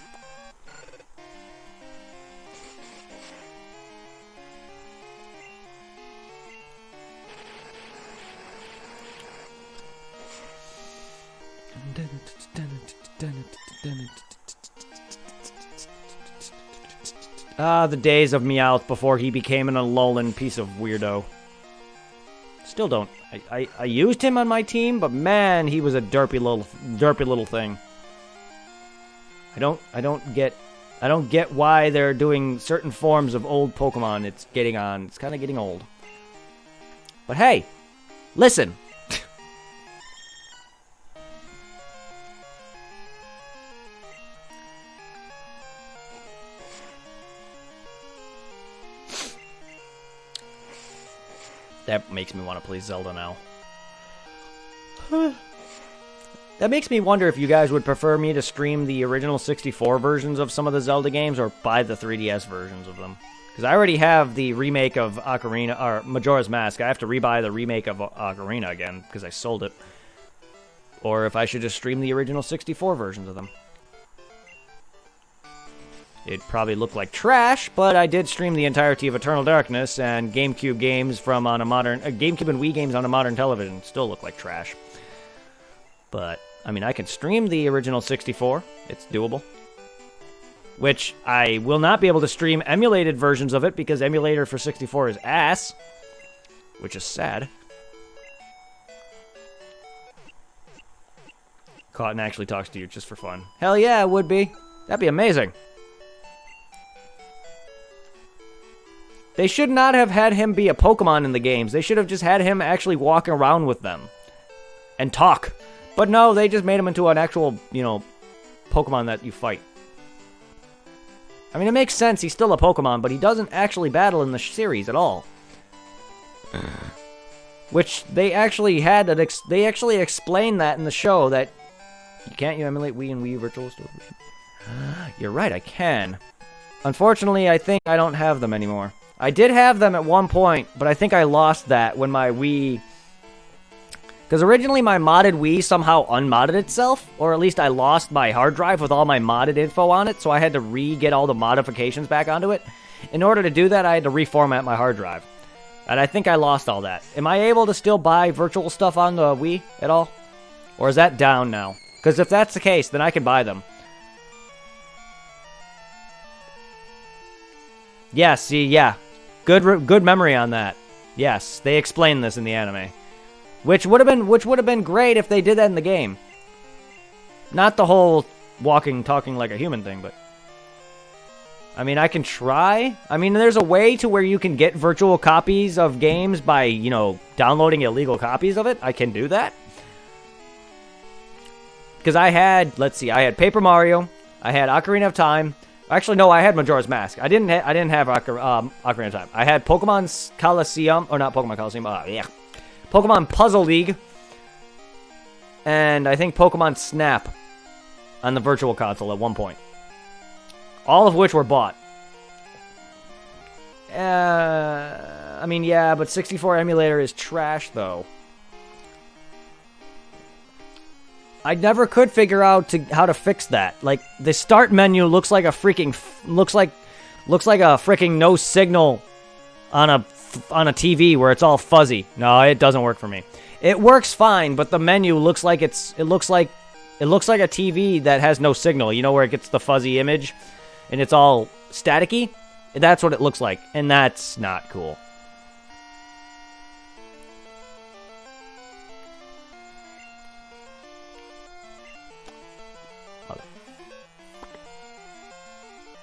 Ah, the days of Meowth before he became an Alolan piece of weirdo. Still don't. I used him on my team, but man, he was a derpy little thing. I don't get why they're doing certain forms of old Pokemon. It's kind of getting old. But hey, listen. That makes me want to play Zelda now. That makes me wonder if you guys would prefer me to stream the original 64 versions of some of the Zelda games or buy the 3DS versions of them. Because I already have the remake of Ocarina, or Majora's Mask. I have to rebuy the remake of Ocarina again because I sold it. Or if I should just stream the original 64 versions of them. It'd probably look like trash, but I did stream the entirety of Eternal Darkness and GameCube games from on a modern... GameCube and Wii games on a modern television still look like trash. But I mean, I can stream the original 64. It's doable. Which I will not be able to stream emulated versions of it because emulator for 64 is ass. Which is sad. Cotton actually talks to you just for fun. Hell yeah, it would be. That'd be amazing. They should not have had him be a Pokemon in the games. They should have just had him actually walk around with them. And talk. But no, they just made him into an actual, you know, Pokemon that you fight. I mean, it makes sense. He's still a Pokemon, but he doesn't actually battle in the series at all. Which they actually had. They actually explained that in the show that you emulate Wii and Wii Virtual Store. You're right, I can. Unfortunately, I think I don't have them anymore. I did have them at one point, but I think I lost that when my Wii... Because originally my modded Wii somehow unmodded itself, or at least I lost my hard drive with all my modded info on it, so I had to re-get all the modifications back onto it. In order to do that, I had to reformat my hard drive. And I think I lost all that. Am I able to still buy virtual stuff on the Wii at all? Or is that down now? Because if that's the case, then I can buy them. Yeah, see, yeah. Good memory on that. Yes, they explained this in the anime. Which would have been great if they did that in the game. Not the whole talking like a human thing, but I mean, I can try. I mean, there's a way to where you can get virtual copies of games by, you know, downloading illegal copies of it. I can do that. Because I had, let's see, I had Paper Mario, I had Ocarina of Time. Actually, no, I had Majora's Mask. I didn't have Ocarina of Time. I had Pokemon Coliseum, or not Pokemon Coliseum. Yeah. Pokemon Puzzle League, and I think Pokemon Snap on the Virtual Console at one point. All of which were bought. I mean, yeah, but 64 emulator is trash, though. I never could figure out how to fix that. Like, the start menu looks like a freaking... looks like a freaking no signal on a TV where it's all fuzzy. No, it doesn't work for me. It works fine, but the menu looks like it looks like a TV that has no signal. You know, where it gets the fuzzy image and it's all staticky? That's what it looks like, and that's not cool.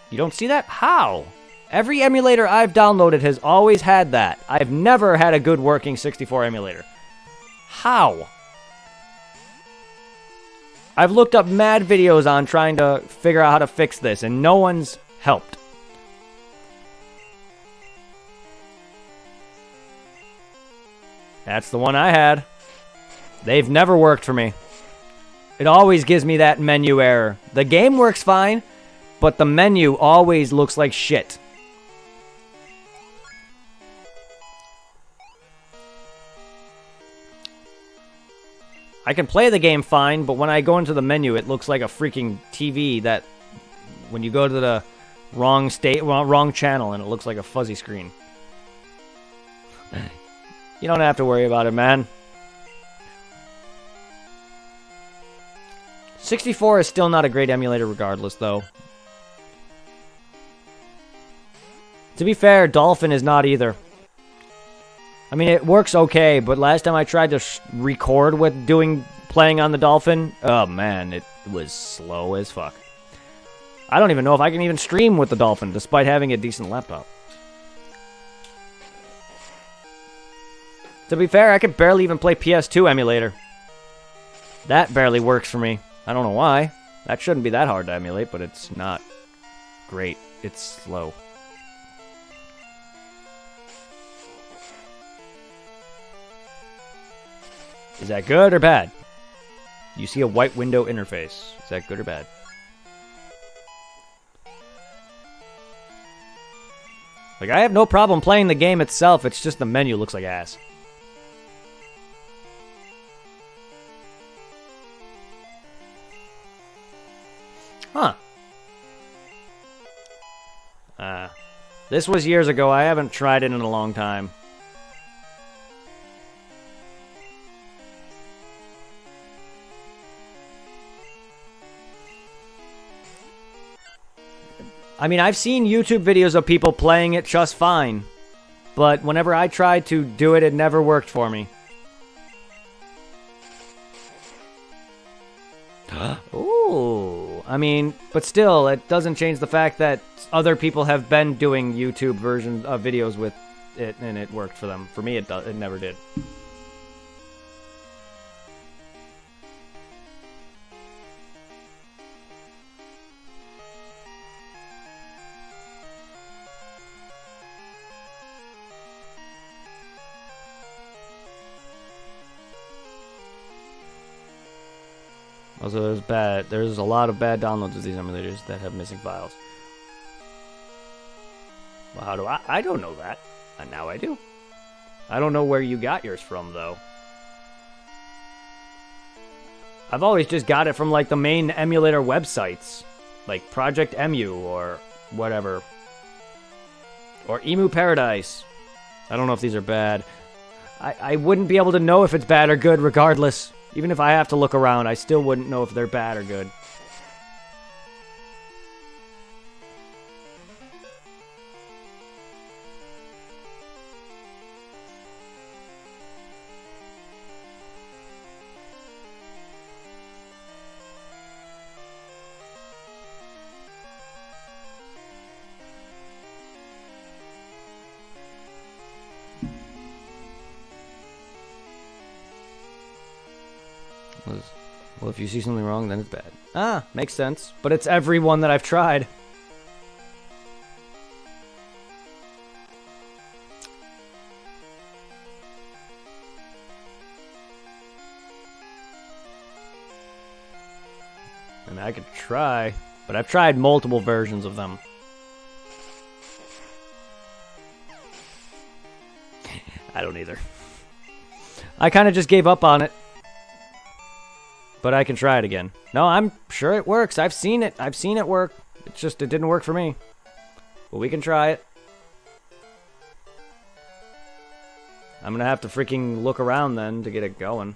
You don't see that? How? Every emulator I've downloaded has always had that. I've never had a good working 64 emulator. How? I've looked up mad videos on trying to figure out how to fix this, and no one's helped. That's the one I had. They've never worked for me. It always gives me that menu error. The game works fine, but the menu always looks like shit. I can play the game fine, but when I go into the menu, it looks like a freaking TV that, when you go to the wrong channel, and it looks like a fuzzy screen. You don't have to worry about it, man. 64 is still not a great emulator regardless, though. To be fair, Dolphin is not either. I mean, it works okay, but last time I tried to record with playing on the Dolphin, oh man, it was slow as fuck. I don't even know if I can even stream with the Dolphin, despite having a decent laptop. To be fair, I can barely even play PS2 emulator. That barely works for me. I don't know why. That shouldn't be that hard to emulate, but it's not great. It's slow. Is that good or bad? You see a white window interface. Is that good or bad? Like, I have no problem playing the game itself, it's just the menu looks like ass. Huh. This was years ago. I haven't tried it in a long time. I mean, I've seen YouTube videos of people playing it just fine, but whenever I tried to do it, it never worked for me. Ooh, I mean, but still, it doesn't change the fact that other people have been doing YouTube versions of videos with it, and it worked for them. For me, it never did. Also, there's a lot of bad downloads of these emulators that have missing files. Well, how do I don't know that. And now I do. I don't know where you got yours from, though. I've always just got it from, like, the main emulator websites. Like Project Emu or whatever. Or Emu Paradise. I don't know if these are bad. I wouldn't be able to know if it's bad or good regardless. Even if I have to look around, I still wouldn't know if they're bad or good. Well, if you see something wrong, then it's bad. Ah, makes sense. But it's every one that I've tried. I mean, I could try, but I've tried multiple versions of them. I don't either. I kind of just gave up on it. But I can try it again. No, I'm sure it works. I've seen it. I've seen it work. It's just, it didn't work for me. But we can try it. I'm gonna have to freaking look around then to get it going.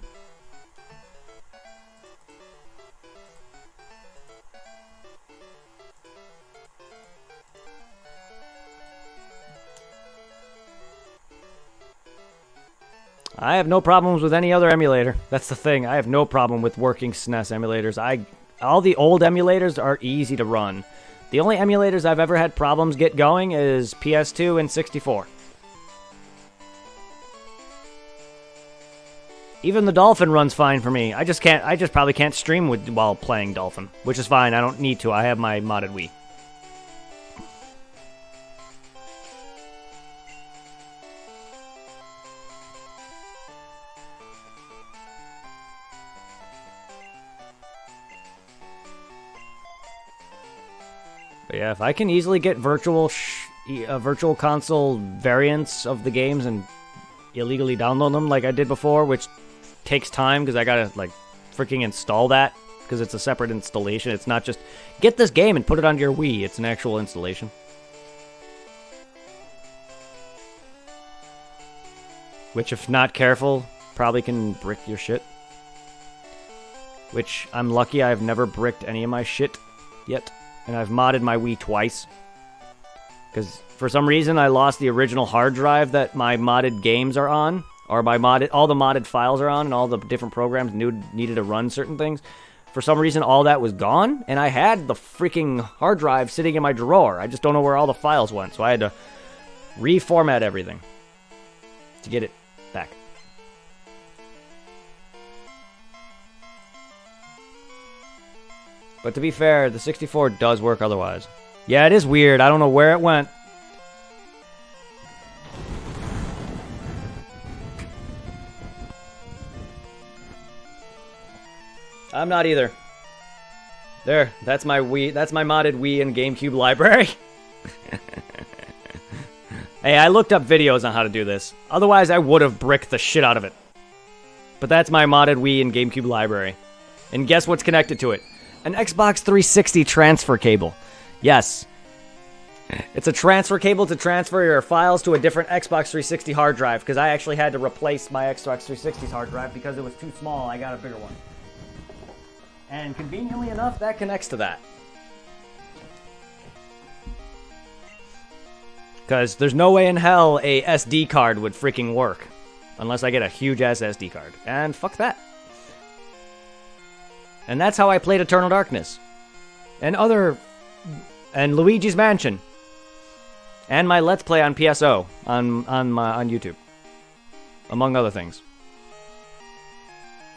I have no problems with any other emulator. That's the thing. I have no problem with working SNES emulators. All the old emulators are easy to run. The only emulators I've ever had problems get going is PS2 and 64. Even the Dolphin runs fine for me. I just probably can't stream while playing Dolphin, which is fine. I don't need to. I have my modded Wii. But yeah, if I can easily get virtual console variants of the games and illegally download them like I did before, which takes time because I gotta like freaking install that because it's a separate installation. It's not just get this game and put it onto your Wii. It's an actual installation. Which, if not careful, probably can brick your shit. Which, I'm lucky I've never bricked any of my shit yet. And I've modded my Wii twice. Because for some reason I lost the original hard drive that my modded games are on. Or all the modded files are on, and all the different programs needed to run certain things. For some reason all that was gone, and I had the freaking hard drive sitting in my drawer. I just don't know where all the files went, so I had to reformat everything to get it back. But to be fair, the 64 does work otherwise. Yeah, it is weird. I don't know where it went. I'm not either. There, that's my Wii. That's my modded Wii and GameCube library. Hey, I looked up videos on how to do this. Otherwise, I would have bricked the shit out of it. But that's my modded Wii and GameCube library. And guess what's connected to it? An Xbox 360 transfer cable. Yes. It's a transfer cable to transfer your files to a different Xbox 360 hard drive, because I actually had to replace my Xbox 360's hard drive because it was too small. I got a bigger one. And conveniently enough, that connects to that. Because there's no way in hell a SD card would freaking work. Unless I get a huge-ass SD card. And fuck that. And that's how I played Eternal Darkness. And Luigi's Mansion. And my Let's Play on PSO. On YouTube. Among other things.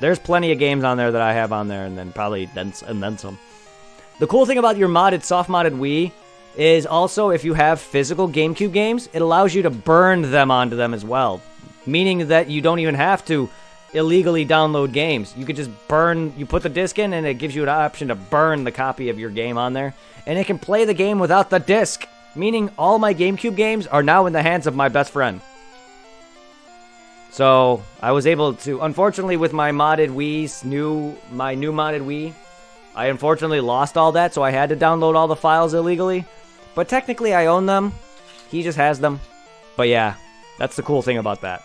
There's plenty of games on there that I have on there, and then probably then some. The cool thing about your soft modded Wii is also if you have physical GameCube games, it allows you to burn them onto them as well. Meaning that you don't even have to illegally download games. You could just you put the disc in, and it gives you an option to burn the copy of your game on there. And it can play the game without the disc. Meaning all my GameCube games are now in the hands of my best friend. So, I was able to, unfortunately with my modded my new modded Wii, I unfortunately lost all that, so I had to download all the files illegally. But technically I own them. He just has them. But yeah, that's the cool thing about that.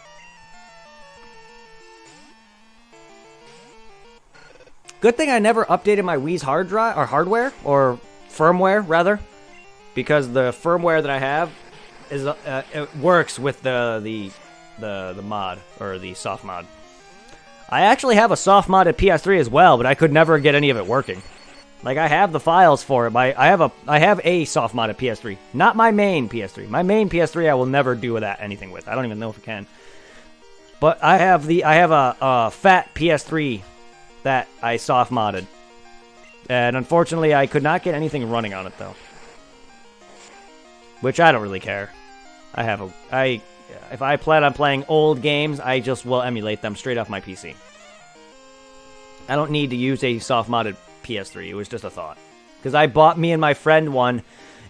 Good thing I never updated my Wii's hardware, or firmware, rather. Because the firmware that I have is it works with the mod, or the soft mod. I actually have a soft modded PS3 as well, but I could never get any of it working. Like, I have the files for it, but I have a soft modded PS3. Not my main PS3. My main PS3 I will never do anything with. I don't even know if I can. But I have a fat PS3 that I soft modded. And unfortunately I could not get anything running on it though. Which I don't really care. If I plan on playing old games, I just will emulate them straight off my PC. I don't need to use a soft-modded PS3. It was just a thought. Because I bought me and my friend one,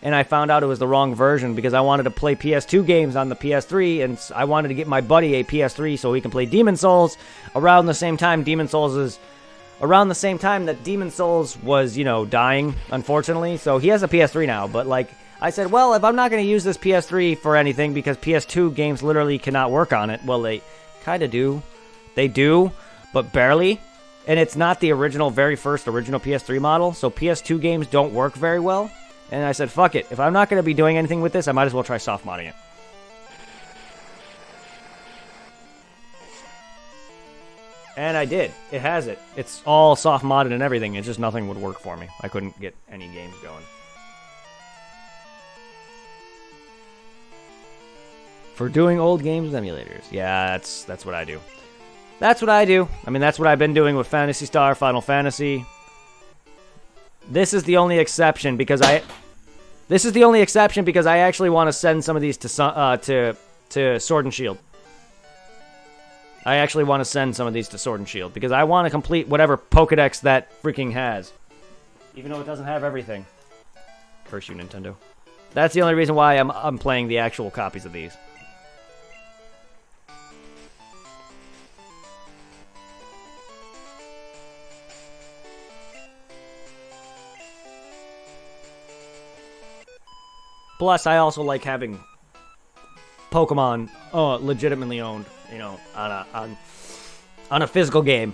and I found out it was the wrong version because I wanted to play PS2 games on the PS3, and I wanted to get my buddy a PS3 so he can play Demon's Souls around the same time that Demon's Souls was, dying, unfortunately. So he has a PS3 now, but, I said, well, if I'm not going to use this PS3 for anything because PS2 games literally cannot work on it. Well, they kind of do. They do, but barely. And it's not the very first original PS3 model, so PS2 games don't work very well. And I said, fuck it. If I'm not going to be doing anything with this, I might as well try soft modding it. And I did. It has it. It's all soft modded and everything. It's just nothing would work for me. I couldn't get any games going. For doing old games with emulators. Yeah, that's what I do. That's what I do. I mean, that's what I've been doing with Phantasy Star, Final Fantasy. This is the only exception because I actually want to send some of these to Sword and Shield. I actually want to send some of these to Sword and Shield because I want to complete whatever Pokédex that freaking has. Even though it doesn't have everything. Curse you, Nintendo. That's the only reason why I'm playing the actual copies of these. Plus, I also like having Pokemon legitimately owned, on a physical game.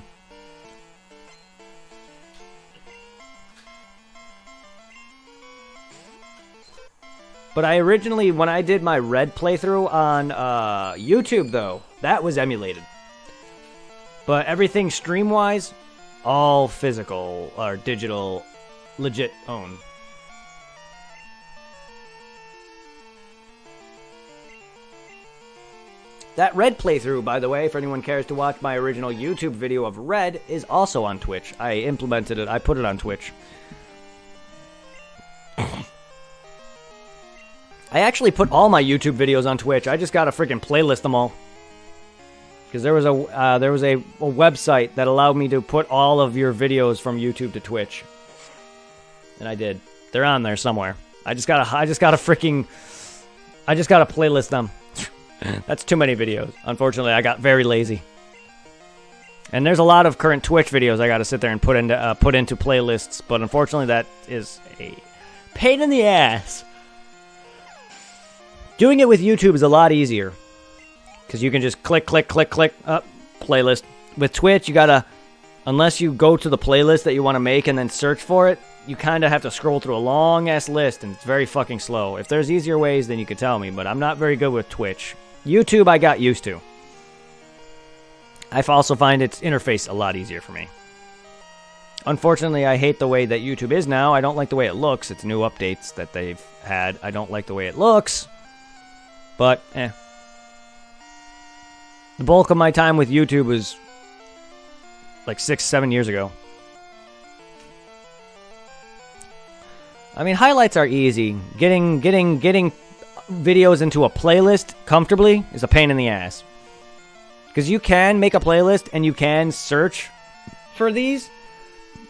But I originally, when I did my Red playthrough on YouTube, though, that was emulated. But everything stream-wise, all physical or digital, legit owned. That Red playthrough, by the way, if anyone cares to watch my original YouTube video of Red, is also on Twitch. I implemented it. I put it on Twitch. I actually put all my YouTube videos on Twitch. I just gotta freaking playlist them all. Because there was a website that allowed me to put all of your videos from YouTube to Twitch. And I did. They're on there somewhere. I just gotta playlist them. That's too many videos. Unfortunately, I got very lazy. And there's a lot of current Twitch videos I got to sit there and put into playlists, but unfortunately that is a pain in the ass. Doing it with YouTube is a lot easier. Because you can just click, playlist. With Twitch, you gotta, unless you go to the playlist that you want to make and then search for it, you kind of have to scroll through a long-ass list, and it's very fucking slow. If there's easier ways, then you could tell me, but I'm not very good with Twitch. YouTube, I got used to. I also find its interface a lot easier for me. Unfortunately, I hate the way that YouTube is now. I don't like the way it looks. It's new updates that they've had. I don't like the way it looks, but, The bulk of my time with YouTube was like 6-7 years ago. I mean, highlights are easy. Getting videos into a playlist comfortably is a pain in the ass. Because you can make a playlist and you can search for these,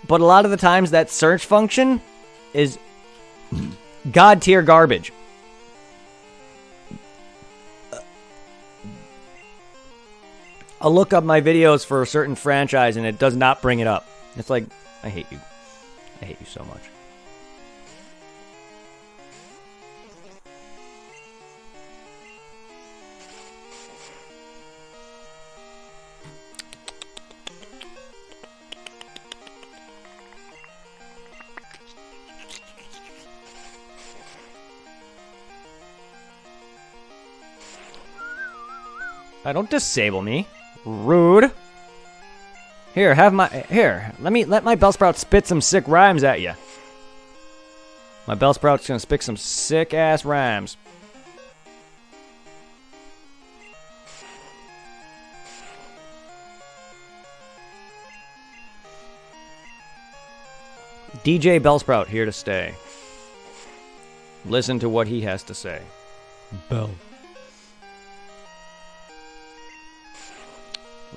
but a lot of the times that search function is god tier garbage. I'll look up my videos for a certain franchise and it does not bring it up. It's like, I hate you. I hate you so much. Don't disable me. Rude. Here, let my Bellsprout spit some sick rhymes at you. My Bellsprout's gonna spit some sick ass rhymes. DJ Bellsprout here to stay. Listen to what he has to say. Bell.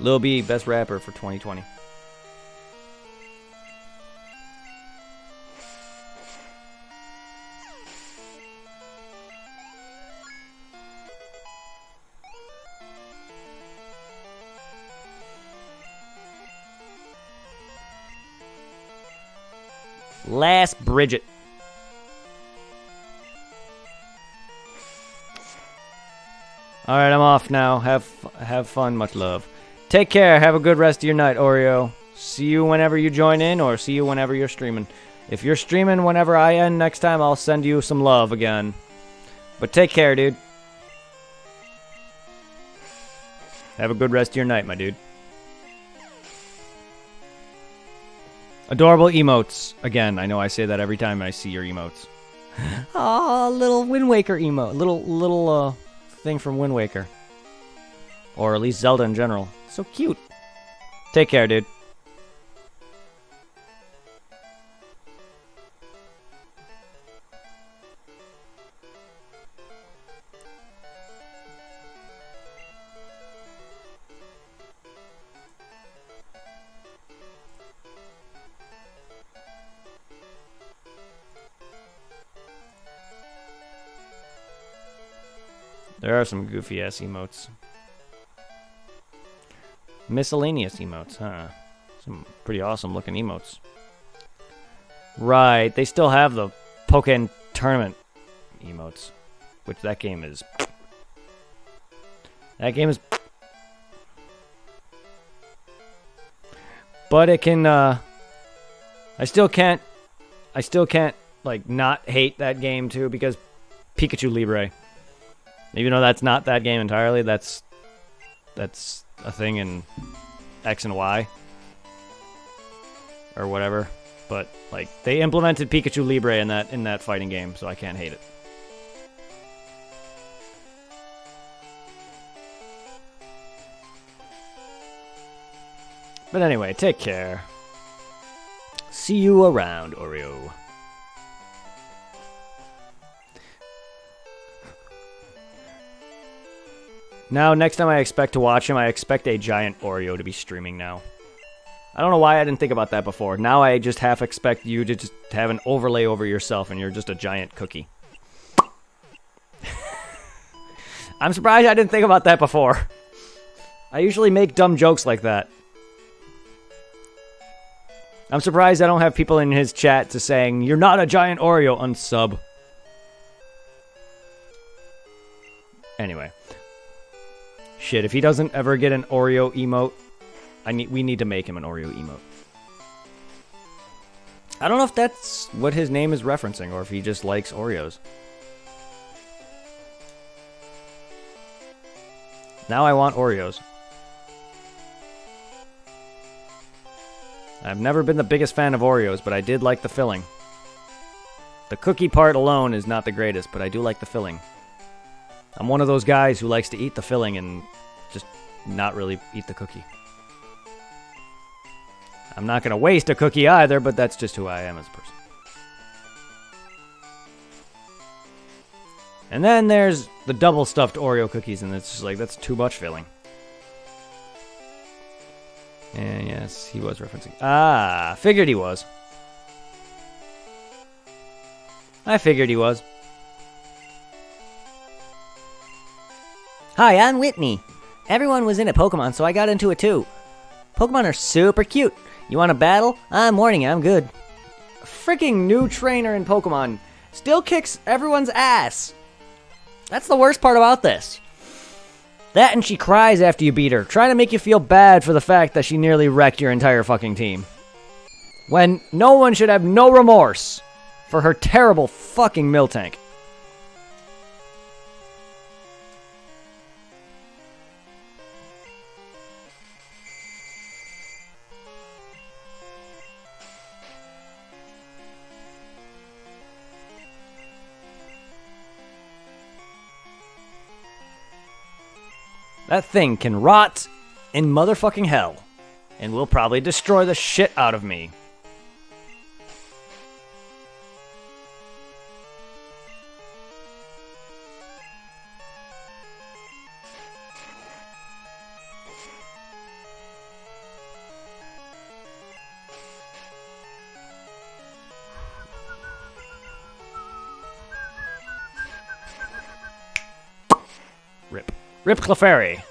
Lil B, best rapper for 2020. Last Bridget. All right, I'm off now. Have fun. Much love. Take care. Have a good rest of your night, Oreo. See you whenever you join in, or see you whenever you're streaming. If you're streaming whenever I end next time, I'll send you some love again. But take care, dude. Have a good rest of your night, my dude. Adorable emotes. Again, I know I say that every time I see your emotes. Aw, little Wind Waker emote. Little thing from Wind Waker. Or at least Zelda in general. So cute. Take care, dude. There are some goofy-ass emotes. Miscellaneous emotes, huh? Some pretty awesome-looking emotes. Right, they still have the Pokken Tournament emotes. Which that game is... That game is... But it can, I still can't, like, not hate that game, too, because Pikachu Libre. Even though that's not that game entirely, that's a thing in X and Y or whatever. But like they implemented Pikachu Libre in that fighting game, so I can't hate it. But anyway, take care. See you around, Oreo. Now, next time I expect to watch him, I expect a giant Oreo to be streaming now. I don't know why I didn't think about that before. Now I just half expect you to just have an overlay over yourself and you're just a giant cookie. I'm surprised I didn't think about that before. I usually make dumb jokes like that. I'm surprised I don't have people in his chat to saying, "You're not a giant Oreo, unsub." Anyway. Shit, if he doesn't ever get an Oreo emote, we need to make him an Oreo emote. I don't know if that's what his name is referencing or if he just likes Oreos. Now I want Oreos. I've never been the biggest fan of Oreos, but I did like the filling. The cookie part alone is not the greatest, but I do like the filling. I'm one of those guys who likes to eat the filling and just not really eat the cookie. I'm not going to waste a cookie either, but that's just who I am as a person. And then there's the double stuffed Oreo cookies, and it's just like, that's too much filling. And yes, he was referencing. Ah, figured he was. I figured he was. Hi, I'm Whitney. Everyone was into Pokemon, so I got into it too. Pokemon are super cute. You want to battle? I'm warning you, I'm good. A freaking new trainer in Pokemon still kicks everyone's ass. That's the worst part about this. That and she cries after you beat her, trying to make you feel bad for the fact that she nearly wrecked your entire fucking team. When no one should have no remorse for her terrible fucking Miltank. That thing can rot in motherfucking hell and will probably destroy the shit out of me. Rip. Rip Clefairy.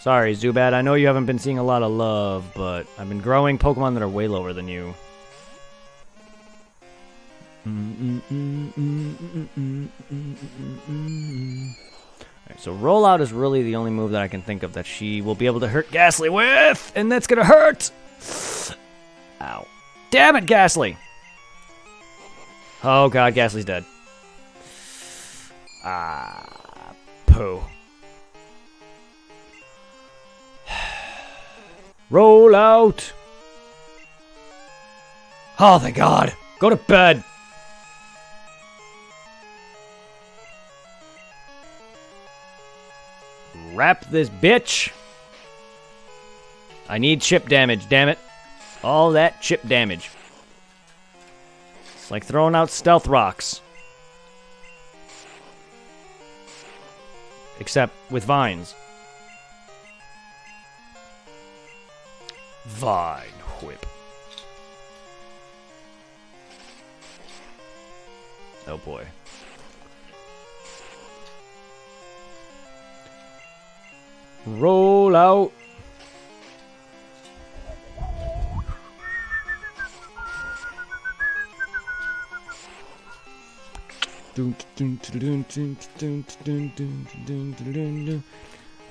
Sorry, Zubat. I know you haven't been seeing a lot of love, but I've been growing Pokemon that are way lower than you. Alright, so Rollout is really the only move that I can think of that she will be able to hurt Ghastly with, and that's gonna hurt! Ow. Damn it, Ghastly! Oh god, Ghastly's dead. Ah, poo. Roll out! Oh, thank god! Go to bed! Wrap this bitch! I need chip damage, damn it. All that chip damage. It's like throwing out stealth rocks. Except with vines. Vine whip. Oh boy. Roll out.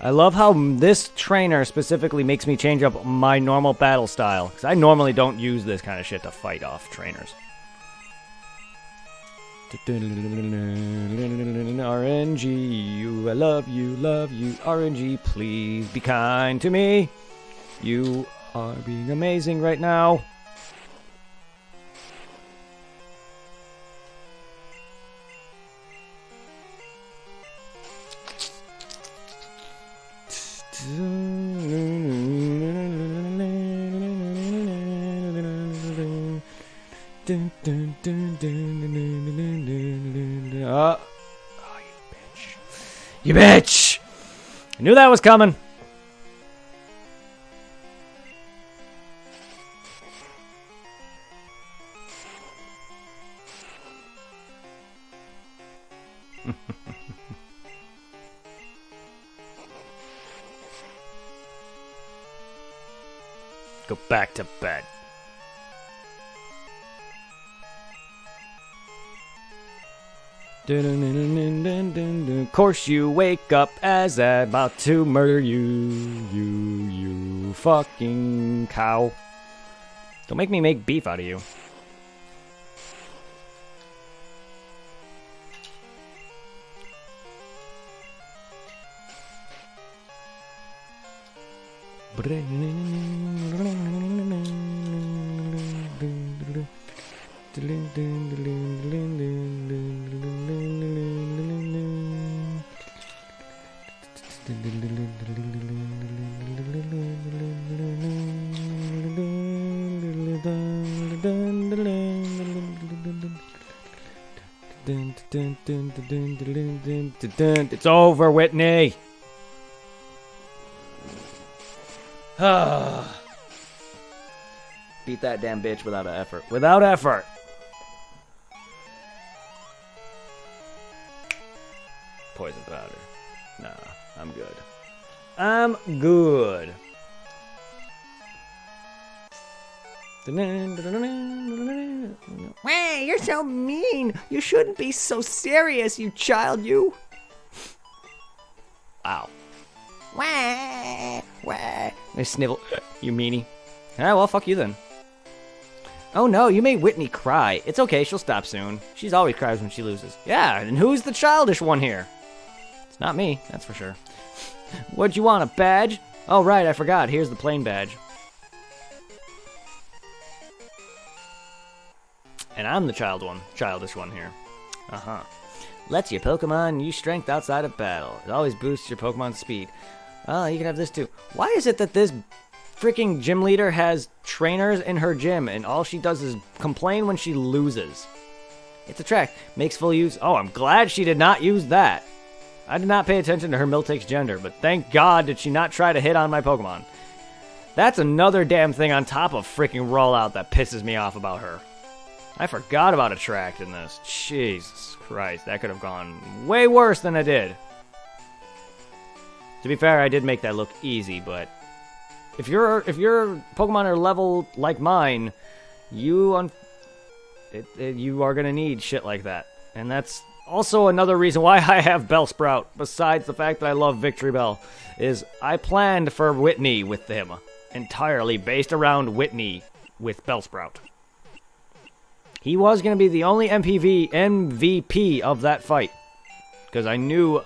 I love how this trainer specifically makes me change up my normal battle style, because I normally don't use this kind of shit to fight off trainers. RNG, I love you, RNG, please be kind to me. You are being amazing right now. Oh, you bitch. You bitch! I knew that was coming. Go back to bed. Of course you wake up as I'm about to murder you, you fucking cow. Don't make me make beef out of you. It's over, Whitney. Beat that damn bitch without an effort. Without effort. Poison powder. Nah, I'm good. I'm good. Hey, you're so mean. You shouldn't be so serious, you child, you. Ow. Wah, wah. I snivel. You meanie. Ah, well, fuck you then. Oh no, you made Whitney cry. It's okay, she'll stop soon. She's always cries when she loses. Yeah, and who's the childish one here? It's not me, that's for sure. What'd you want, a badge? Oh, right, I forgot. Here's the plain badge. And I'm the childish one here. Uh-huh. Lets your Pokemon use strength outside of battle. It always boosts your Pokemon's speed. Oh, you can have this too. Why is it that this freaking gym leader has trainers in her gym and all she does is complain when she loses? It's a track. Makes full use. Oh, I'm glad she did not use that. I did not pay attention to her Miltake's gender, but thank God did she not try to hit on my Pokemon. That's another damn thing on top of freaking rollout that pisses me off about her. I forgot about Attract in this. Jesus Christ, that could have gone way worse than it did. To be fair, I did make that look easy, but if your Pokemon are level like mine, you are gonna need shit like that, and that's also another reason why I have Bellsprout. Besides the fact that I love Victory Bell, is I planned for Whitney with him entirely based around Whitney with Bellsprout. He was going to be the only MVP of that fight. Because I knew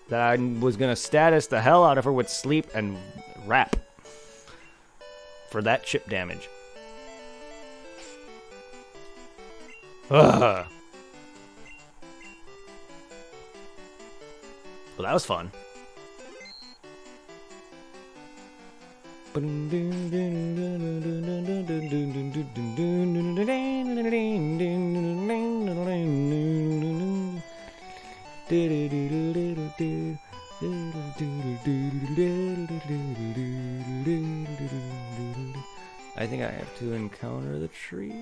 that I was going to status the hell out of her with Sleep and Rap. For that chip damage. Ugh. Well, that was fun. I think I have to encounter the tree.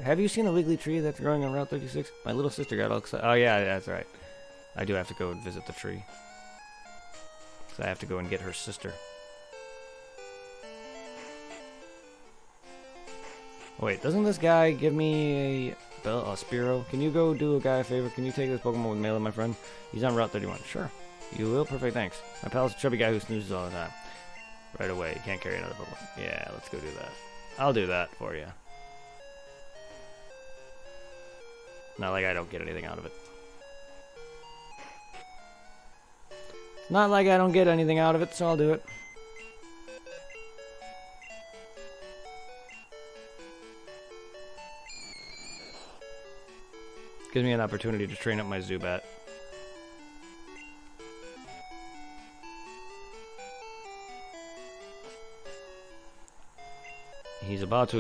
Have you seen the wiggly tree that's growing on Route 36? My little sister got all excited. Oh yeah, that's right. I do have to go and visit the tree. So I have to go and get her sister. Wait, doesn't this guy give me a Spearow? Can you go do a guy a favor? Can you take this Pokemon with Melee, my friend? He's on Route 31. Sure. You will? Perfect, thanks. My pal's a chubby guy who snoozes all the time. Right away. You can't carry another Pokemon. Yeah, let's go do that. I'll do that for you. Not like I don't get anything out of it. It's not like I don't get anything out of it, so I'll do it. Gives me an opportunity to train up my Zubat.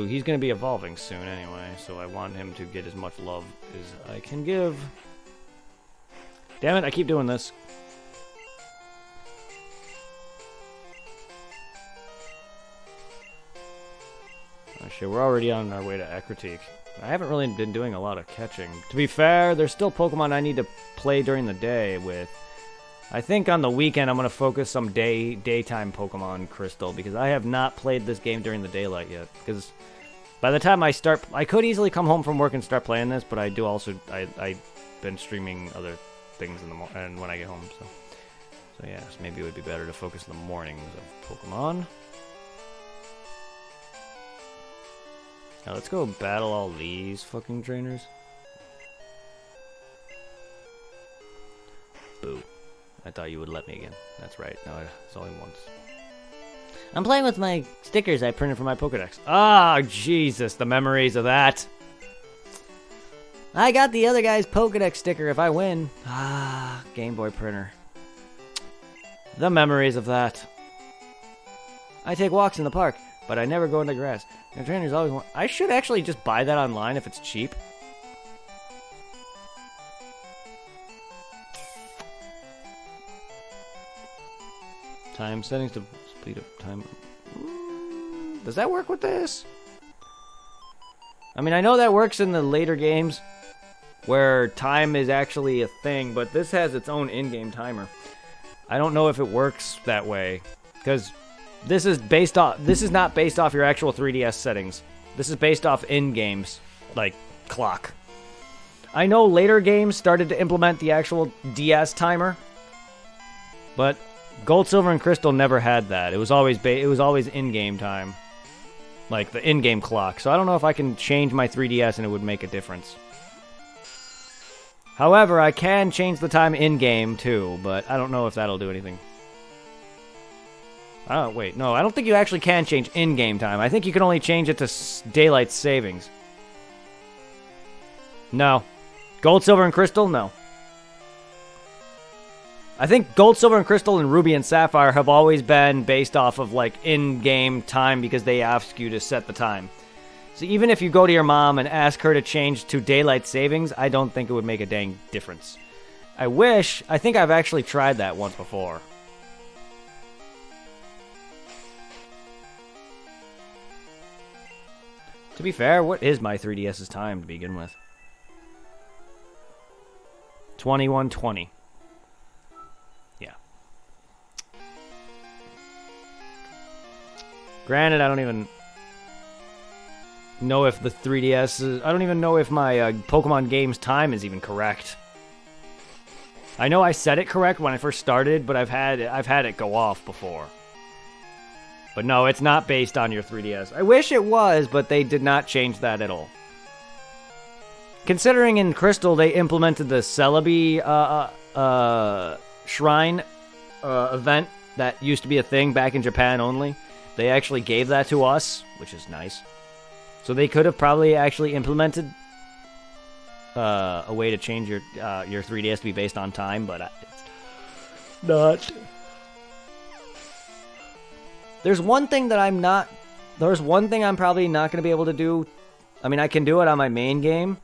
He's gonna be evolving soon anyway, so I want him to get as much love as I can give. Damn it, I keep doing this. Oh shit, we're already on our way to Ecruteak. I haven't really been doing a lot of catching. To be fair, there's still Pokemon I need to play during the day with. I think on the weekend I'm going to focus some daytime Pokemon Crystal, because I have not played this game during the daylight yet. Because by the time I could easily come home from work and start playing this, but I been streaming other things in the and when I get home. So yeah, so maybe it would be better to focus on the mornings of Pokemon. Now let's go battle all these fucking trainers. Boo. I thought you would let me again. That's right. No, it's only once. I'm playing with my stickers I printed from my Pokedex. Ah, Jesus, the memories of that. I got the other guy's Pokedex sticker if I win. Ah, Game Boy printer. The memories of that. I take walks in the park, but I never go into grass. The trainers always want... I should actually just buy that online if it's cheap. Time settings to speed up time. Does that work with this? I mean, I know that works in the later games where time is actually a thing, but this has its own in-game timer. I don't know if it works that way because this is not based off your actual 3DS settings. This is based off in-games, like clock. I know later games started to implement the actual DS timer, but Gold, Silver, and Crystal never had that. It was always in-game time, like the in-game clock. So I don't know if I can change my 3DS and it would make a difference. However, I can change the time in-game too, but I don't know if that'll do anything. Oh, wait, no, I don't think you actually can change in-game time. I think you can only change it to daylight savings. No. Gold, Silver, and Crystal? No. I think Gold, Silver, and Crystal and Ruby and Sapphire have always been based off of, like, in-game time because they ask you to set the time. So even if you go to your mom and ask her to change to daylight savings, I don't think it would make a dang difference. I think I've actually tried that once before. To be fair, what is my 3DS's time to begin with? 21:20. Yeah. Granted, I don't even know if the 3DS is... I don't even know if my Pokemon game's time is even correct. I know I set it correct when I first started, but I've had it go off before. But no, it's not based on your 3DS. I wish it was, but they did not change that at all. Considering in Crystal they implemented the Celebi Shrine event that used to be a thing back in Japan only, they actually gave that to us, which is nice. So they could have probably actually implemented a way to change your 3DS to be based on time, but it's not. There's one thing I'm probably not going to be able to do. I mean, I can do it on my main game,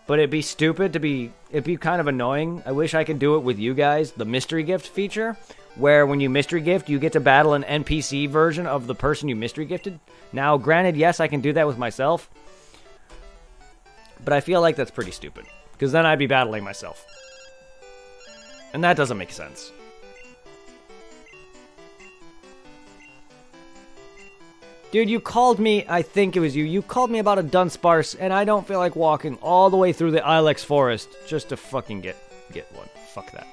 but it'd be kind of annoying. I wish I could do it with you guys, the mystery gift feature, where when you mystery gift, you get to battle an NPC version of the person you mystery gifted. Now, granted, yes, I can do that with myself, but I feel like that's pretty stupid, because then I'd be battling myself. And that doesn't make sense. Dude, you called me, I think it was you called me about a Dunsparce, and I don't feel like walking all the way through the Ilex Forest just to fucking get one. Fuck that.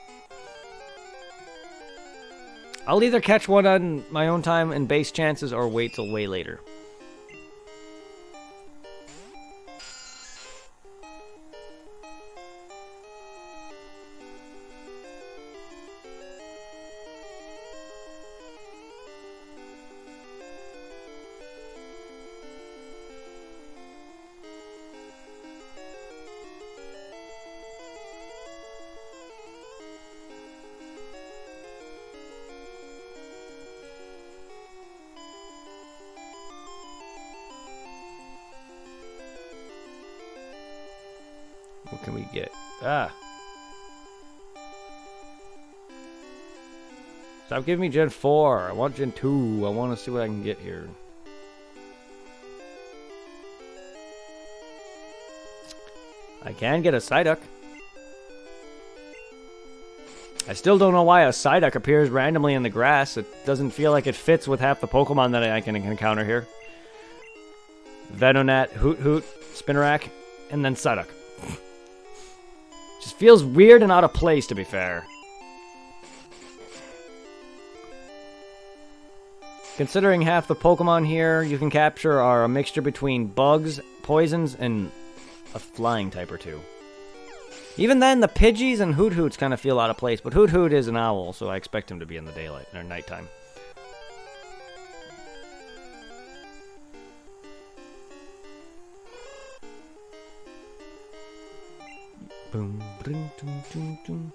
I'll either catch one on my own time and base chances or wait till way later. What can we get? Ah. Stop giving me Gen 4. I want Gen 2. I want to see what I can get here. I can get a Psyduck. I still don't know why a Psyduck appears randomly in the grass. It doesn't feel like it fits with half the Pokemon that I can encounter here. Venonat, Hoot, Spinarak, and then Psyduck. Just feels weird and out of place, to be fair. Considering half the Pokemon here you can capture are a mixture between bugs, poisons, and a flying type or two. Even then, the Pidgeys and Hoot Hoots kind of feel out of place, but Hoot Hoot is an owl, so I expect him to be in the daylight or nighttime. Boom, boom, boom, boom, boom.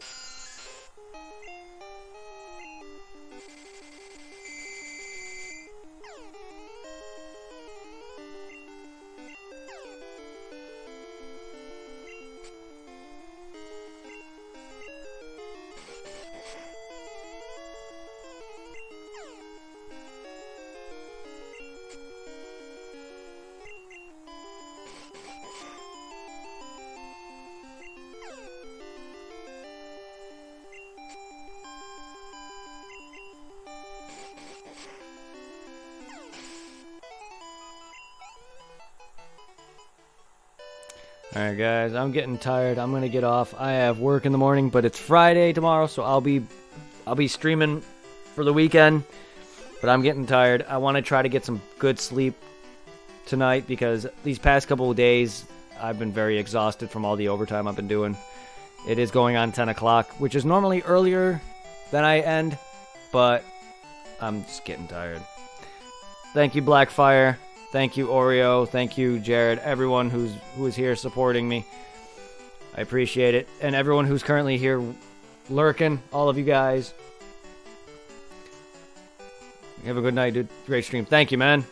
Alright guys, I'm getting tired. I'm gonna get off. I have work in the morning, but it's Friday tomorrow, so I'll be streaming for the weekend. But I'm getting tired. I want to try to get some good sleep tonight because these past couple of days I've been very exhausted from all the overtime I've been doing. It is going on 10 o'clock, which is normally earlier than I end, but I'm just getting tired. Thank you, Blackfire. Thank you, Oreo. Thank you, Jared. Everyone who is here supporting me. I appreciate it. And everyone who's currently here lurking. All of you guys. Have a good night, dude. Great stream. Thank you, man.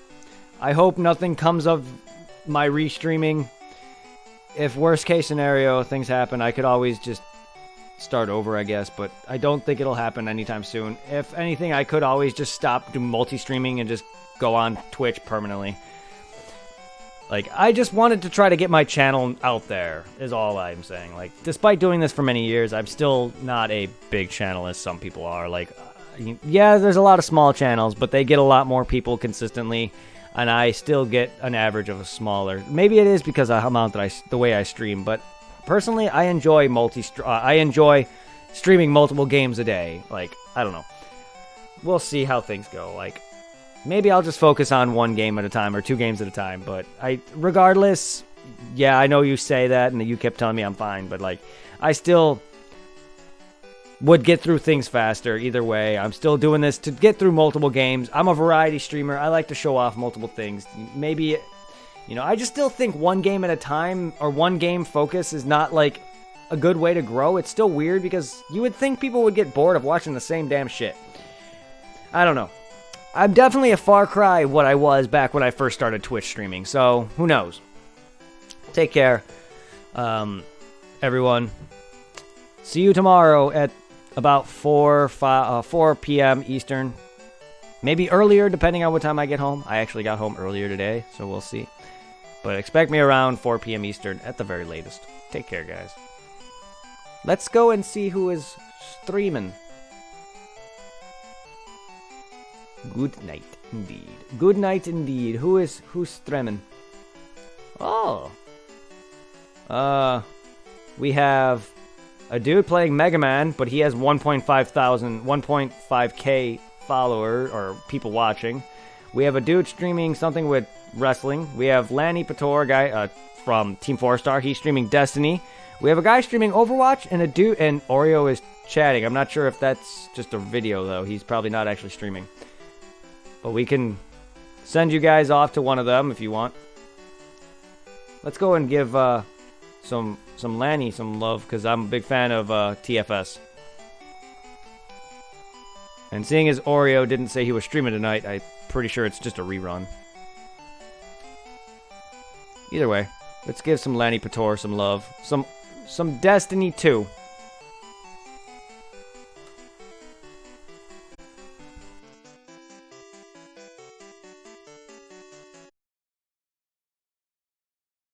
I hope nothing comes of my restreaming. If worst case scenario, things happen, I could always just start over, I guess. But I don't think it'll happen anytime soon. If anything, I could always just stop doing multi-streaming and just go on Twitch permanently. Like, I just wanted to try to get my channel out there, is all I'm saying. Like, despite doing this for many years, I'm still not a big channel as some people are. Like, yeah, there's a lot of small channels, but they get a lot more people consistently, and I still get an average of a smaller. Maybe it is because of the way I stream, but personally, I enjoy streaming multiple games a day. Like, I don't know. We'll see how things go. Like, maybe I'll just focus on one game at a time or 2 games at a time. But regardless, yeah, I know you say that and you kept telling me I'm fine. But, like, I still would get through things faster either way. I'm still doing this to get through multiple games. I'm a variety streamer. I like to show off multiple things. Maybe, you know, I just still think one game at a time or one game focus is not, like, a good way to grow. It's still weird because you would think people would get bored of watching the same damn shit. I don't know. I'm definitely a far cry what I was back when I first started Twitch streaming, so who knows? Take care, everyone. See you tomorrow at about 4 p.m. Eastern. Maybe earlier, depending on what time I get home. I actually got home earlier today, so we'll see. But expect me around 4 p.m. Eastern at the very latest. Take care, guys. Let's go and see who is streaming. Good night, indeed. Good night, indeed. Who's streaming? Oh. We have a dude playing Mega Man, but he has 1.5k follower or people watching. We have a dude streaming something with wrestling. We have Lanny Pator, guy from Team 4-Star. He's streaming Destiny. We have a guy streaming Overwatch, and Oreo is chatting. I'm not sure if that's just a video though. He's probably not actually streaming. But we can send you guys off to one of them if you want. Let's go and give some Lanny some love, because I'm a big fan of TFS. And seeing as Oreo didn't say he was streaming tonight, I'm pretty sure it's just a rerun. Either way, let's give some Lanny Pator some love. Some Destiny 2.